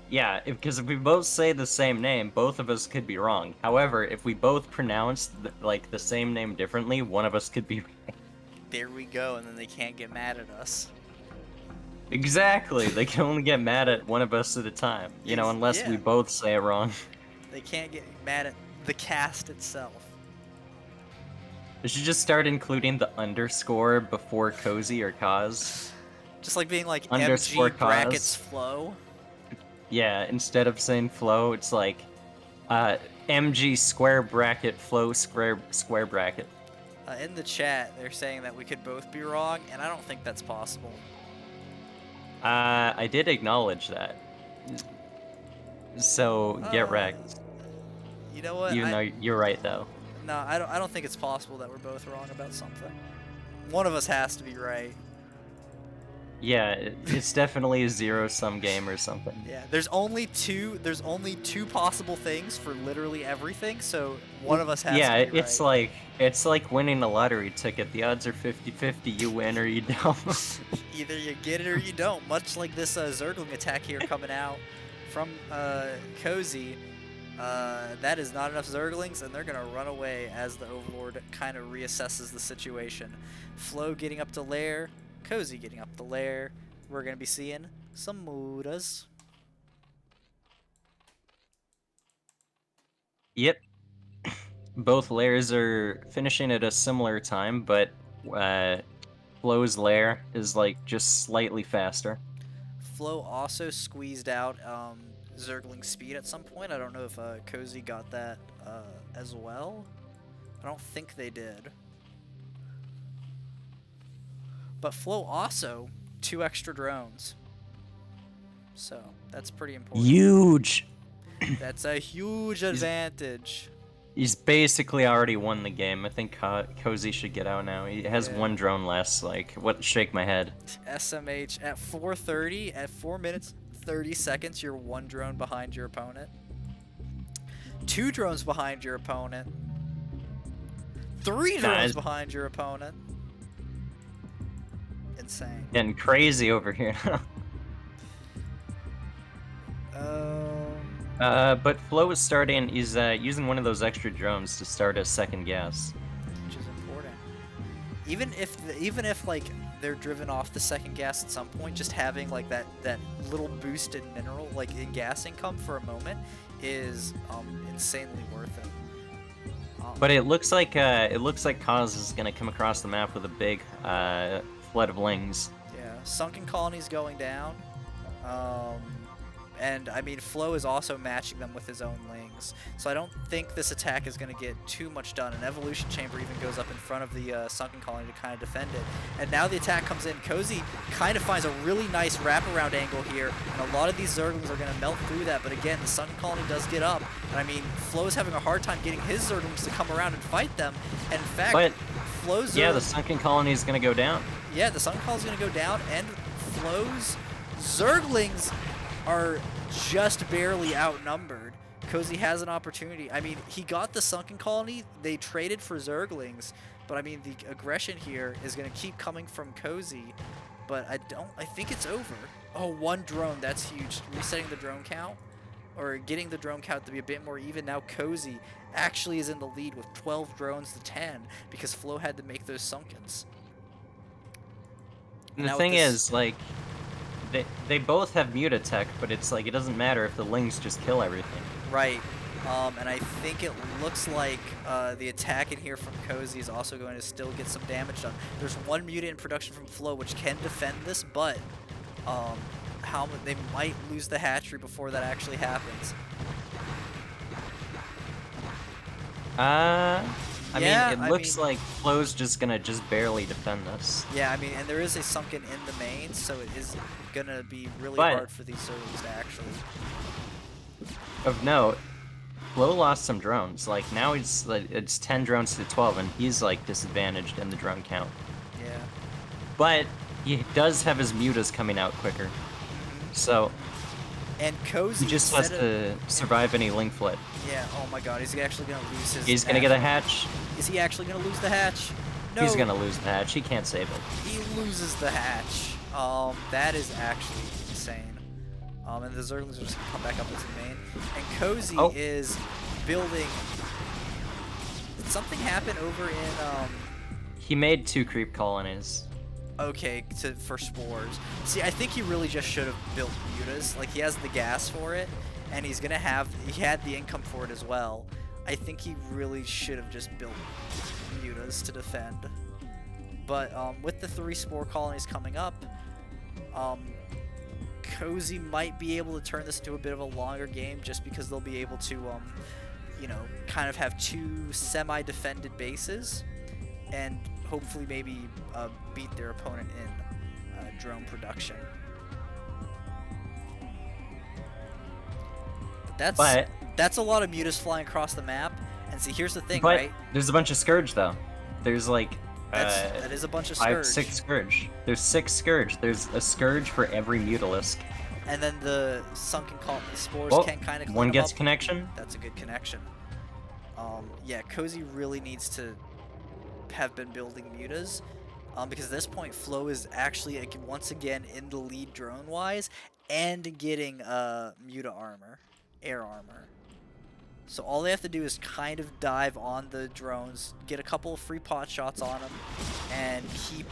Yeah, because if we both say the same name, both of us could be wrong. However, if we both pronounce the same name differently, one of us could be right. There we go, and then they can't get mad at us. Exactly. They can only get mad at one of us at a time. You know, unless we both say it wrong. They can't get mad at the cast itself. We should just start including the underscore before cozy or cause. Just like being like Underscore MG brackets flow. Yeah, instead of saying flow, it's like MG square bracket flow square bracket. In the chat, they're saying that we could both be wrong, and I don't think that's possible. I did acknowledge that. So get wrecked. You know what? Even though you're right though. No, I don't think it's possible that we're both wrong about something. One of us has to be right. Yeah, it's definitely a zero-sum game or something. Yeah, there's only two possible things for literally everything, so one of us has to be right. Yeah, it's like winning a lottery ticket. The odds are 50-50. You win or you don't. Either you get it or you don't. Much like this Zergling attack here coming out from Cozy. That is not enough Zerglings, and they're going to run away as the Overlord kind of reassesses the situation. Flo getting up to lair. Cozy getting up the lair. We're going to be seeing some Mudas. Yep. Both lairs are finishing at a similar time, but Flo's lair is like just slightly faster. Flo also squeezed out Zergling speed at some point. I don't know if Cozy got that as well. I don't think they did. But Flo also 2 extra drones. So that's pretty important. Huge! That's a huge advantage. He's basically already won the game. I think Cozy should get out now. He has 1 drone less. Like, what? Shake my head. SMH at 4:30, at 4 minutes 30 seconds, you're 1 drone behind your opponent. 2 drones behind your opponent. 3 drones behind your opponent. Insane. Getting crazy over here. But Flo is starting. He's using one of those extra drones to start a second gas, which is important. Even if like they're driven off the second gas at some point, just having like that little boost in mineral, like in gas income for a moment, is insanely worth it. But it looks like Kaz is gonna come across the map with a big flood of lings. Yeah, sunken colony's going down. And I mean, Flo is also matching them with his own lings. So I don't think this attack is going to get too much done. An evolution chamber even goes up in front of the sunken colony to kind of defend it. And now the attack comes in. Cozy kind of finds a really nice wraparound angle here. And a lot of these Zerglings are going to melt through that. But again, the sunken colony does get up. And I mean, Flo is having a hard time getting his Zerglings to come around and fight them. And in fact, Flo's yeah, the sunken colony is going to go down. Yeah, the sunken colony is going to go down. And Flo's Zerglings are just barely outnumbered. Cozy has an opportunity. I mean, he got the sunken colony. They traded for Zerglings, but I mean, the aggression here is going to keep coming from Cozy. But I think it's over. Oh, 1 drone. That's huge. Resetting the drone count, or getting the drone count to be a bit more even. Now Cozy actually is in the lead with 12 drones to 10 because Flo had to make those sunkens. And the thing is, like, they both have muta tech, but it's like it doesn't matter if the lings just kill everything. Right. And I think it looks like the attack in here from Cozy is also going to still get some damage done. There's one mutant in production from Flo, which can defend this, but they might lose the hatchery before that actually happens. I mean, it looks like Flo's just gonna barely defend this. Yeah, I mean, and there is a sunken in the main, so it is gonna be really hard for these Zerglings to actually. Of note, Flo lost some drones. Like now it's 10 drones to 12, and he's like disadvantaged in the drone count. Yeah. But he does have his mutas coming out quicker, so. And Cozy he just has to survive any link flip. Yeah, oh my god, he's actually gonna lose his He's gonna get a hatch. Is he actually gonna lose the hatch? No. He's gonna lose the hatch, he can't save it. He loses the hatch. That is actually insane. And the Zerglings are just gonna come back up as the main. And Cozy is building... Did something happen over in, He made 2 creep colonies. Okay, for spores. See, I think he really just should have built mutas. Like, he has the gas for it, and he had the income for it as well. I think he really should have just built mutas to defend. But with the 3 spore colonies coming up, Cozy might be able to turn this into a bit of a longer game just because they'll be able to, you know, kind of have 2 semi-defended bases, and hopefully maybe beat their opponent in drone production. But that's a lot of mutas flying across the map. And see, here's the thing, right? There's a bunch of Scourge though. There's like that is a bunch of Scourge. 6 Scourge. There's 6 Scourge. There's a Scourge for every Mutalisk. And then the sunken spores can kind of clean one them gets up. connection. That's a good connection. Yeah, Cozy really needs to have been building mutas, because at this point Flo is actually once again in the lead drone wise and getting muta armor, air armor. So all they have to do is kind of dive on the drones, get a couple of free pot shots on them, and keep.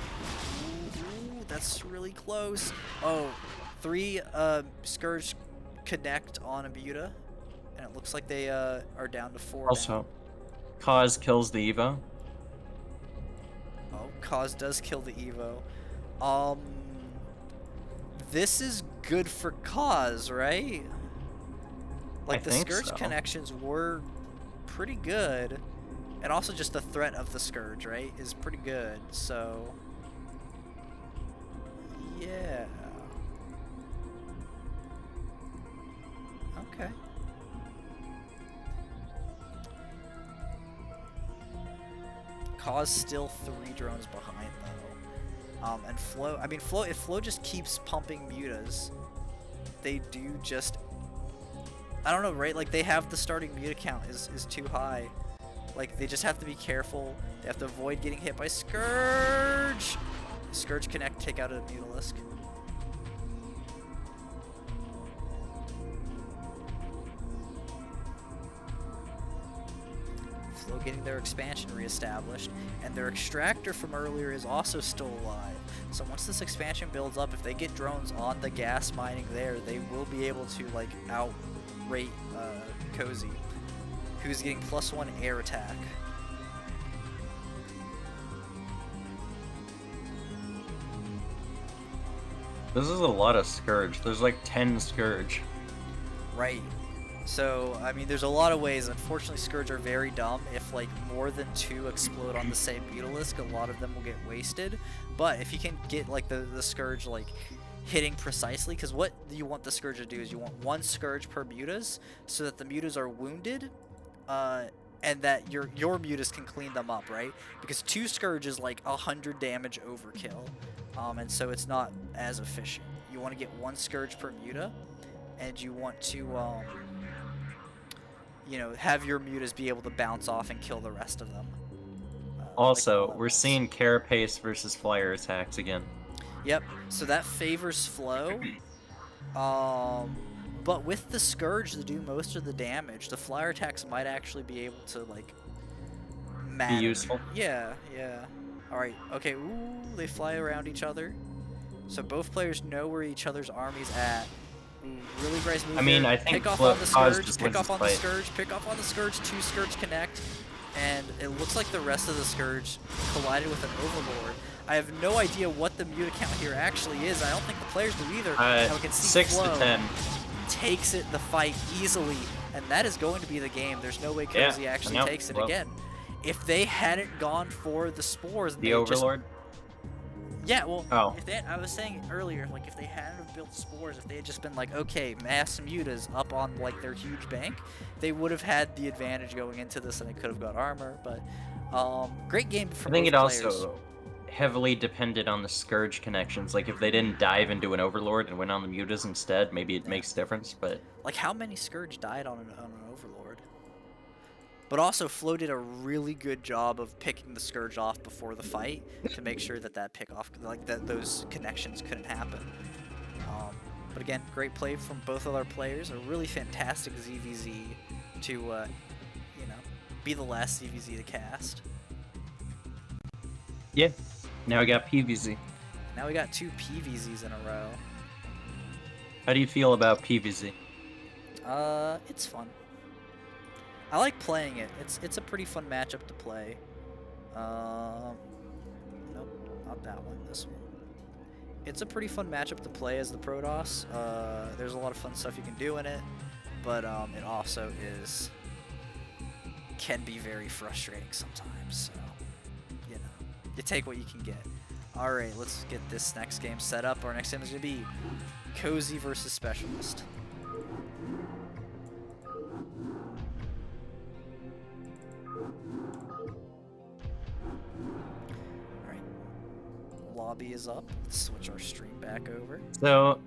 Ooh, that's really close. Oh, 3 Scourge connect on a muta, and it looks like they are down to 4 Also, now. Cause kills the Evo. Oh, Cause does kill the Evo. This is good for Cause, right? Like, the Scourge connections were pretty good. And also just the threat of the Scourge, right, is pretty good, so... Yeah. Okay. Cause still 3 drones behind though. And Flo, I mean if Flo just keeps pumping mutas, they do just, I don't know, right? Like, they have the starting muta count is too high. Like, they just have to be careful. They have to avoid getting hit by Scourge. Scourge connect, take out a Mutalisk. Flo getting their expansion reestablished, and their extractor from earlier is also still alive. So once this expansion builds up, if they get drones on the gas mining there, they will be able to, like, outrate Cozy, who's getting +1 air attack. This is a lot of Scourge. There's like 10 Scourge. Right. So, I mean, there's a lot of ways. Unfortunately, Scourge are very dumb. If, like, more than 2 explode on the same Mutalisk, a lot of them will get wasted. But if you can get, like, the Scourge, like, hitting precisely, because what you want the Scourge to do is you want 1 Scourge per mutas, so that the mutas are wounded, and that your mutas can clean them up, right? Because 2 Scourge is, like, 100 damage overkill, and so it's not as efficient. You want to get 1 Scourge per muta, and you want to, you know, have your mutas be able to bounce off and kill the rest of them. Also, we're seeing Carapace versus Flyer attacks again. Yep, so that favors Flo. But with the Scourge to do most of the damage, the Flyer attacks might actually be able to, like, matter. Be useful. Yeah, yeah. Alright, okay, ooh, they fly around each other. So both players know where each other's army's at. Ooh, really nice move. I mean, here. I think pick off on the Pause Scourge, just pick wins off this on the fight. Scourge, pick off on the Scourge, 2 Scourge connect, and it looks like the rest of the Scourge collided with an Overlord. I have no idea what the mute account here actually is. I don't think the players do either. Now we can see 6 Flo to 10. takes the fight easily, and that is going to be the game. There's no way Cozy actually takes it again. If they hadn't gone for the spores, The Overlord. Yeah, well, Oh. if they, I was saying earlier, like if they hadn't have built spores, if they had just been like, okay, mass mutas up on like their huge bank, they would have had the advantage going into this, and they could have got armor. But great game for both players. I think it also heavily depended on the Scourge connections. Like if they didn't dive into an Overlord and went on the mutas instead, maybe it makes a difference. But like how many Scourge died on an Overlord? But also, Flo did a really good job of picking the Scourge off before the fight to make sure that pick-off, like those connections couldn't happen. But again, great play from both of our players. A really fantastic ZVZ to, you know, be the last ZVZ to cast. yeah, now we got PVZ. Now we got 2 PVZs in a row. How do you feel about PVZ? It's fun. I like playing it. It's a pretty fun matchup to play. Nope, not that one. This one. It's a pretty fun matchup to play as the Protoss. There's a lot of fun stuff you can do in it, but it also can be very frustrating sometimes. So, you know, you take what you can get. All right, let's get this next game set up. Our next game is gonna be Cozy versus Specialist. Lobby is up. Let's switch our stream back over. So,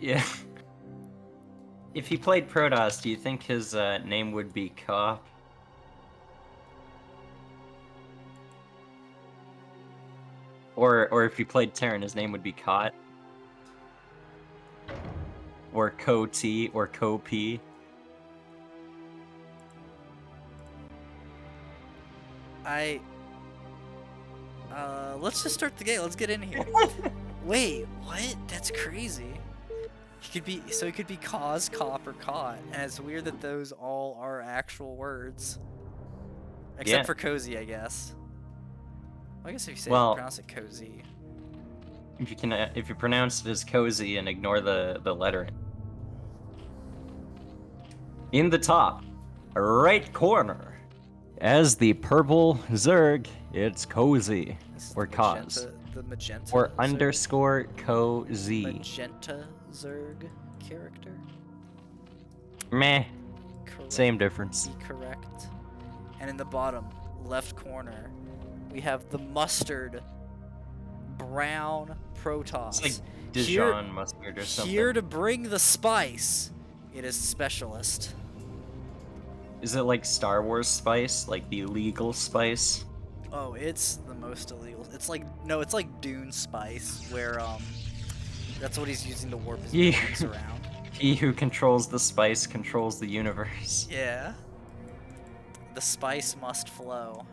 yeah. If he played Protoss, do you think his name would be Cop? Or if he played Terran, his name would be Cot? Or Co-T or Co-P? Let's just start the game. Let's get in here. Wait, what? That's crazy. He could be cause, cop, or caught, and it's weird that those all are actual words. Except for cozy, I guess. Well, I guess if you pronounce it cozy. If you pronounce it as cozy and ignore the lettering. In the top right corner, as the purple Zerg, it's cozy. Or cause. The magenta. Or Zerg. underscore cozy. Magenta Zerg character. Meh. Correct. Same difference. Correct. And in the bottom left corner, we have the mustard brown Protoss. It's like Dijon mustard or something. Here to bring the spice, it is Specialist. Is it like Star Wars spice? Like the illegal spice? Oh, it's the most illegal. It's like, no, it's like Dune spice, where, that's what he's using to warp his minions around. He who controls the spice controls the universe. Yeah. The spice must flow.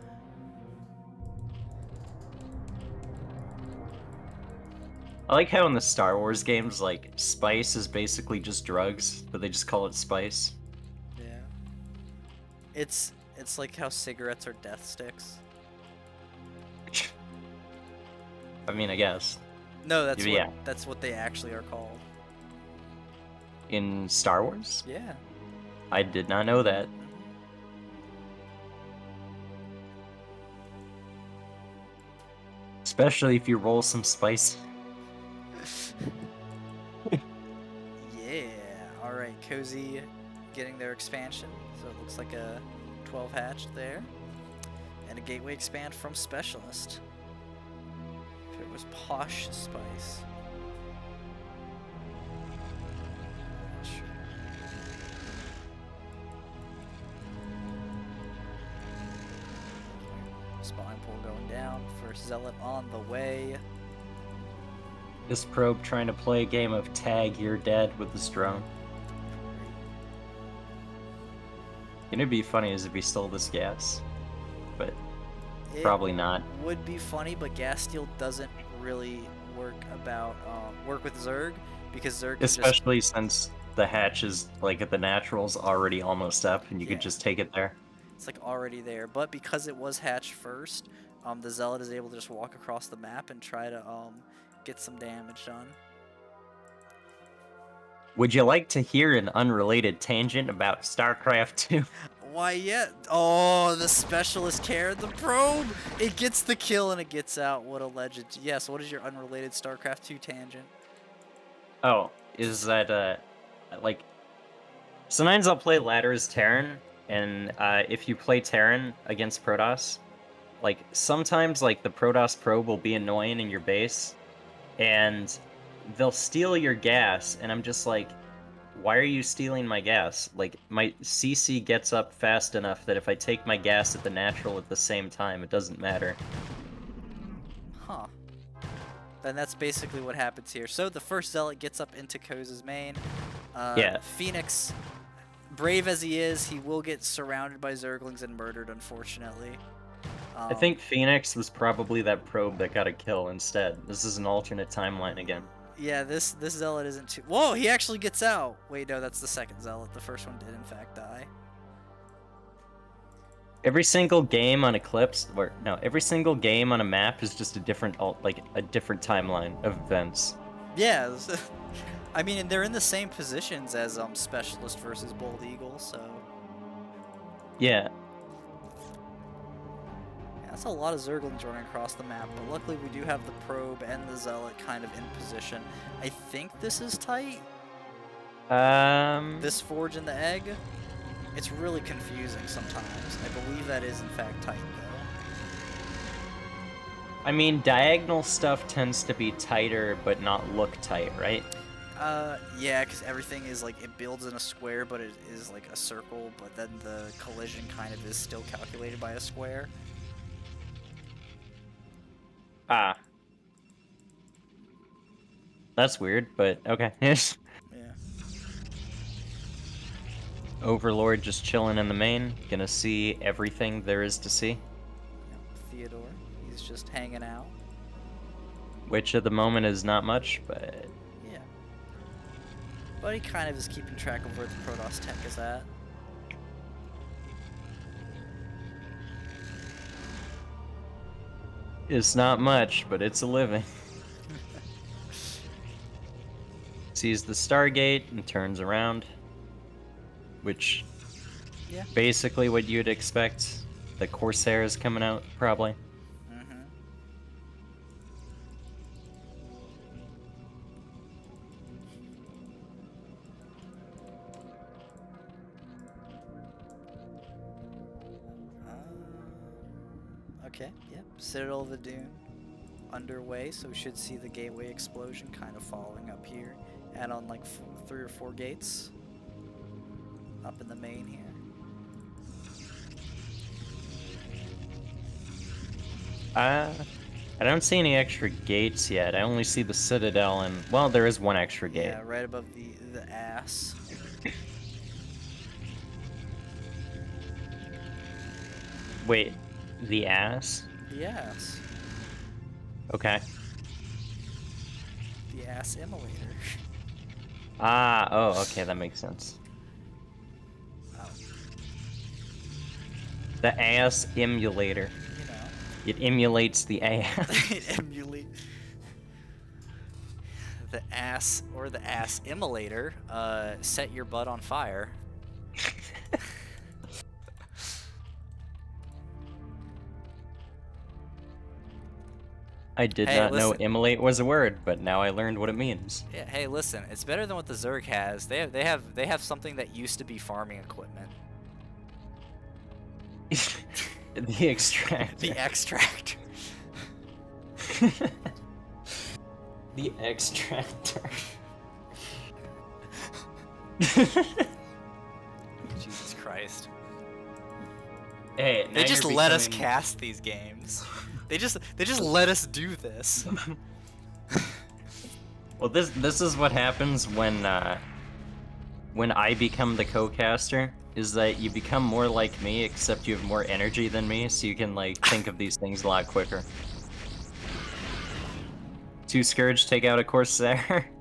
I like how in the Star Wars games, like, spice is basically just drugs, but they just call it spice. Yeah. It's like how cigarettes are death sticks. I mean, I guess. No, that's what they actually are called. In Star Wars? Yeah. I did not know that. Especially if you roll some spice. Yeah. Alright, Cozy getting their expansion. So it looks like a 12 hatch there. And a gateway expand from Specialist. If it was Posh Spice. Not sure. Spine pool going down. First Zealot on the way. This probe trying to play a game of tag you're dead with this drone. It'd be funny as if he stole this gas, but probably not. Would be funny, but gas steal doesn't really work with Zerg because Zerg can Especially since the hatch is, like, the natural's already almost up, and you could just take it there. It's like already there, but because it was hatched first, the Zealot is able to just walk across the map and try to get some damage done. Would you like to hear an unrelated tangent about StarCraft 2? Why, yeah. Oh, the specialist carried the probe. It gets the kill and it gets out. What a legend. Yes, what is your unrelated StarCraft 2 tangent? Oh, is that, like, sometimes I'll play ladder as Terran, and if you play Terran against Protoss, like, sometimes, like, the Protoss probe will be annoying in your base, and they'll steal your gas, and I'm just like, why are you stealing my gas? Like, my CC gets up fast enough that if I take my gas at the natural at the same time, it doesn't matter. Huh. Then that's basically what happens here. So the first Zealot gets up into Koz's main. Yeah. Phoenix, brave as he is, he will get surrounded by Zerglings and murdered, unfortunately. I think Phoenix was probably that probe that got a kill instead. This is an alternate timeline again. Yeah, this Zealot isn't too... Whoa, he actually gets out! Wait, no, that's the second Zealot. The first one did, in fact, die. Every single game on Eclipse, or no, every single game on a map is just a different a different timeline of events. Yeah, I mean, they're in the same positions as Specialist versus BoldEgul, so... Yeah. That's a lot of Zerglings running across the map, but luckily we do have the probe and the Zealot kind of in position. I think this is tight. This forge and the egg. It's really confusing sometimes. I believe that is in fact tight though. I mean, diagonal stuff tends to be tighter, but not look tight, right? Yeah, because everything is like, it builds in a square, but it is like a circle, but then the collision kind of is still calculated by a square. Ah. That's weird, but okay. Yeah. Overlord just chilling in the main, gonna see everything there is to see. Theodore, he's just hanging out. Which at the moment is not much, but... Yeah. But he kind of is keeping track of where the Protoss tech is at. It's not much, but it's a living. Sees the Stargate and turns around. Which, yeah, basically what you'd expect. The Corsair is coming out, probably. Mm-hmm. Okay, yep. Citadel of the Dune underway, so we should see the gateway explosion kind of following up here. And on like 3 or 4 gates up in the main here. I don't see any extra gates yet. I only see the Citadel and, well, there is one extra gate. Yeah, right above the ass. Wait, the ass? The ass. Okay. The ass immolator. Ah, oh, okay, that makes sense. Oh. The ass emulator. You know. It emulates the ass. It emulates the ass, or the ass immolator. Set your butt on fire. I did Hey, not know listen. immolate was a word, but now I learned what it means. Yeah. Hey, listen. It's better than what the Zerg has. They have something that used to be farming equipment. The extract. The extract. The extractor. Jesus Christ. Hey, They just let us cast these games. They just let us do this. Well, this is what happens when I become the co-caster, is that you become more like me, except you have more energy than me, so you can like think of these things a lot quicker. 2 Scourge take out a Corsair.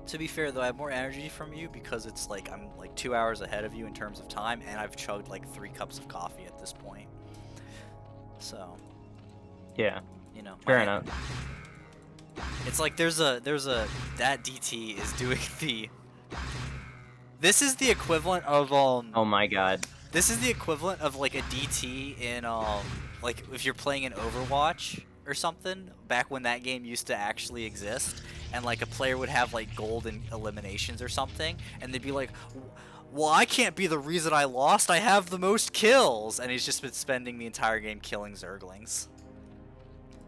To be fair though, I have more energy from you because it's like I'm like 2 hours ahead of you in terms of time, and I've chugged like 3 cups of coffee at this point. So. Yeah. You know. Fair enough. It's like there's a that DT is doing the. This is the equivalent of Oh my god. This is the equivalent of like a DT in like if you're playing in Overwatch or something back when that game used to actually exist, and like a player would have like golden eliminations or something, and they'd be like, well, I can't be the reason I lost, I have the most kills, and he's just been spending the entire game killing Zerglings.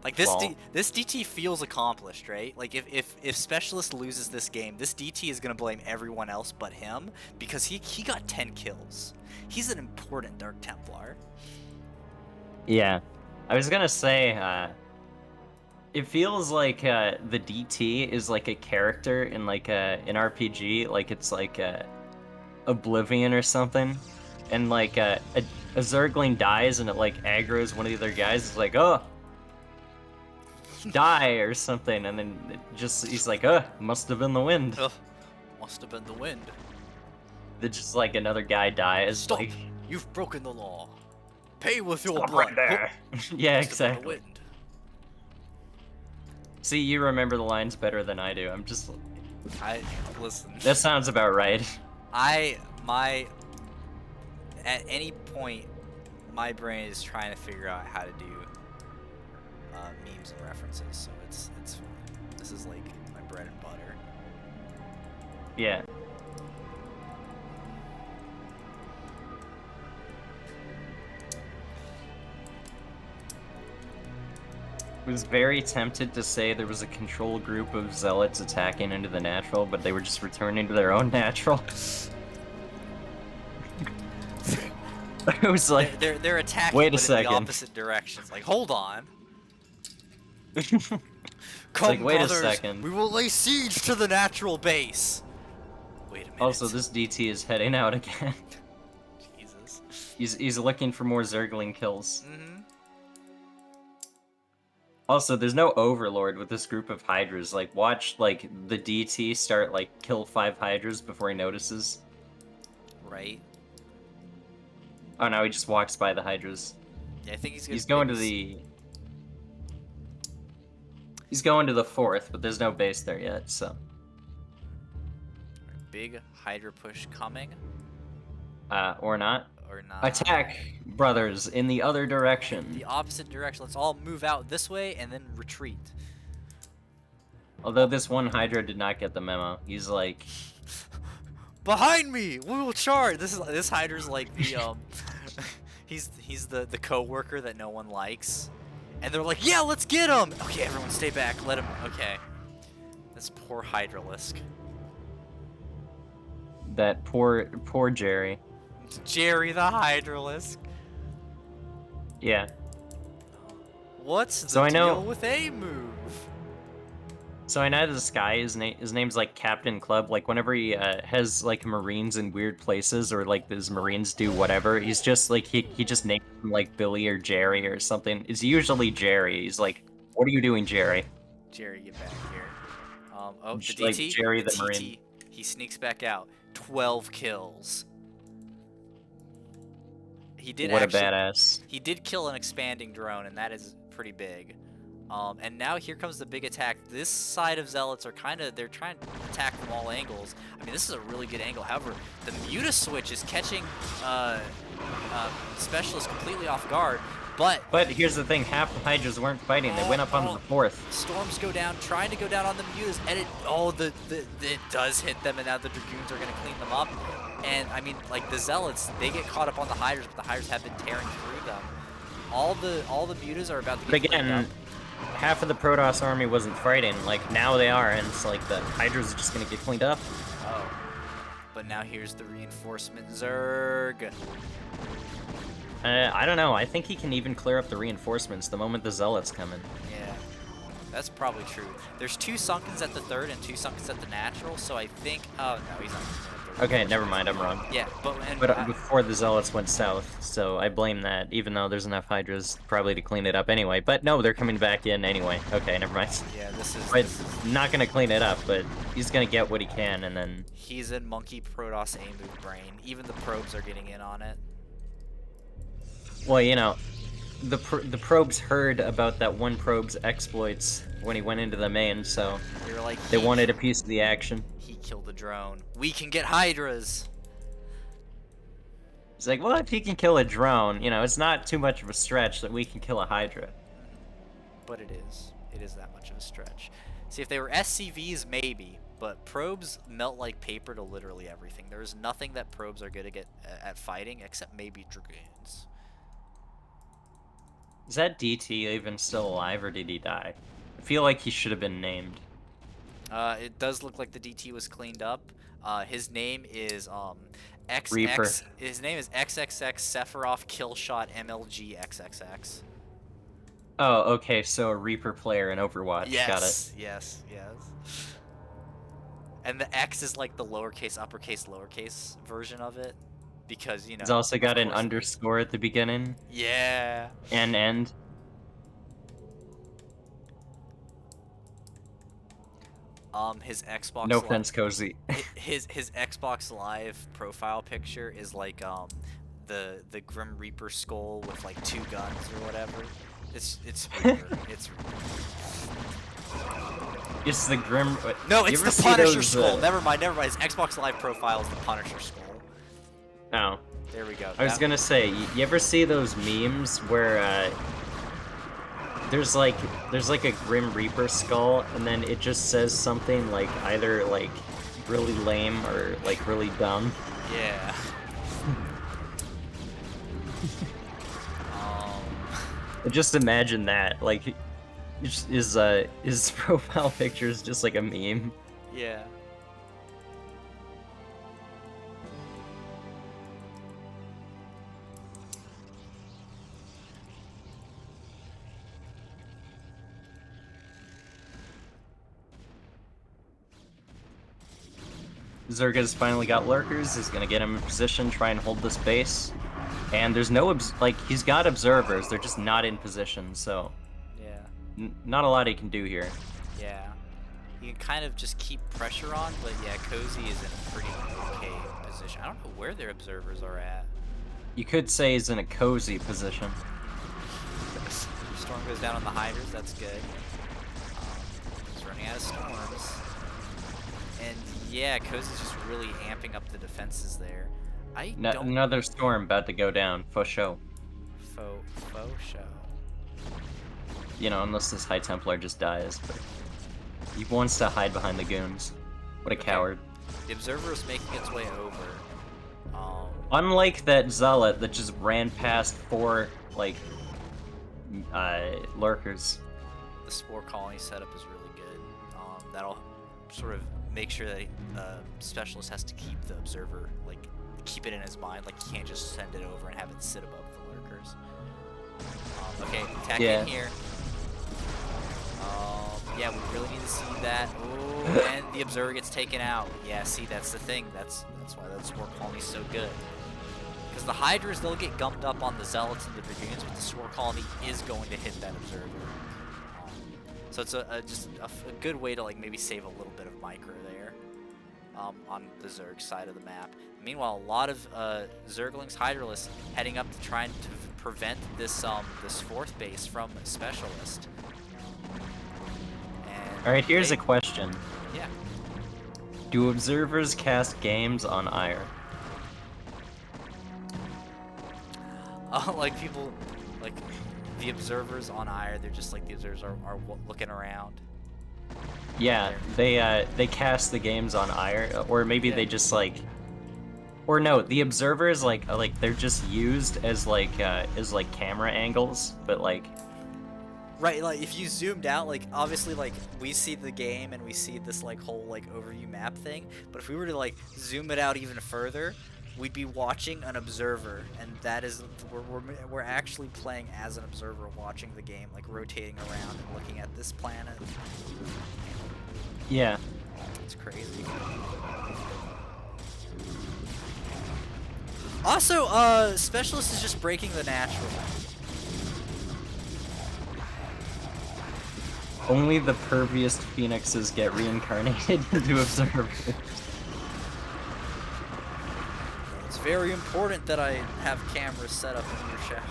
Like this this DT feels accomplished, right? Like if Specialist loses this game, this DT is gonna blame everyone else but him because he got 10 kills. He's an important Dark Templar. Yeah, I was gonna say, it feels like the DT is like a character in like an RPG, like it's like Oblivion or something, and like a Zergling dies and it like aggroes one of the other guys. It's like, oh, die or something, and then he's like, must have been the wind. Ugh, must have been the wind. Then just like another guy dies. Stop! Like, you've broken the law. Pay with your stop blood. right there. Yeah, Must have been the exactly. wind. See, you remember the lines better than I do. I'm just. Listen. That sounds about right. At any point, my brain is trying to figure out how to do memes and references, so it's fine. This is like my bread and butter. Yeah. Was very tempted to say there was a control group of zealots attacking into the natural, but they were just returning to their own natural. It was like, they're attacking, wait a but second. in the opposite directions. Like, hold on. Come, like, wait brothers, a second. we will lay siege to the natural base. Wait a minute. Also, this DT is heading out again. Jesus. He's looking for more Zergling kills. Mm-hmm. Also, there's no overlord with this group of Hydras. Like, watch, like, the DT start, like, kill 5 Hydras before he notices. Right. Oh, no, he just walks by the Hydras. Yeah, I think he's going to the... He's going to the 4th, but there's no base there yet, so... Big Hydra push coming. Or not. Or not. Attack, brothers, in the other direction. The opposite direction. Let's all move out this way and then retreat. Although this one Hydra did not get the memo. He's like... Behind me! We will charge! This Hydra's like the, he's the co-worker that no one likes. And they're like, yeah, let's get him! Okay, everyone stay back. Let him... Okay. This poor Hydralisk. That poor Jerry. Jerry the Hydralisk. Yeah. What's the So I know- deal with a move? So I know this guy, his name's like Captain Club. Like whenever he has like Marines in weird places, or like his Marines do whatever, he's just like he just names them like Billy or Jerry or something. It's usually Jerry. He's like, "What are you doing, Jerry?" Jerry, get back here. Oh, the DT. Like Jerry the TT. Marine. He sneaks back out. 12 kills. He did What actually, a badass. He did kill an expanding drone, and that is pretty big. And now here comes the big attack. This side of Zealots are they're trying to attack from all angles. I mean, this is a really good angle. However, the Muta switch is catching Specialist completely off guard. But here's the thing, half the Hydras weren't fighting. They went up on the 4th. Storms go down, trying to go down on the Mutas, and it does hit them, and now the Dragoons are going to clean them up. And, I mean, like, the Zealots, they get caught up on the Hydras, but the Hydras have been tearing through them. All the Mutas are about to get cleaned up. Half of the Protoss army wasn't fighting. Like, now they are, and it's like the Hydras are just going to get cleaned up. Oh. But now here's the reinforcement Zerg. I don't know. I think he can even clear up the reinforcements the moment the Zealots come in. Yeah, that's probably true. There's 2 Sunkens at the 3rd and 2 Sunkens at the natural, so I think... Oh, no, he's not at the Okay, never mind, I'm wrong. Yeah, But before the Zealots went south, so I blame that, even though there's enough Hydras probably to clean it up anyway. But no, they're coming back in anyway. Okay, never mind. Yeah, this is Not gonna clean it up, but he's gonna get what he can, and then... He's in Monkey Protoss A-move brain. Even the probes are getting in on it. Well, you know, the probes heard about that one probe's exploits when he went into the main, so They're like, they wanted a piece of the action. He killed the drone. We can get Hydras! He's like, well, if he can kill a drone, you know, it's not too much of a stretch that we can kill a Hydra. But it is. It is that much of a stretch. See, if they were SCVs, maybe. But probes melt like paper to literally everything. There's nothing that probes are good at fighting, except maybe Dragoons. Is that DT even still alive, or did he die? I feel like he should have been named. It does look like the DT was cleaned up. His name is XX. Reaper. His name is XXX Sephiroth Killshot MLG XXX. Oh, okay, so a Reaper player in Overwatch. Yes, Got it. yes. And the X is like the lowercase, uppercase, lowercase version of it. Because, you know... He's also got an underscore at the beginning. Yeah. And end. His Xbox No Live, offense, Cozy. his Xbox Live profile picture is like the Grim Reaper skull with like 2 guns or whatever. It's Reaper. It's It's the Grim... No, it's the Punisher those, skull. Never mind. His Xbox Live profile is the Punisher skull. Oh. There we go. I was gonna say, you ever see those memes where there's like a Grim Reaper skull, and then it just says something like either like really lame or like really dumb? Yeah. Just imagine that, like, his profile picture is just like a meme. Yeah. Zerga's finally got lurkers. He's gonna get him in position, try and hold this base. And there's no he's got observers. They're just not in position. So yeah, not a lot he can do here. Yeah, you can kind of just keep pressure on, but yeah, Cozy is in a pretty okay position. I don't know where their observers are at. You could say he's in a cozy position. Storm goes down on the Hydras. That's good. He's running out of storms. And yeah, Cozy's just really amping up the defenses there. Another storm about to go down. Faux show. Faux show. You know, unless this High Templar just dies. But he wants to hide behind the goons. What a coward. The Observer is making its way over. Unlike that Zealot that just ran past 4, like, lurkers. The Spore Colony setup is really good. That'll sort of make sure that Specialist has to keep the Observer, like, keep it in his mind. Like, he can't just send it over and have it sit above the lurkers. Okay, attack in here. Yeah, we really need to see that. Oh, and the Observer gets taken out. Yeah, see, that's the thing. That's why that Spore Colony is so good. Because the Hydras, they'll get gumped up on the Zealots and the Dragoons, but the Spore Colony is going to hit that Observer. So it's just a good way to like maybe save a little bit of micro there on the Zerg side of the map. Meanwhile, a lot of Zerglings, Hydralists heading up to try to prevent this this 4th base from Specialist. All right, here's a question. Yeah. Do observers cast games on Ire? Like people, like the observers on Ire, they're just like the observers are looking around. Yeah, they cast the games on Ire, or maybe they just like, or no, the observers like they're just used as like camera angles, but like. Right, like if you zoomed out, like obviously like we see the game and we see this like whole like overview map thing, but if we were to like zoom it out even further, we'd be watching an observer, and that is we're actually playing as an observer, watching the game, like rotating around and looking at this planet. Yeah. It's crazy. Also, Specialist is just breaking the natural. Only the pervious phoenixes get reincarnated into observers. It's very important that I have cameras set up in your shadow.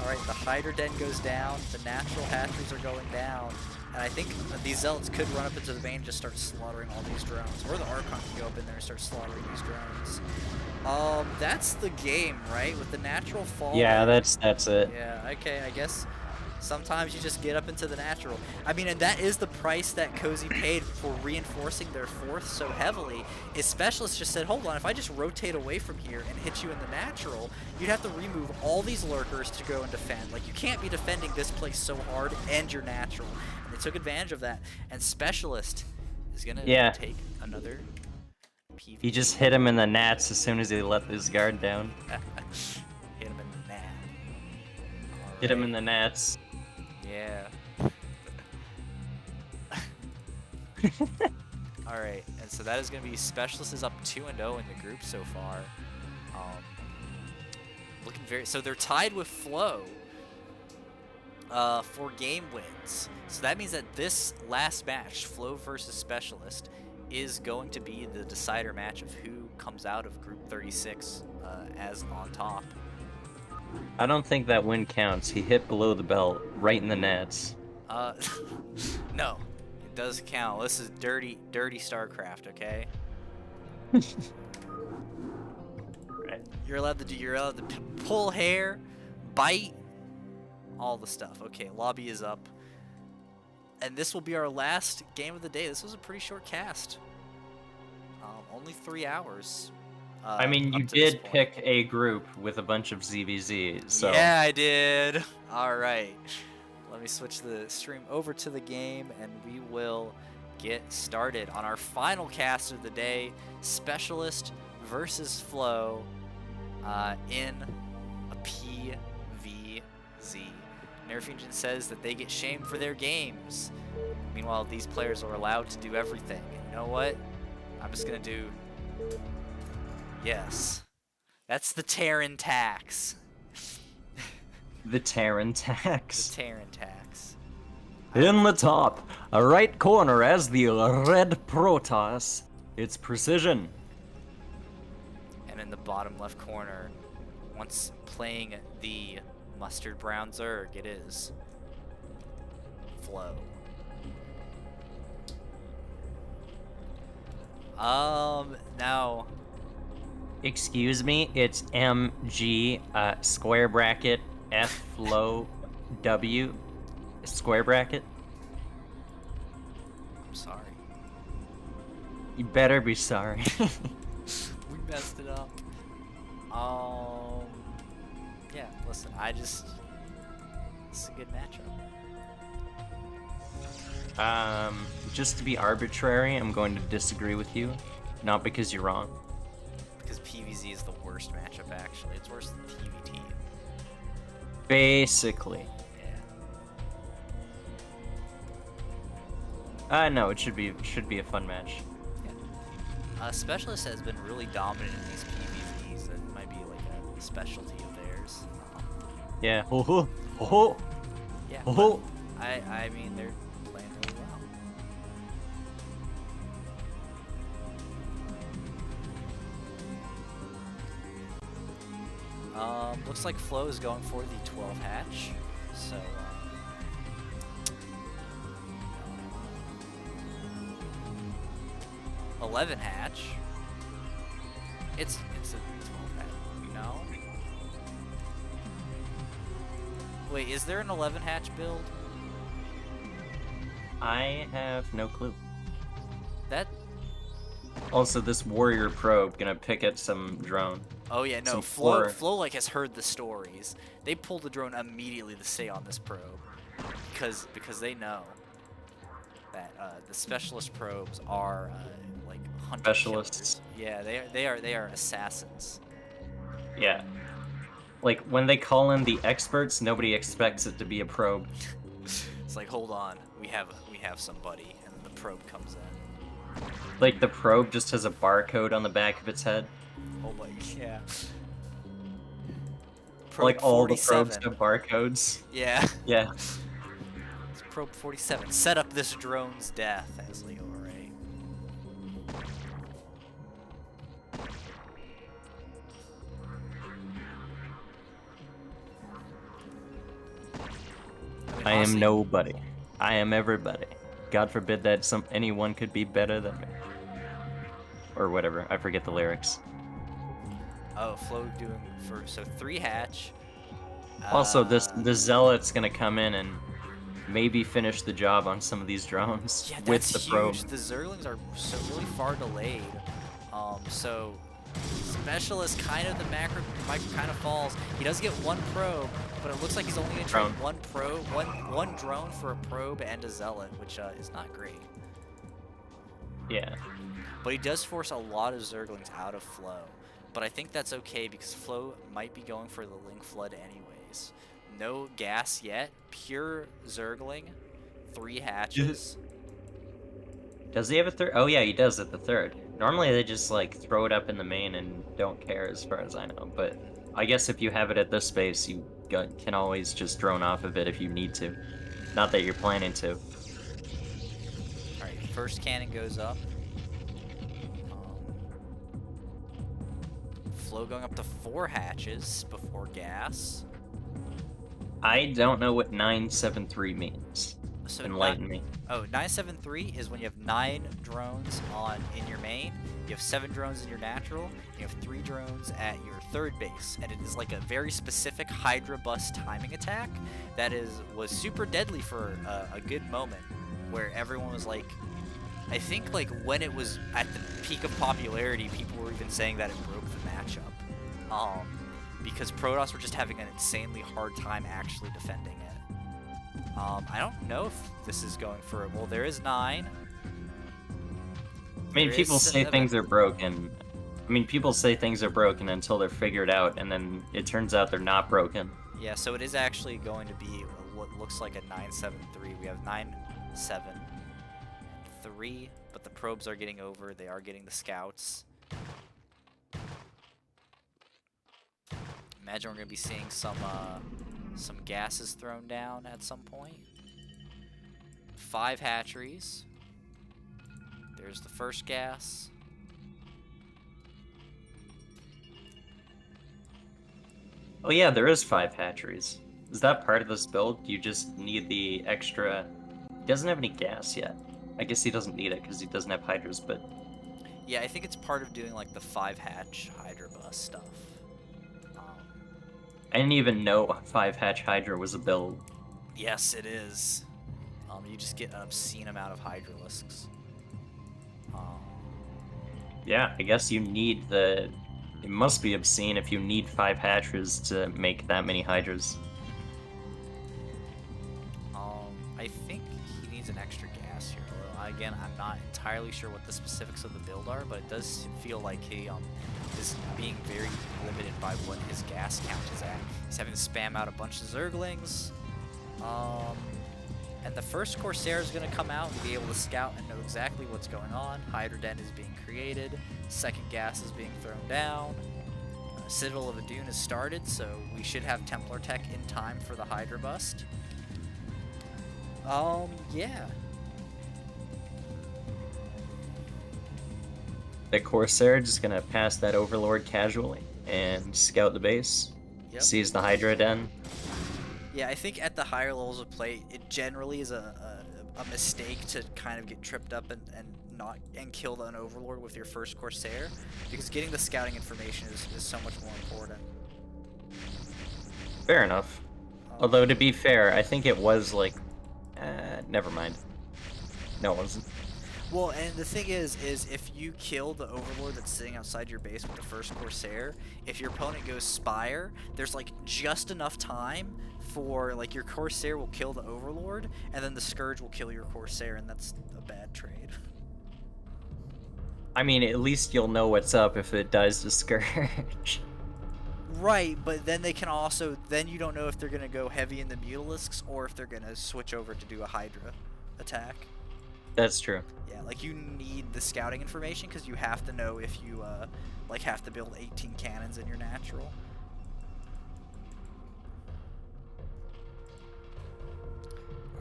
Alright, the Hyder Den goes down, the natural hatcheries are going down, and I think these Zealots could run up into the vein and just start slaughtering all these drones. Or the Archon can go up in there and start slaughtering these drones. That's the game, right? With the natural fall. Yeah, that's it. Yeah, okay, I guess sometimes you just get up into the natural. I mean, and that is the price that Cozy paid for reinforcing their fourth so heavily. Is Specialist just said, hold on, if I just rotate away from here and hit you in the natural, you'd have to remove all these lurkers to go and defend. Like, you can't be defending this place so hard and your natural. And they took advantage of that. And Specialist is gonna take another PvP. He just hit him in the nats as soon as he let his guard down. Hit him in the nat. Hit him in the nats. Yeah. Alright, and so that is going to be Specialist is up 2-0 in the group so far. Looking very... So they're tied with Flow for game wins. So that means that this last match, Flow versus Specialist, is going to be the decider match of who comes out of Group 36 as on top. I don't think that win counts. He hit below the belt, right in the nets. No, it does count. This is dirty StarCraft, okay? Right. You're allowed to pull hair, bite, all the stuff. Okay, lobby is up. And this will be our last game of the day. This was a pretty short cast. Only 3 hours. I mean, you did pick a group with a bunch of ZVZ, so... Yeah, I did. Alright. Let me switch the stream over to the game, and we will get started on our final cast of the day. Specialist versus Flow in a PVZ. Nerfingen says that they get shamed for their games. Meanwhile, these players are allowed to do everything. And you know what? I'm just going to do... Yes. That's the Terran tax. The Terran tax. The Terran tax. In the top, right corner as the red Protoss, it's Precision. And in the bottom left corner, once playing the mustard brown Zerg, it is Flow. Now... Excuse me, it's MG, square bracket, F, Flow, W, square bracket. I'm sorry. You better be sorry. We messed it up. Yeah, listen, this is a good matchup. Just to be arbitrary, I'm going to disagree with you. Not because you're wrong. Because PVZ is the worst matchup, actually. It's worse than TVT. Basically. Yeah. No, it should be a fun match. Yeah. Specialist has been really dominant in these PVZs. That might be like a specialty of theirs. Yeah. Oh, oh, yeah. oh. I mean, they're playing really well. Looks like Flo is going for the 12 hatch. So, 11 hatch. It's a 12 hatch, you know? Wait, is there an 11 hatch build? I have no clue. That... Also, this warrior probe gonna pick at some drone. Oh yeah, no, Flo like has heard the stories. They pulled the drone immediately to stay on this probe. Because they know that the specialist probes are like hunter Specialists. killers. Yeah, they are assassins. Yeah. Like when they call in the experts, nobody expects it to be a probe. It's like, hold on, we have somebody, and then the probe comes in. Like the probe just has a barcode on the back of its head. Oh my, yeah. Like Probe all the probes 47. have barcodes. Yeah. Yeah. It's probe 47. Set up this drone's death, as Leo Ray. I am nobody. I am everybody. God forbid that anyone could be better than me. Or whatever. I forget the lyrics. Oh, Flo doing so 3 hatch. Also, this zealot's gonna come in and maybe finish the job on some of these drones Yeah, with that's the probe. huge. The Zerglings are so really far delayed. So Specialist kind of the macro kind of falls. He does get 1 probe, but it looks like he's only gonna trade 1 probe, one drone for a probe and a zealot, which is not great. Yeah. But he does force a lot of Zerglings out of Flow. But I think that's okay because Flow might be going for the Link Flood anyways. No gas yet, pure Zergling, 3 hatches. Does he have a third? Oh yeah, he does at the third. Normally they just like throw it up in the main and don't care as far as I know. But I guess if you have it at this space, you can always just drone off of it if you need to. Not that you're planning to. Alright, first cannon goes up. Flow going up to 4 hatches before gas. I don't know what 973 means. So enlighten me. Oh, 973 is when you have 9 drones in your main, you have 7 drones in your natural, you have 3 drones at your third base, and it is like a very specific Hydra bus timing attack that was super deadly for a good moment, where everyone was like, I think like when it was at the peak of popularity, people were even saying that it broke the matchup, because Protoss were just having an insanely hard time actually defending it. I don't know if this is going for it. Well, there is 9. I mean, people say things are broken. I mean, people say things are broken until they're figured out, and then it turns out they're not broken. Yeah, so it is actually going to be what looks like a 973. We have 973, but the probes are getting over. They are getting the scouts. Imagine we're going to be seeing some gases thrown down at some point. 5 hatcheries. There's the first gas. Oh yeah, there is 5 hatcheries. Is that part of this build? You just need the extra... He doesn't have any gas yet. I guess he doesn't need it because he doesn't have hydras, but... Yeah, I think it's part of doing like the 5 hatch Hydra bus stuff. I didn't even know 5 hatch Hydra was a build. Yes, it is. You just get an obscene amount of Hydralisks. Yeah, I guess you need the... It must be obscene if you need 5 hatchers to make that many Hydras. I think he needs an extra gas here. Although, again, I'm not entirely sure what the specifics of the build are, but it does feel like he is being very limited by what his gas count is at. He's having to spam out a bunch of Zerglings. And the first Corsair is going to come out and be able to scout and know exactly what's going on. Hydra Den is being created. Second gas is being thrown down. Citadel of Adun has started, so we should have Templar Tech in time for the Hydra bust. Yeah. The Corsair just gonna pass that Overlord casually and scout the base. Yep. Sees the Hydra Den. Yeah, I think at the higher levels of play, it generally is a mistake to kind of get tripped up and kill an Overlord with your first Corsair, because getting the scouting information is so much more important. Fair enough. Although, to be fair, I think it was like... never mind. No, it wasn't. Well, and the thing is if you kill the Overlord that's sitting outside your base with the first Corsair, if your opponent goes Spire, there's like just enough time for like your Corsair will kill the Overlord, and then the Scourge will kill your Corsair, and that's a bad trade. I mean, at least you'll know what's up if it dies to Scourge. Right, but then they can also, then you don't know if they're going to go heavy in the Mutalisks or if they're going to switch over to do a Hydra attack. That's true. Yeah, like you need the scouting information because you have to know if you like have to build 18 cannons in your natural.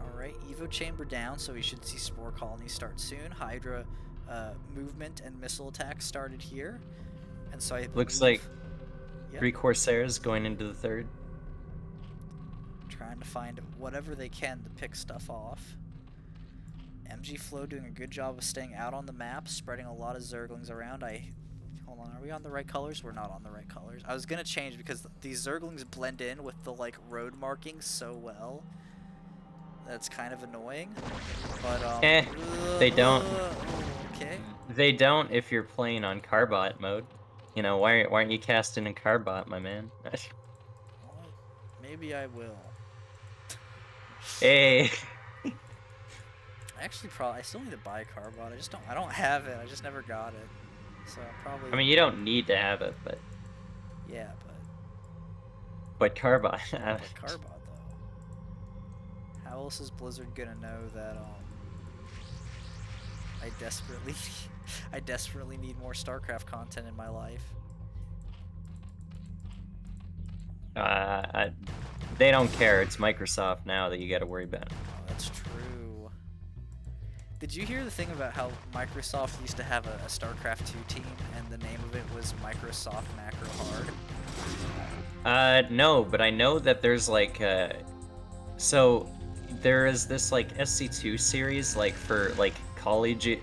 Alright, Evo chamber down, so we should see Spore Colonies start soon. Hydra movement and missile attacks started here. And so I Looks like yeah, 3 Corsairs going into the 3rd. trying to find whatever they can to pick stuff off. MG Flow doing a good job of staying out on the map, spreading a lot of Zerglings around. Hold on, are we on the right colors? We're not on the right colors. I was gonna change because these Zerglings blend in with the like road markings so well. That's kind of annoying. But they don't. Okay. They don't if you're playing on Carbot mode. You know, why aren't you casting in Carbot, my man? Well, maybe I will. Hey. I still need to buy Carbot. I don't have it. I just never got it. So probably. I mean, you don't need to have it, but. Yeah, But Carbot. but Carbot though. How else is Blizzard gonna know that I desperately need more StarCraft content in my life? They don't care. It's Microsoft now that you got to worry about. Oh, that's true. Did you hear the thing about how Microsoft used to have a StarCraft 2 team and the name of it was Microsoft Macro Hard? No, but I know that there's like so there is this like SC2 series like for like collegiate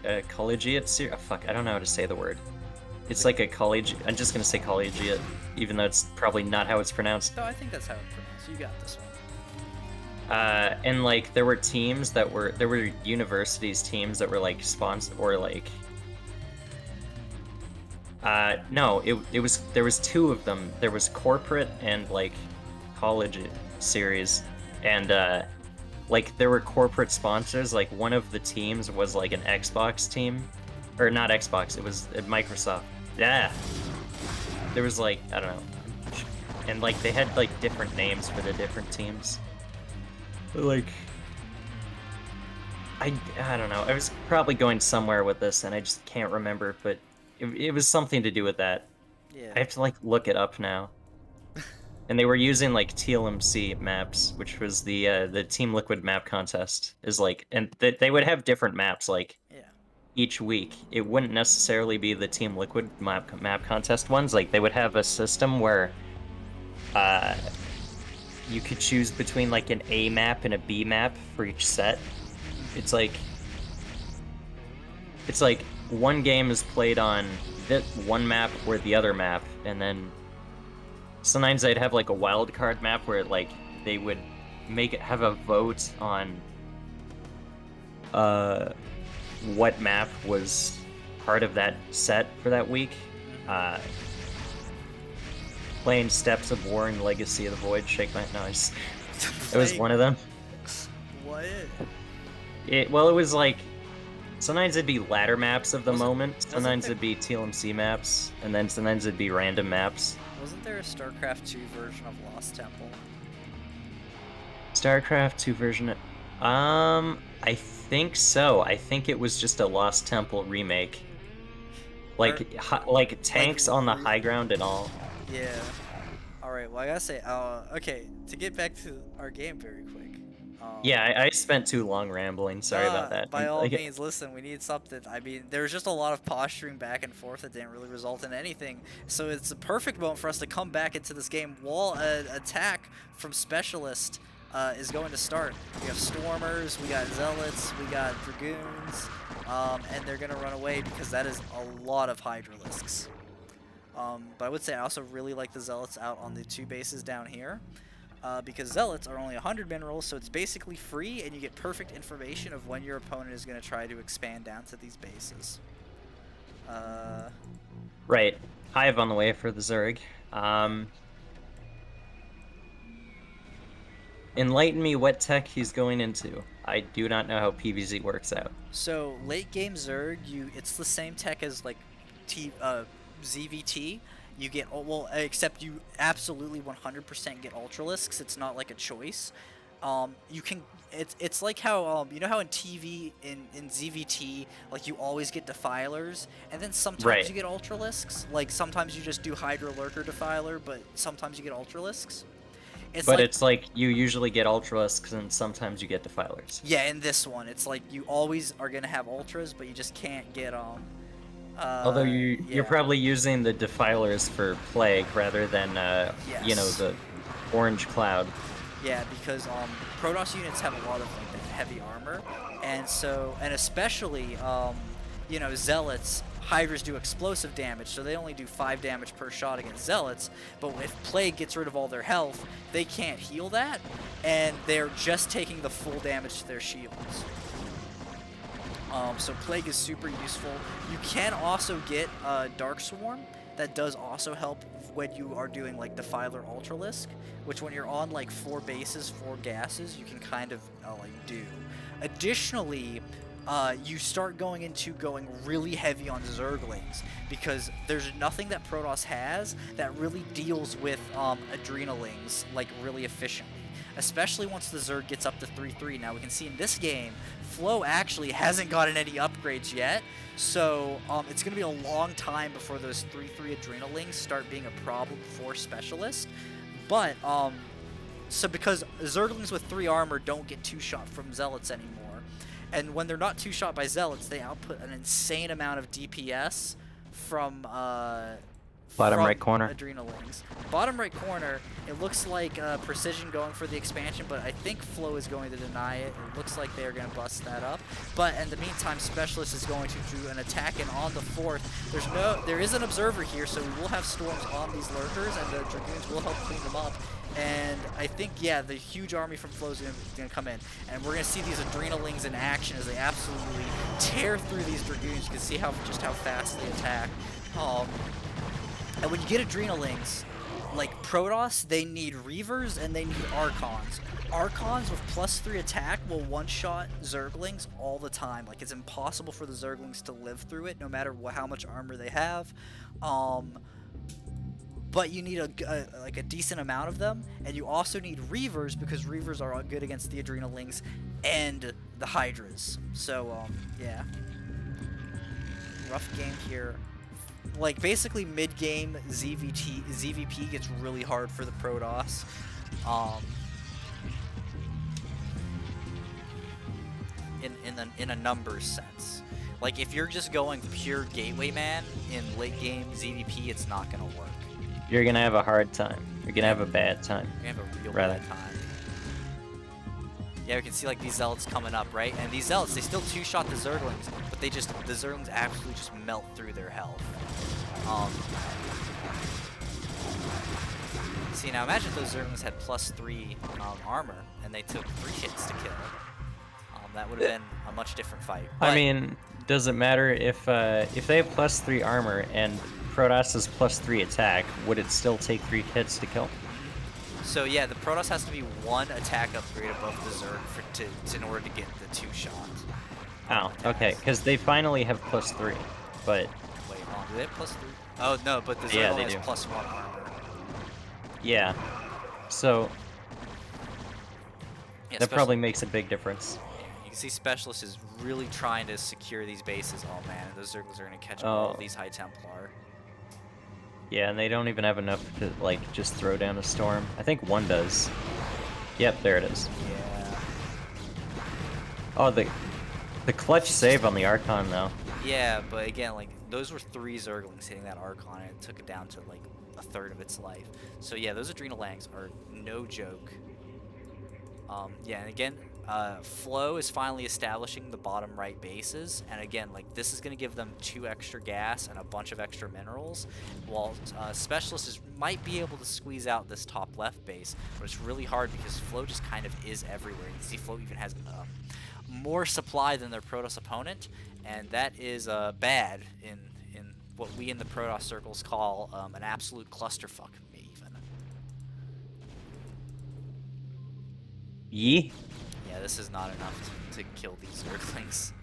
series. Oh, fuck, I don't know how to say the word. It's like a college. I'm just gonna say collegiate, even though it's probably not how it's pronounced. No, I think that's how it's pronounced. You got this one. And like there were teams that were universities teams that were like sponsored or like no, it was there was 2 of them. There was corporate and like college series, and like there were corporate sponsors. Like one of the teams was like an Xbox team, or not Xbox. It was Microsoft. Yeah, there was like I don't know, and like they had like different names for the different teams. Like I don't know. I was probably going somewhere with this, and I just can't remember. But it was something to do with that. Yeah. I have to like look it up now. And they were using like TLMC maps, which was the Team Liquid map contest. Is like, and they would have different maps like each week. It wouldn't necessarily be the Team Liquid map contest ones. Like they would have a system where you could choose between like an A map and a B map for each set. It's like one game is played on that one map or the other map, and then sometimes they'd have like a wild card map where like they would have a vote on what map was part of that set for that week. Playing Steps of War and Legacy of the Void, shake my noise. It was one of them. What? It was like sometimes it'd be ladder maps of the moment, sometimes it'd be TLMC maps, and then sometimes it'd be random maps. Wasn't there a StarCraft 2 version of Lost Temple? StarCraft 2 version of... I think so. I think it was just a Lost Temple remake. Like tanks on the high ground and all. Yeah. Alright, well I gotta say, okay, to get back to our game very quick. Yeah, I spent too long rambling. Sorry about that. By all means, listen, we need something. I mean, there was just a lot of posturing back and forth that didn't really result in anything. So it's a perfect moment for us to come back into this game while an attack from Specialist is going to start. We have Stormers, we got Zealots, we got Dragoons, and they're going to run away because that is a lot of Hydralisks. But I would say I also really like the Zealots out on the 2 bases down here. Because Zealots are only 100 minerals, so it's basically free, and you get perfect information of when your opponent is going to try to expand down to these bases. Right. Hive on the way for the Zerg. Enlighten me what tech he's going into. I do not know how PvZ works out. So, late game Zerg, it's the same tech as, like, ZVT. You get, well, except you absolutely 100% get Ultralisks. It's not like a choice. You can It's like how you know how in TV in ZVT like you always get defilers and then sometimes you get ultralisks. Like sometimes you just do Hydra Lurker defiler, but sometimes you get ultralisks. It's like you usually get ultralisks and sometimes you get defilers. Yeah, in this one, it's like you always are gonna have ultras, but you just can't get although you're probably using the defilers for plague rather than you know, the orange cloud. Yeah, because Protoss units have a lot of like that heavy armor, and especially you know, Zealots. Hydras do explosive damage, so they only do 5 damage per shot against Zealots, but if Plague gets rid of all their health, they can't heal that, and they're just taking the full damage to their shields. So Plague is super useful. You can also get Dark Swarm. That does also help when you are doing like Defiler Ultralisk, which when you're on like 4 bases, 4 gases, you can kind of like do. Additionally, you start going really heavy on Zerglings, because there's nothing that Protoss has that really deals with Adrenalings like really efficiently, especially once the Zerg gets up to 3-3. Now we can see in this game, Flow actually hasn't gotten any upgrades yet, so it's going to be a long time before those 3-3 Adrenalings start being a problem for Specialists. But, so because Zerglings with 3 armor don't get 2-shot from Zealots anymore, and when they're not 2-shot by Zealots, they output an insane amount of DPS from bottom right corner. Adrenalings. Bottom right corner, it looks like Precision going for the expansion, but I think Flow is going to deny it. It looks like they're going to bust that up. But in the meantime, Specialist is going to do an attack, and on the 4th, there is an Observer here, so we will have Storms on these Lurkers, and the Dragoons will help clean them up. And I think, yeah, the huge army from Flow is going to come in. And we're going to see these Adrenalings in action as they absolutely tear through these Dragoons. You can see just how fast they attack. And when you get Adrenalings, like Protoss, they need Reavers and they need Archons. Archons with +3 attack will one-shot Zerglings all the time. Like, it's impossible for the Zerglings to live through it, no matter how much armor they have. But you need a decent amount of them, and you also need Reavers, because Reavers are good against the Adrenalings and the Hydras. So, yeah. Rough game here. Like, basically mid-game, ZVP gets really hard for the Protoss. In a numbers sense. Like, if you're just going pure Gateway Man in late game ZVP, it's not gonna work. You're gonna have a hard time. You're gonna have a bad time. You're gonna have a real bad time. Yeah, we can see like these Zealots coming up, right? And these Zealots, they still 2-shot the Zerglings, but the Zerglings absolutely just melt through their health. See, now imagine if those Zerglings had +3 armor, and they took 3 hits to kill. That would have been a much different fight. But, I mean, does it matter if they have +3 armor and Protoss is +3 attack? Would it still take 3 hits to kill? So yeah, the Protoss has to be 1 attack upgrade above the Zerg in order to get the 2-shot. Oh, okay, because they finally have +3, but... Wait, do they have +3? Oh, no, but the Zerg only has +1 armor. Yeah, so... Yeah, that probably makes a big difference. You can see Specialist is really trying to secure these bases. Oh man, those Zerglings are going to catch all of these High Templar. Yeah, and they don't even have enough to, like, just throw down a storm. I think 1 does. Yep, there it is. Yeah. Oh, the clutch save on the Archon, though. Yeah, but again, like, those were 3 Zerglings hitting that Archon, and it took it down to, like, 1/3 of its life. So yeah, those Adrenalangs are no joke. Yeah, and again, Flow is finally establishing the bottom right bases, and again, like, this is going to give them 2 extra gas and a bunch of extra minerals, while Specialists might be able to squeeze out this top left base, but it's really hard because Flow just kind of is everywhere. You see Flow even has more supply than their Protoss opponent, and that is bad in what we in the Protoss circles call an absolute clusterfuck. Yee? Yeah, this is not enough to kill these Zerglings.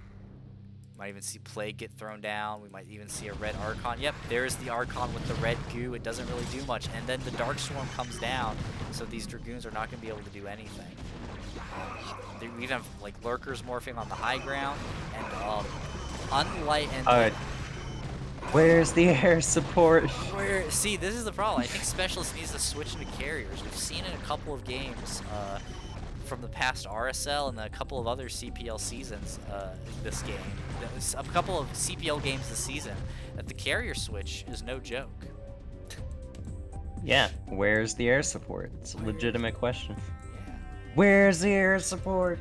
Might even see Plague get thrown down. We might even see a red Archon. Yep, there's the Archon with the red goo. It doesn't really do much. And then the Dark Swarm comes down, so these Dragoons are not going to be able to do anything. We even have like lurkers morphing on the high ground, and unlight and. Where's the air support? See, this is the problem. I think Specialist needs to switch into carriers. We've seen in a couple of games from the past RSL and a couple of other CPL seasons this game. A couple of CPL games this season that the carrier switch is no joke. Yeah, where's the air support? It's a legitimate question. Yeah. Where's the air support?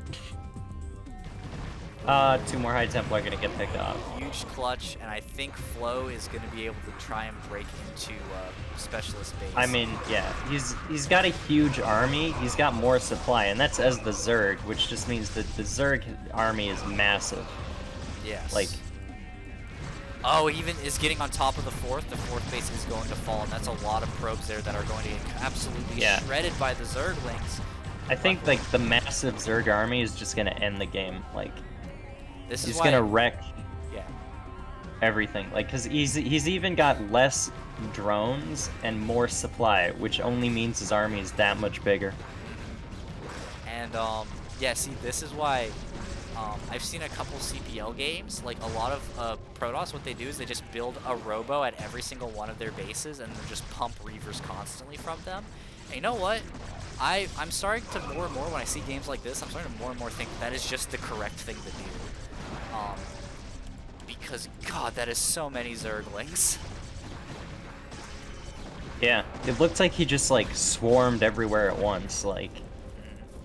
2 more high tempo are gonna get picked off. Huge clutch, and I think Flo is going to be able to try and break into Specialist base. I mean, yeah, he's got a huge army. He's got more supply, and that's as the Zerg, which just means that the Zerg army is massive. Yes. Like, oh, even is getting on top of the fourth. The fourth base is going to fall, and that's a lot of probes there that are going to get absolutely shredded by the Zerglings. I think like the massive Zerg army is just gonna end the game. Like, this he's is gonna wreck Yeah. everything. Like, cause he's even got less drones and more supply, which only means his army is that much bigger. And yeah, see, this is why I've seen a couple CPL games. Like a lot of Protoss, what they do is they just build a robo at every single one of their bases and just pump Reavers constantly from them. And you know what? I'm starting to more and more, when I see games like this, I'm starting to more and more think that is just the correct thing to do. Because, God, that is so many Zerglings. Yeah, it looked like he just like swarmed everywhere at once, like.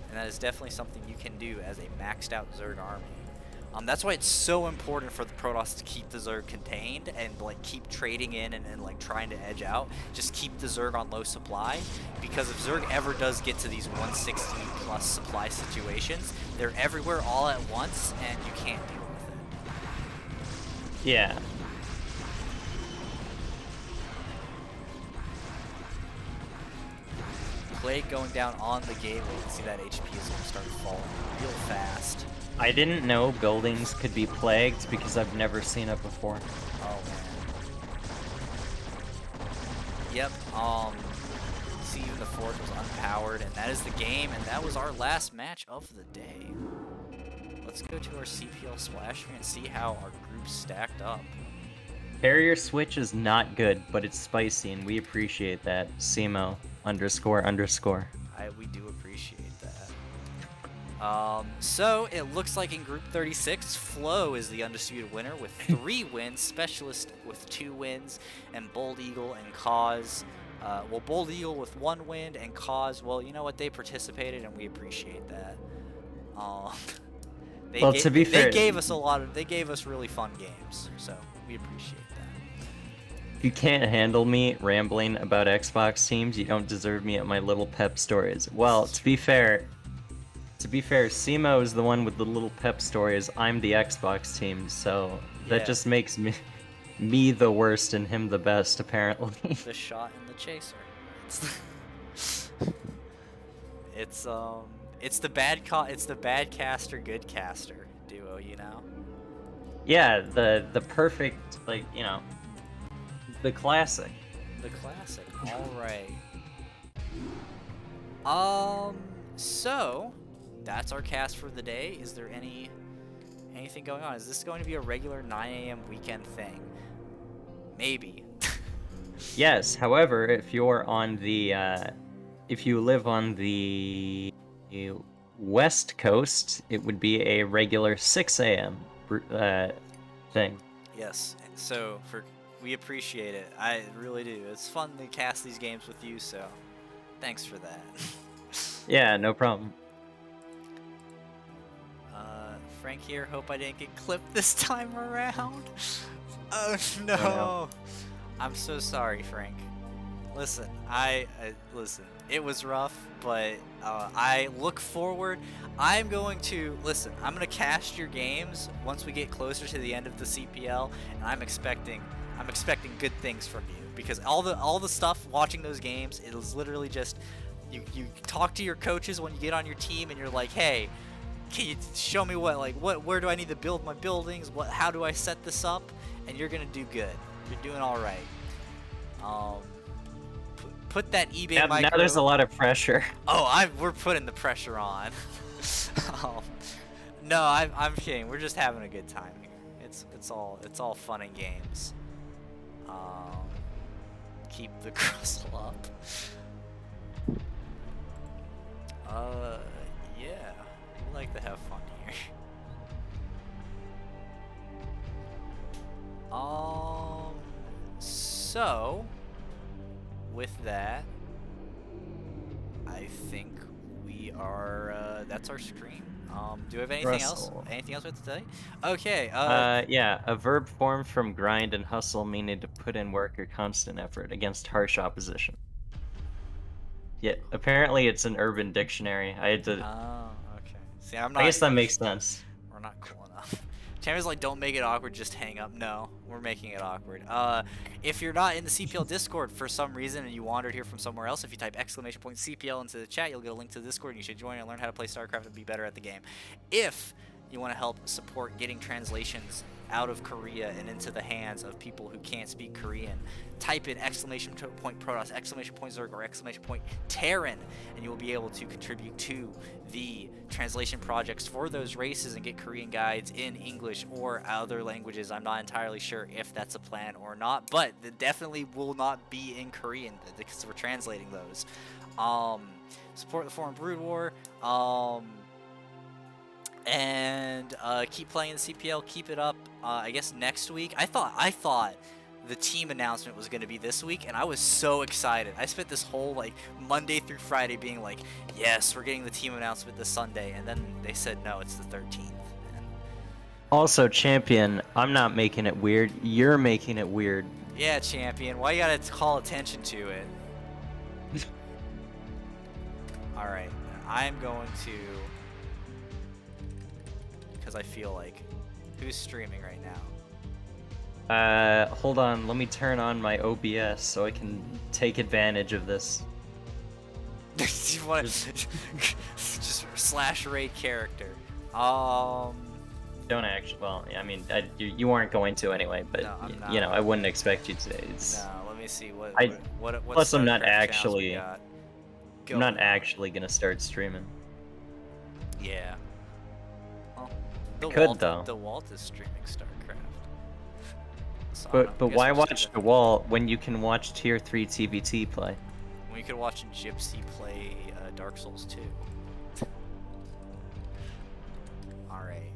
And that is definitely something you can do as a maxed out Zerg army. That's why it's so important for the Protoss to keep the Zerg contained and like keep trading in and like trying to edge out. Just keep the Zerg on low supply, because if Zerg ever does get to these 160 plus supply situations, they're everywhere all at once and you can't deal with it. Yeah. Plague going down on the gateway. You can see that HP is going to start falling real fast. I didn't know buildings could be plagued because I've never seen it before. Oh man. Yep. See, even the fort was unpowered, and that is the game, and that was our last match of the day. Let's go to our CPL splash screen and see how our group stacked up. Carrier switch is not good, but it's spicy, and we appreciate that. Scimo __. We do appreciate that. So it looks like in Group 36, Flo is the undisputed winner with 3 wins, Specialist with 2 wins, and BoldEgul and Cause. Well, BoldEgul with 1 win, and Cause, well, you know what? They participated, and we appreciate that. To be fair, they gave us they gave us really fun games, so we appreciate that. If you can't handle me rambling about Xbox teams, you don't deserve me at my little pep stories. Well, to be fair, Scimo is the one with the little pep stories. I'm the Xbox team, so that just makes me the worst and him the best, apparently. The shot and the chaser. It's the bad caster, good caster duo, you know? Yeah, the perfect, like, you know, the classic. The classic. All right. So that's our cast for the day. Is there anything going on? Is this going to be a regular 9 a.m. weekend thing? Maybe. Yes. However, if you're on the, if you live on the West Coast, it would be a regular 6 a.m. thing. Yes. So we appreciate it. I really do. It's fun to cast these games with you, so thanks for that. Yeah, no problem. Frank here. Hope I didn't get clipped this time around. Oh no. Oh, no. I'm so sorry, Frank. Listen, listen. It was rough, but I look forward. I'm going to cast your games once we get closer to the end of the CPL, and I'm expecting good things from you, because all the stuff watching those games, it was literally just you talk to your coaches when you get on your team, and you're like, hey, can you show me where do I need to build my buildings? How do I set this up? And you're gonna do good. You're doing all right. Put that eBay micro. Now there's a lot of pressure. Oh, we're putting the pressure on. Um, no, I'm kidding. We're just having a good time here. It's all fun and games. Keep the crustle up. Yeah, we like to have fun here. So with that, I think we are. That's our stream. Do we have anything else? Anything else we have to say? Okay. Yeah, a verb formed from grind and hustle, meaning to put in work or constant effort against harsh opposition. Yeah, apparently it's an Urban Dictionary. I had to. Oh, okay. See, I'm not. I guess that makes sense. We're not cool enough. Champion's like, don't make it awkward, just hang up. No, we're making it awkward. If you're not in the CPL Discord for some reason and you wandered here from somewhere else, if you type !CPL into the chat, you'll get a link to the Discord and you should join and learn how to play StarCraft and be better at the game. If you want to help support getting translations out of Korea and into the hands of people who can't speak Korean, type in !Protoss, !Zerg, or !Terran, and you will be able to contribute to the translation projects for those races and get Korean guides in English or other languages. I'm not entirely sure if that's a plan or not, but it definitely will not be in Korean because we're translating those. Support the Foreign Brood War. And keep playing the CPL. Keep it up. I guess next week. I thought the team announcement was going to be this week, and I was so excited. I spent this whole like Monday through Friday being like, yes, we're getting the team announcement this Sunday, and then they said no, it's the 13th. And also, Champion, I'm not making it weird. You're making it weird. yeah, Champion, why you gotta call attention to it? All right, I'm going to. Because I feel like, who's streaming right now? Hold on, let me turn on my OBS so I can take advantage of this. You want to just slash raid character? Don't actually. Well, I mean, you aren't going to anyway, but no, you know, I wouldn't expect you to. It's. No, let me see what. Plus, I'm not actually. I'm not actually gonna start streaming. Yeah. Though. DeWalt is streaming StarCraft. So But why watch DeWalt when you can watch Tier 3 TBT play? When you could watch Gypsy play Dark Souls 2. Alright.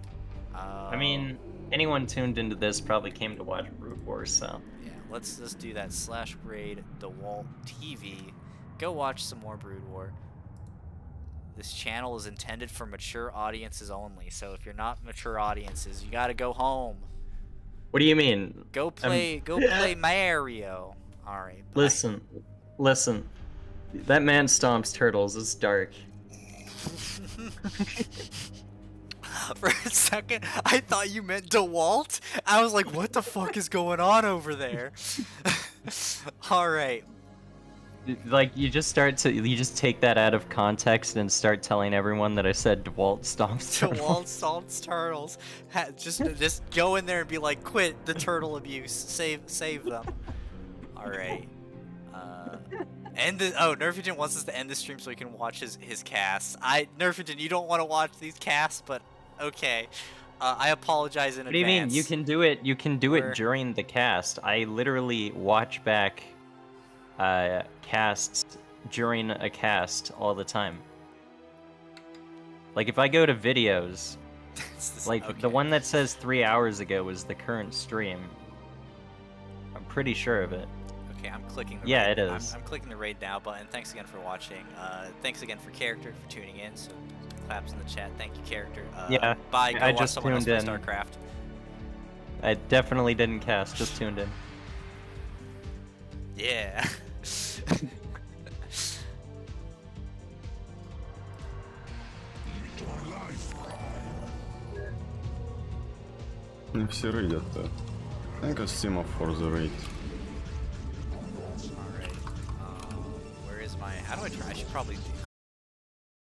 I mean, anyone tuned into this probably came to watch Brood Wars, so... Yeah, let's just do that. /raid DeWalt TV. Go watch some more Brood War. This channel is intended for mature audiences only, so if you're not mature audiences, you gotta go home. What do you mean? Go play Mario. Alright, bye. Listen. That man stomps turtles, it's dark. For a second, I thought you meant DeWalt. I was like, what the fuck is going on over there? Alright. Like, you just take that out of context and start telling everyone that I said DeWalt stomps turtles. DeWalt stomps turtles. Just go in there and be like, quit the turtle abuse. Save them. Alright. Nerfingen wants us to end the stream so he can watch his cast. Nerfingen, you don't want to watch these casts, but okay. I apologize in advance. What do you mean? You can do it during the cast. I literally watch back casts during a cast all the time. Like if I go to videos, like the one that says 3 hours ago is the current stream. I'm pretty sure of it. Okay, I'm clicking the raid. It is. I'm clicking the raid now button. Thanks again for watching. Thanks again for Character for tuning in. So claps in the chat. Thank you, Character. Yeah. Bye. Go I watch just someone else tuned play in. StarCraft. I definitely didn't cast. Just tuned in. Yeah. Не все рейдят-то. I think a Scimo for the raid. Alright. Where is my... How do I try? I should probably do...